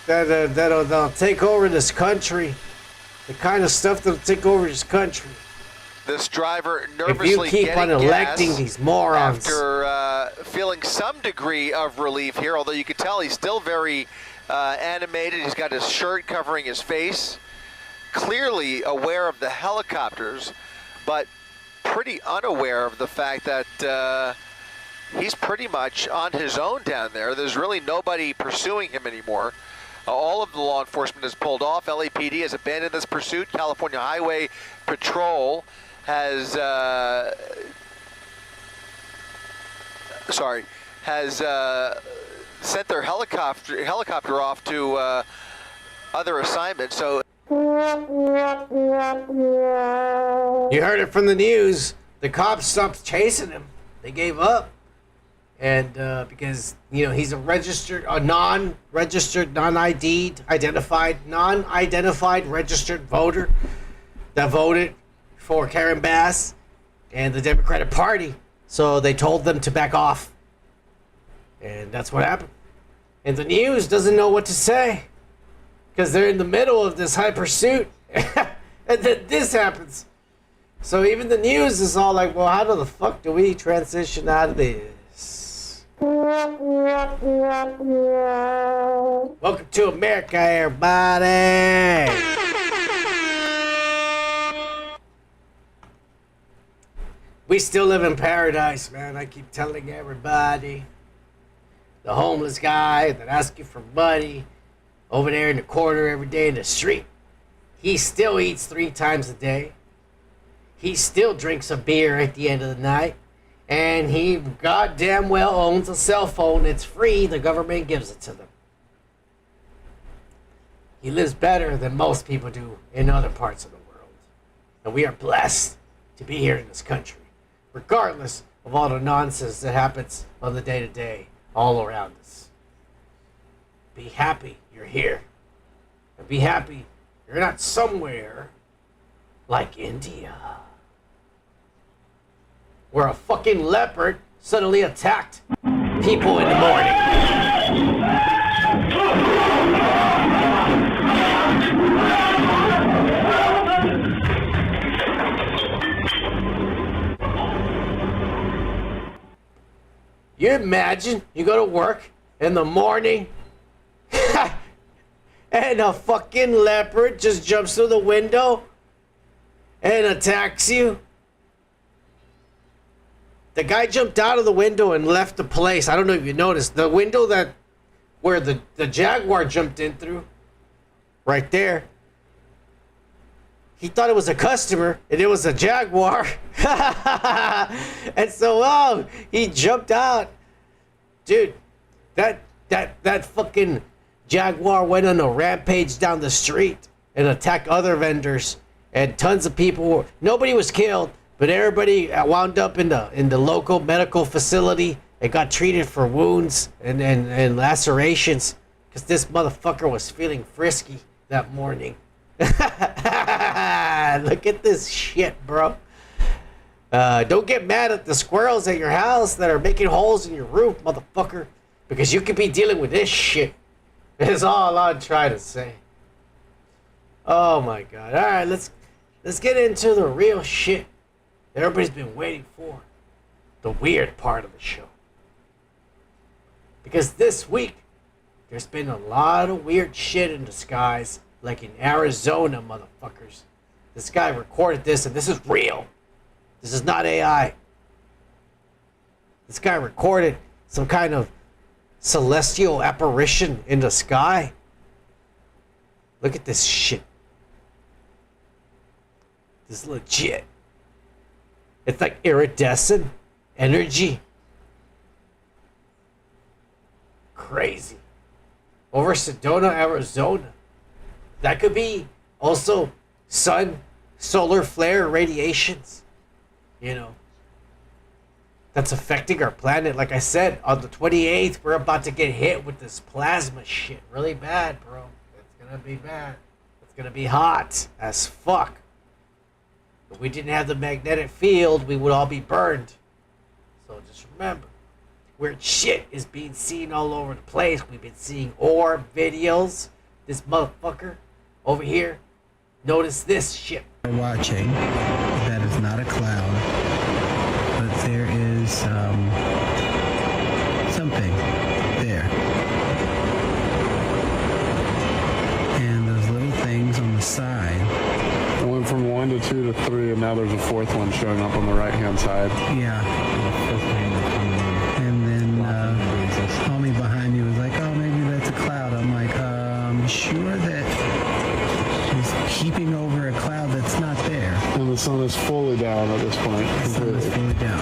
that'll take over this country. The kind of stuff that'll take over this country. This driver nervously if you keep on electing gas these morons. after feeling some degree of relief here, although you can tell he's still very animated. He's got his shirt covering his face, clearly aware of the helicopters, but pretty unaware of the fact that he's pretty much on his own down there. There's really nobody pursuing him anymore. All of the law enforcement has pulled off. LAPD has abandoned this pursuit. California Highway Patrol has sent their helicopter off to other assignments. So you heard it from the news. The cops stopped chasing him. They gave up. And because, you know, he's a non-registered, non-identified registered voter that voted for Karen Bass and the Democratic Party. So they told them to back off. And that's what happened. And the news doesn't know what to say because they're in the middle of this high pursuit. And then this happens. So even the news is all like, well, how the fuck do we transition out of this? Welcome to America, everybody. We still live in paradise, man. I keep telling everybody. The homeless guy that asks you for money over there in the corner every day in the street, he still eats 3 times a day. He still drinks a beer at the end of the night. And he goddamn well owns a cell phone. It's free. The government gives it to them. He lives better than most people do in other parts of the world. And we are blessed to be here in this country, regardless of all the nonsense that happens on the day-to-day all around us. Be happy you're here. And be happy you're not somewhere like India, where a fucking leopard suddenly attacked people in the morning. You imagine you go to work in the morning and a fucking leopard just jumps through the window and attacks you? The guy jumped out of the window and left the place. I don't know if you noticed. The window where the Jaguar jumped in through, right there. He thought it was a customer, and it was a Jaguar. And so, he jumped out. Dude, that fucking Jaguar went on a rampage down the street and attacked other vendors. And tons of people, nobody was killed, but everybody wound up in the local medical facility and got treated for wounds and lacerations because this motherfucker was feeling frisky that morning. Look at this shit, bro. Don't get mad at the squirrels at your house that are making holes in your roof, motherfucker, because you could be dealing with this shit. That's all I'm trying to say. Oh my god. All right, let's get into the real shit that everybody's been waiting for. The weird part of the show. Because this week, there's been a lot of weird shit in the skies, like in Arizona, motherfuckers. This guy recorded this, and this is real. This is not AI. This guy recorded some kind of celestial apparition in the sky. Look at this shit. This is legit. It's like iridescent energy. Crazy. Over Sedona, Arizona. That could be also solar flare radiations. You know. That's affecting our planet. Like I said, on the 28th, we're about to get hit with this plasma shit. Really bad, bro. It's gonna be bad. It's gonna be hot as fuck. If we didn't have the magnetic field, we would all be burned. So just remember, weird shit is being seen all over the place. We've been seeing orb videos. This motherfucker over here. Notice this shit. Watching. That is not a cloud, but there is something there. And those little things on the side. It went from 1 to 2 to 3, and now there's a fourth one showing up on the right-hand side. Yeah. And then homie behind me was like, oh, maybe that's a cloud. I'm like, I'm sure that he's peeping over a cloud that's not there. And the sun is fully down at this point. The sun is fully down.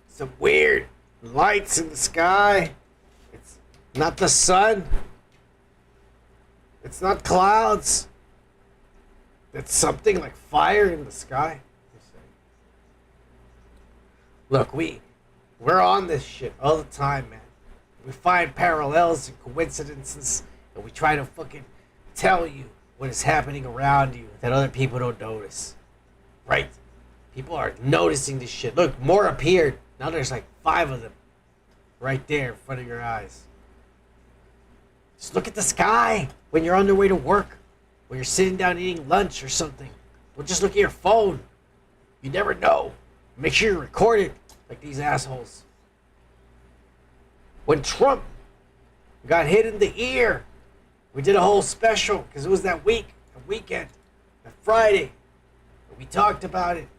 Some weird lights in the sky. It's not the sun. It's not clouds. It's something like fire in the sky. Look, we're on this shit all the time, man. We find parallels and coincidences, and we try to fucking tell you what is happening around you that other people don't notice. Right? People are noticing this shit. Look, more appeared. Now there's like 5 of them right there in front of your eyes. Just look at the sky when you're on your way to work, when you're sitting down eating lunch or something. Don't just look at your phone. You never know. Make sure you record it like these assholes. When Trump got hit in the ear, we did a whole special because it was that weekend, that Friday. We talked about it.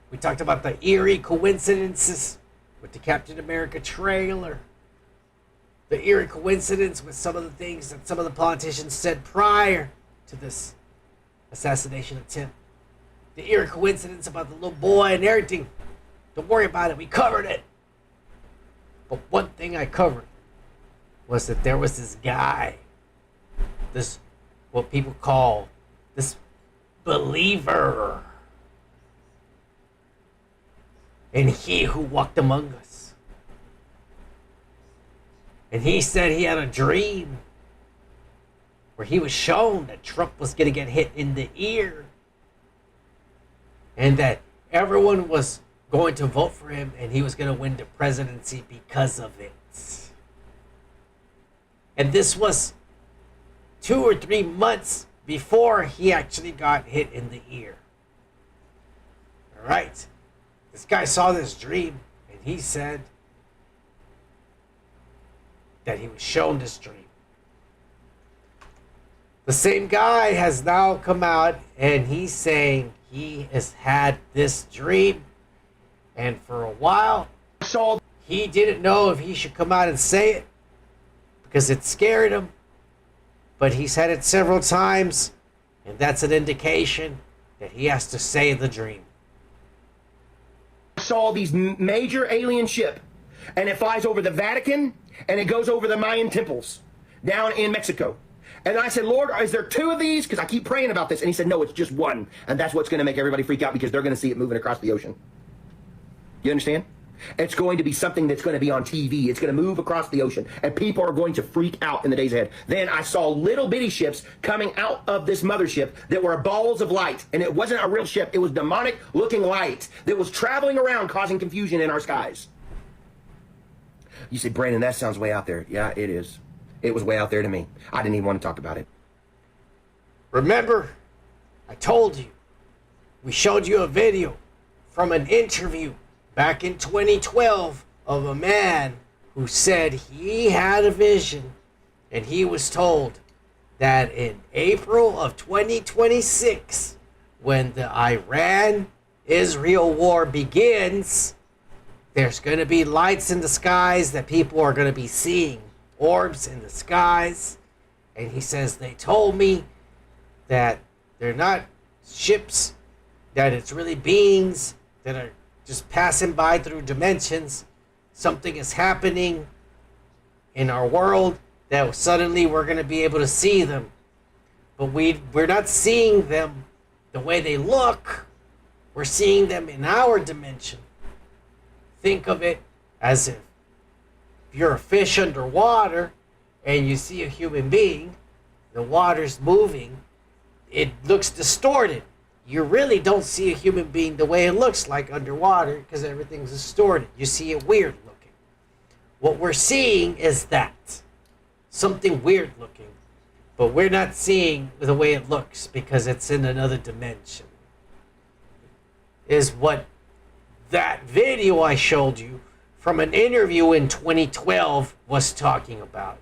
We talked about the eerie coincidences with the Captain America trailer. The eerie coincidence with some of the things that some of the politicians said prior to this assassination attempt. The eerie coincidence about the little boy and everything. Don't worry about it. We covered it. But one thing I covered was that there was this guy, this, what people call this believer, and he who walked among us. And he said he had a dream where he was shown that Trump was going to get hit in the ear and that everyone was going to vote for him and he was going to win the presidency because of it. And this was 2 or 3 months before he actually got hit in the ear. All right. This guy saw this dream and he said that he was shown this dream. The same guy has now come out and he's saying he has had this dream, and for a while he didn't know if he should come out and say it because it scared him, but he's had it several times, and that's an indication that he has to say the dream. Saw these major alien ship, and it flies over the Vatican and it goes over the Mayan temples down in Mexico. And I said, Lord, is there 2 of these? Because I keep praying about this. And he said, no, it's just one. And that's what's going to make everybody freak out because they're going to see it moving across the ocean. You understand? It's going to be something that's going to be on TV. It's going to move across the ocean. And people are going to freak out in the days ahead. Then I saw little bitty ships coming out of this mothership that were balls of light. And it wasn't a real ship. It was demonic looking light that was traveling around causing confusion in our skies. You say, Brandon, that sounds way out there. Yeah, it is. It was way out there to me. I didn't even want to talk about it. Remember, I told you, we showed you a video from an interview back in 2012 of a man who said he had a vision and he was told that in April of 2026, when the Iran-Israel war begins, there's going to be lights in the skies that people are going to be seeing. Orbs in the skies. And he says, they told me that they're not ships, that it's really beings that are just passing by through dimensions. Something is happening in our world that suddenly we're going to be able to see them. But we're not seeing them the way they look. We're seeing them in our dimension. Think of it as if you're a fish underwater and you see a human being, the water's moving, it looks distorted. You really don't see a human being the way it looks like underwater because everything's distorted. You see it weird looking. What we're seeing is that. Something weird looking. But we're not seeing the way it looks because it's in another dimension. Is what that video I showed you from an interview in 2012 was talking about.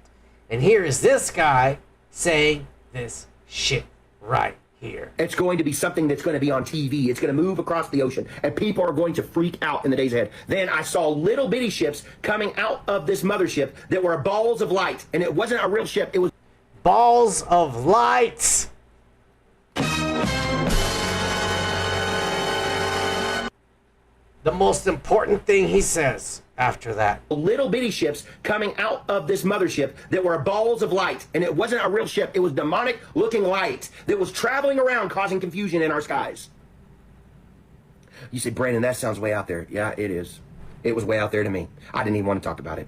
And here is this guy saying this shit right here. It's going to be something that's going to be on TV. It's going to move across the ocean. And people are going to freak out in the days ahead. Then I saw little bitty ships coming out of this mothership that were balls of light. And it wasn't a real ship. It was balls of light. The most important thing he says after that. Little bitty ships coming out of this mothership that were balls of light. And it wasn't a real ship. It was demonic looking light that was traveling around causing confusion in our skies. You say, Brandon, that sounds way out there. Yeah, it is. It was way out there to me. I didn't even want to talk about it.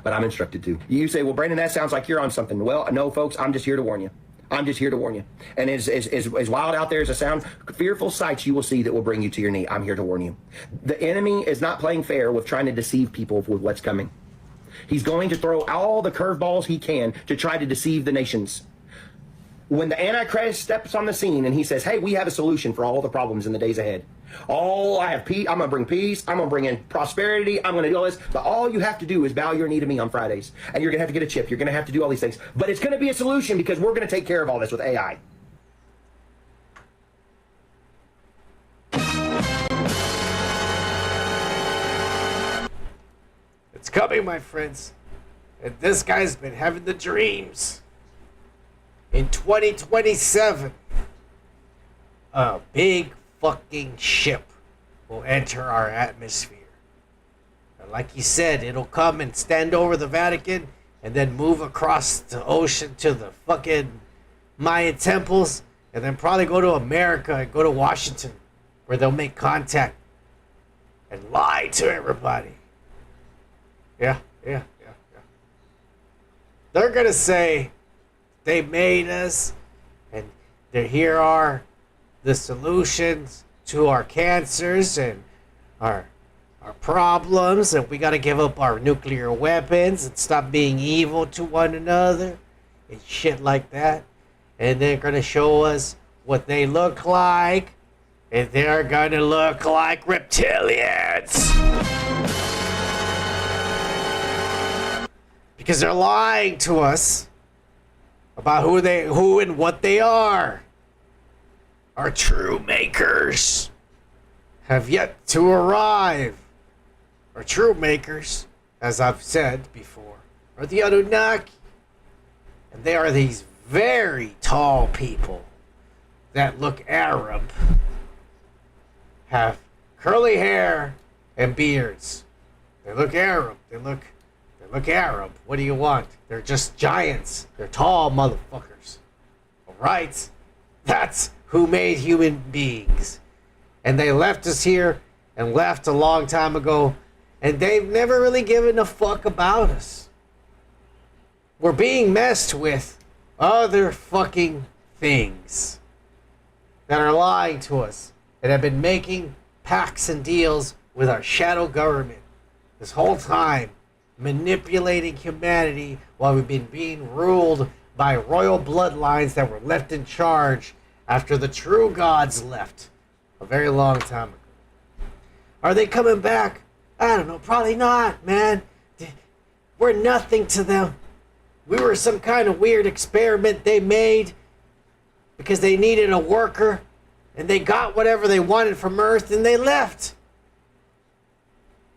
But I'm instructed to. You say, well, Brandon, that sounds like you're on something. Well, no, folks, I'm just here to warn you. I'm just here to warn you. And as wild out there as a sound, fearful sights you will see that will bring you to your knee. I'm here to warn you. The enemy is not playing fair with trying to deceive people with what's coming. He's going to throw all the curveballs he can to try to deceive the nations. When the Antichrist steps on the scene and he says, hey, we have a solution for all the problems in the days ahead. I have peace. I'm going to bring peace. I'm going to bring in prosperity. I'm going to do all this. But all you have to do is bow your knee to me on Fridays. And you're going to have to get a chip. You're going to have to do all these things. But it's going to be a solution because we're going to take care of all this with AI. It's coming, my friends. And this guy's been having the dreams. in 2027, a big fucking ship will enter our atmosphere. And like he said, it'll come and stand over the Vatican and then move across the ocean to the fucking Mayan temples and then probably go to America and go to Washington where they'll make contact and lie to everybody. Yeah. They're gonna say they made us and here are the solutions to our cancers and our problems, and we got to give up our nuclear weapons and stop being evil to one another and shit like that. And they're going to show us what they look like, and they're going to look like reptilians. Because they're lying to us about who and what they are. Our true makers have yet to arrive. Our true makers, as I've said before, are the Anunnaki. And they are these very tall people that look Arab, have curly hair and beards. They look Arab. They look Arab. What do you want? They're just giants. They're tall motherfuckers. All right? That's who made human beings. And they left us here and left a long time ago, and they've never really given a fuck about us. We're being messed with other fucking things that are lying to us and have been making pacts and deals with our shadow government this whole time, manipulating humanity while we've been being ruled by royal bloodlines that were left in charge after the true gods left a very long time ago. Are they coming back? I don't know. Probably not, man. We're nothing to them. We were some kind of weird experiment they made because they needed a worker, and they got whatever they wanted from Earth, and they left.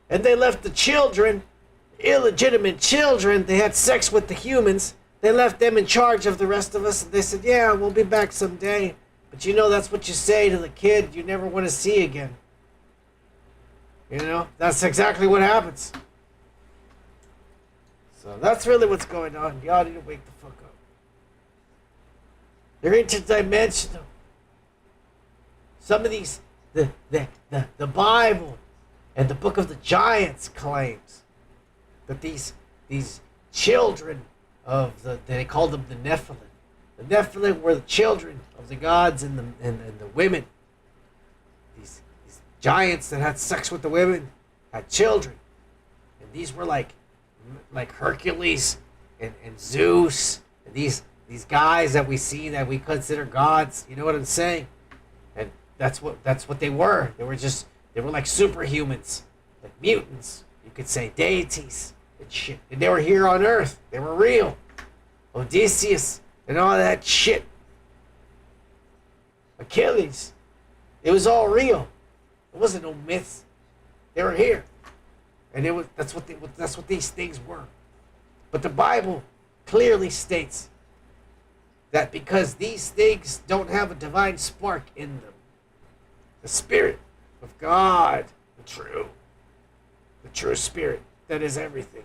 And they left the children, illegitimate children. They had sex with the humans. They left them in charge of the rest of us, and they said, yeah, we'll be back someday. But you know, that's what you say to the kid you never want to see again. You know, that's exactly what happens. So that's really what's going on. Y'all need to wake the fuck up. They're interdimensional. Some of these, the Bible and the Book of the Giants claims that these children of they called them the Nephilim. The Nephilim were the children of the gods and the women. These giants that had sex with the women had children, and these were like Hercules and Zeus, and these guys that we see that we consider gods. You know what I'm saying? And that's what they were. They were like superhumans, like mutants. You could say deities and shit. And they were here on Earth. They were real. Odysseus and all that shit. Achilles. It was all real. It wasn't no myths. They were here. And that's what these things were. But the Bible clearly states that because these things don't have a divine spark in them, the Spirit of God, the true Spirit that is everything,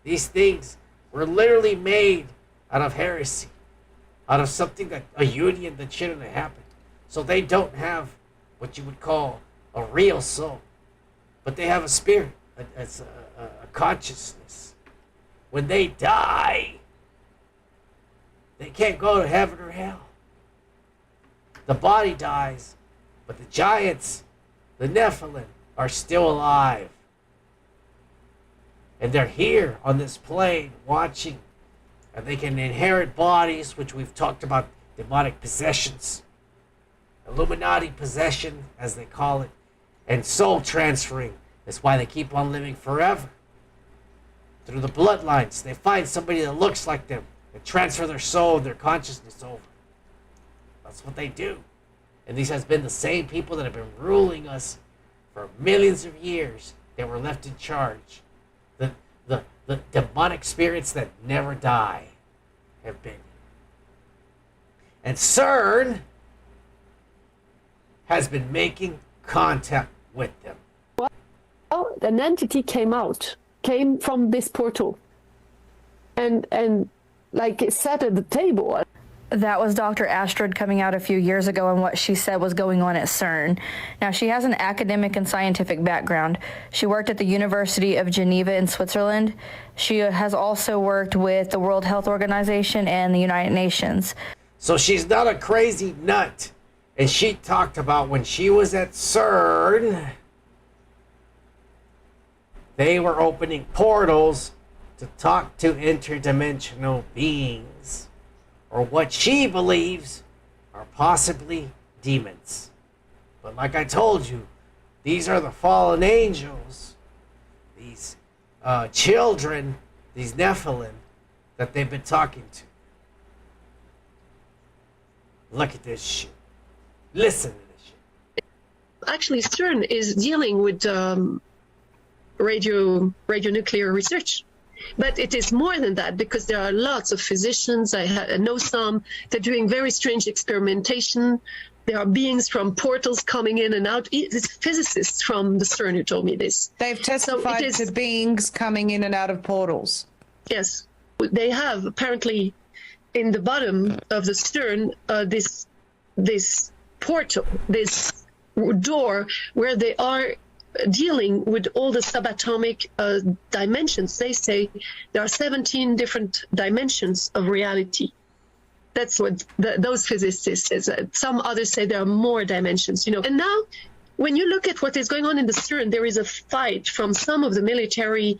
these things were literally made out of heresy, out of something a union that shouldn't have happened. So they don't have what you would call a real soul, but they have a spirit, a consciousness. When they die, they can't go to heaven or hell. The body dies, but the giants, the Nephilim, are still alive. And they're here on this plane watching, and they can inherit bodies, which we've talked about, demonic possessions, Illuminati possession, as they call it, and soul transferring. That's why they keep on living forever. Through the bloodlines, they find somebody that looks like them and transfer their soul, their consciousness over. That's what they do. And these has been the same people that have been ruling us for millions of years that were left in charge. The demonic spirits that never die have been. And CERN has been making contact with them. Well, an entity came from this portal, and like it sat at the table. That was Dr. Astrid coming out a few years ago and what she said was going on at CERN. Now, she has an academic and scientific background. She worked at the University of Geneva in Switzerland. She has also worked with the World Health Organization and the United Nations. So she's not a crazy nut. And she talked about when she was at CERN, they were opening portals to talk to interdimensional beings, or what she believes are possibly demons. But like I told you, these are the fallen angels, these children, these Nephilim that they've been talking to. Look at this shit. Listen to this shit. Actually, CERN is dealing with radionuclear research. But it is more than that, because there are lots of physicians, I know some, they're doing very strange experimentation. There are beings from portals coming in and out. It's physicists from the CERN who told me this. They've testified to beings coming in and out of portals. Yes. They have, apparently, in the bottom of the CERN, this portal, this door where they are dealing with all the subatomic dimensions. They say there are 17 different dimensions of reality. That's what those physicists say. Some others say there are more dimensions, you know. And now, when you look at what is going on in the CERN, there is a fight from some of the military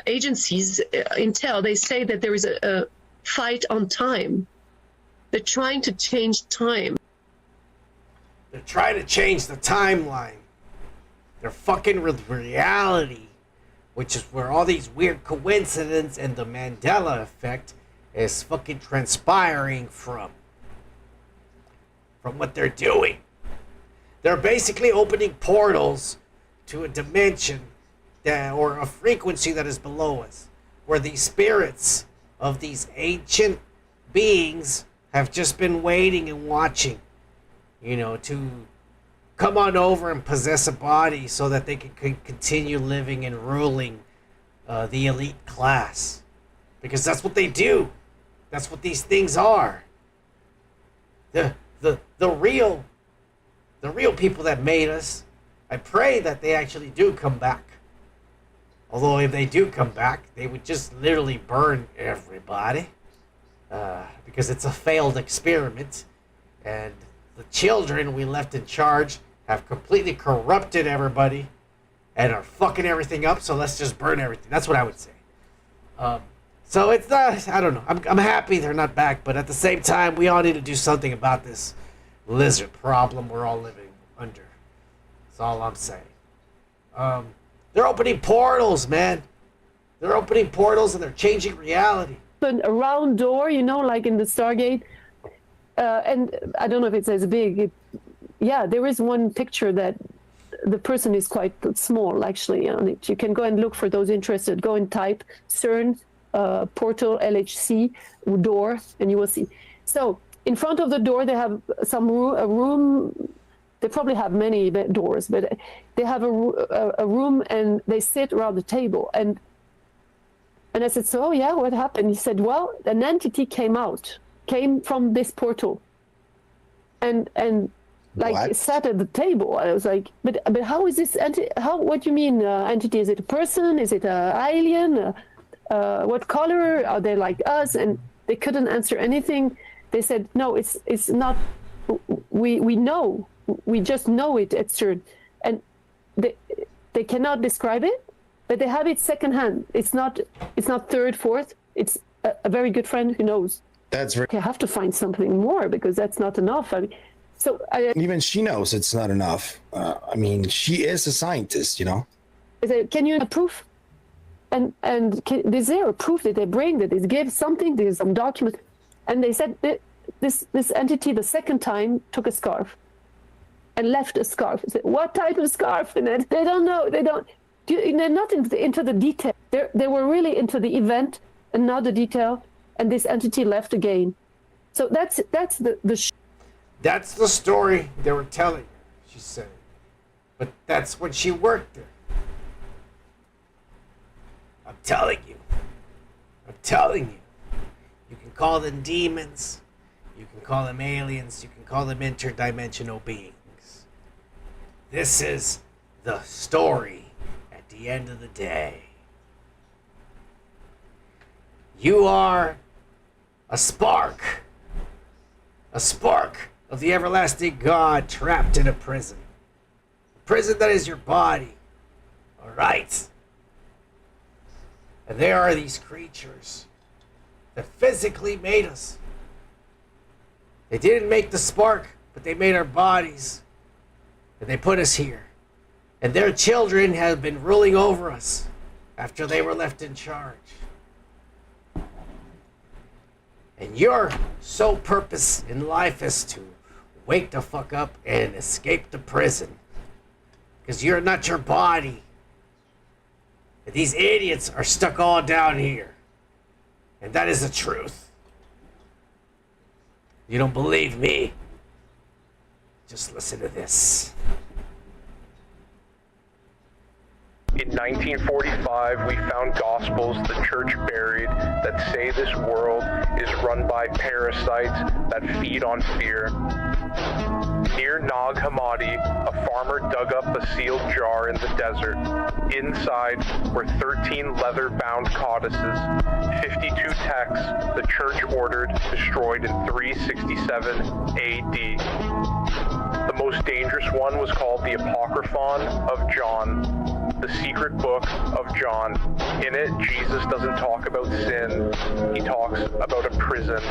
agencies, intel. They say that there is a fight on time. They're trying to change time. They're trying to change the timeline. They're fucking with reality, which is where all these weird coincidences and the Mandela effect is fucking transpiring from what they're doing. They're basically opening portals to a dimension that, or a frequency that is below us, where these spirits of these ancient beings have just been waiting and watching, you know, to come on over and possess a body so that they can continue living and ruling the elite class. Because that's what they do. That's what these things are. The real people that made us, I pray that they actually do come back. Although if they do come back, they would just literally burn everybody. Because it's a failed experiment. And the children we left in charge have completely corrupted everybody and are fucking everything up, so let's just burn everything. That's what I would say. So it's not, I don't know. I'm happy they're not back, but at the same time, we all need to do something about this lizard problem we're all living under. That's all I'm saying. They're opening portals, man. They're opening portals and they're changing reality. A round door, you know, like in the Stargate. And I don't know if it's as big. Yeah, there is one picture that the person is quite small, actually, on it. You can go and look for those interested. Go and type CERN portal LHC door, and you will see. So in front of the door, they have a room. They probably have many doors, but they have a room, and they sit around the table. And I said, so, oh, yeah, what happened? He said, well, an entity came from this portal. And like What? it sat at the table. I was like, but how is this what do you mean entity? Is it a person? Is it an alien? What color? Are they like us? And they couldn't answer anything. They said, no, it's not. We know. We just know it at CERN. And they cannot describe it, but they have it secondhand. It's not third, fourth. It's a very good friend who knows. That's right. You have to find something more, because that's not enough. I mean, even she knows it's not enough. I mean, she is a scientist, you know. I said, can you have proof? And is there a proof that they bring, that they give something? There's some document. And they said that this entity the second time took a scarf and left a scarf. I said, what type of scarf? And they don't know. They're not into the detail. They were really into the event and not the detail. And this entity left again. So that's the That's the story they were telling her, she said. But that's when she worked there. I'm telling you. I'm telling you. You can call them demons. You can call them aliens. You can call them interdimensional beings. This is the story at the end of the day. You are a spark of the everlasting God trapped in a prison. A prison that is your body. All right? And there are these creatures that physically made us. They didn't make the spark, but they made our bodies. And they put us here. And their children have been ruling over us after they were left in charge. And your sole purpose in life is to wake the fuck up and escape the prison. Because you're not your body. And these idiots are stuck all down here. And that is the truth. You don't believe me? Just listen to this. In 1945, we found gospels the church buried that say this world is run by parasites that feed on fear. Near Nag Hammadi, a farmer dug up a sealed jar in the desert. Inside were 13 leather-bound codices, 52 texts the church ordered destroyed in 367 AD. The most dangerous one was called the Apocryphon of John, the secret book of John. In it, Jesus doesn't talk about sin. He talks about a prison.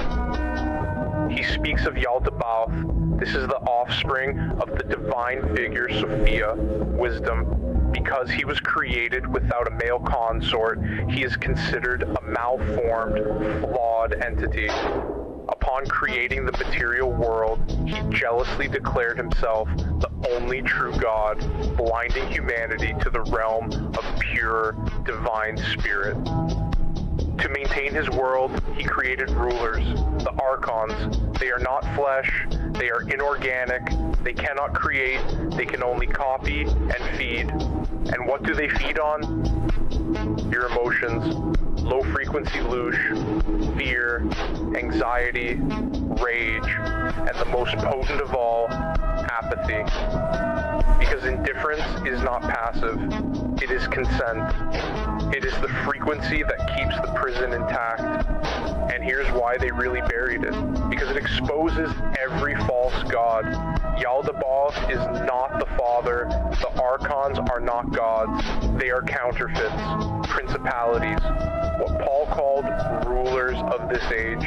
He speaks of Yaldabaoth. This is the offspring of the divine figure Sophia, wisdom. Because he was created without a male consort, he is considered a malformed, flawed entity. Upon creating the material world, he jealously declared himself the only true God, blinding humanity to the realm of pure, divine spirit. To maintain his world, he created rulers, the archons. They are not flesh, they are inorganic, they cannot create, they can only copy and feed. And what do they feed on? Your emotions. Low-frequency louche, fear, anxiety, rage, and the most potent of all, apathy. Because indifference is not passive, it is consent. It is the frequency that keeps the prison intact. And here's why they really buried it. Because it exposes every false god. Yaldabaoth is not the father. The archons are not gods. They are counterfeits, principalities, what Paul called rulers of this age.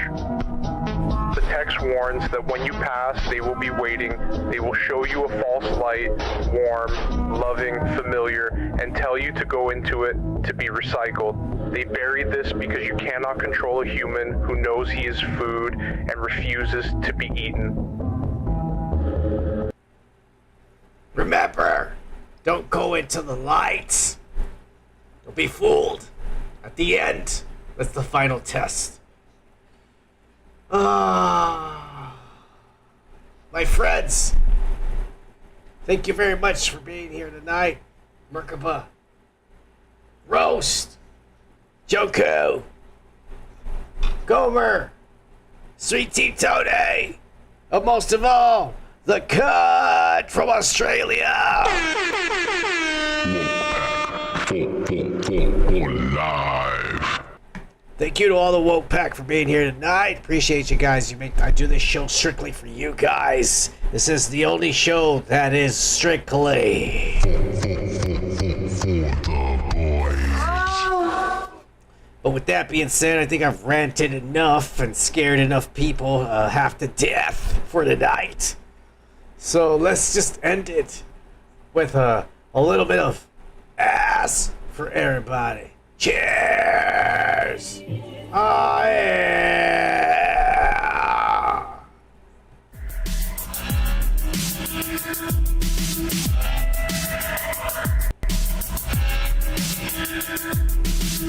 The text warns that when you pass, they will be waiting. They will show you a false light, warm, loving, familiar, and tell you to go into it to be recycled. They buried this because you cannot control a human who knows he is food and refuses to be eaten. Remember, don't go into the light. Don't be fooled. At the end, that's the final test. My friends, thank you very much for being here tonight. Merkaba, Roast, Joku, Gomer, Sweet Tea Tony, and most of all, the Cut from Australia. Live. Thank you to all the Woke Pack for being here tonight. Appreciate you guys. I do this show strictly for you guys. This is the only show that is strictly for the boys. But with that being said, I think I've ranted enough and scared enough people half to death for tonight. So let's just end it with a little bit of ass for everybody. Cheers! Oh, yeah!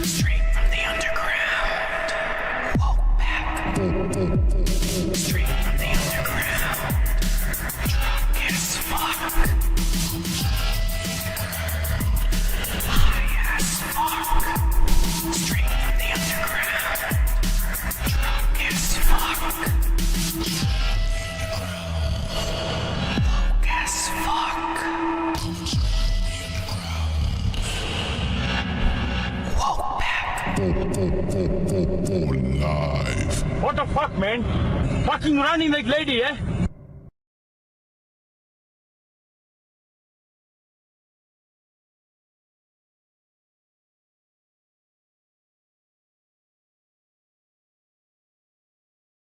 Straight from the underground. Woke back. High as fuck. Straight from the underground. Drunk as fuck. Woke as fuck. Woke back. Live. What the fuck, man? Fucking running like lady, eh?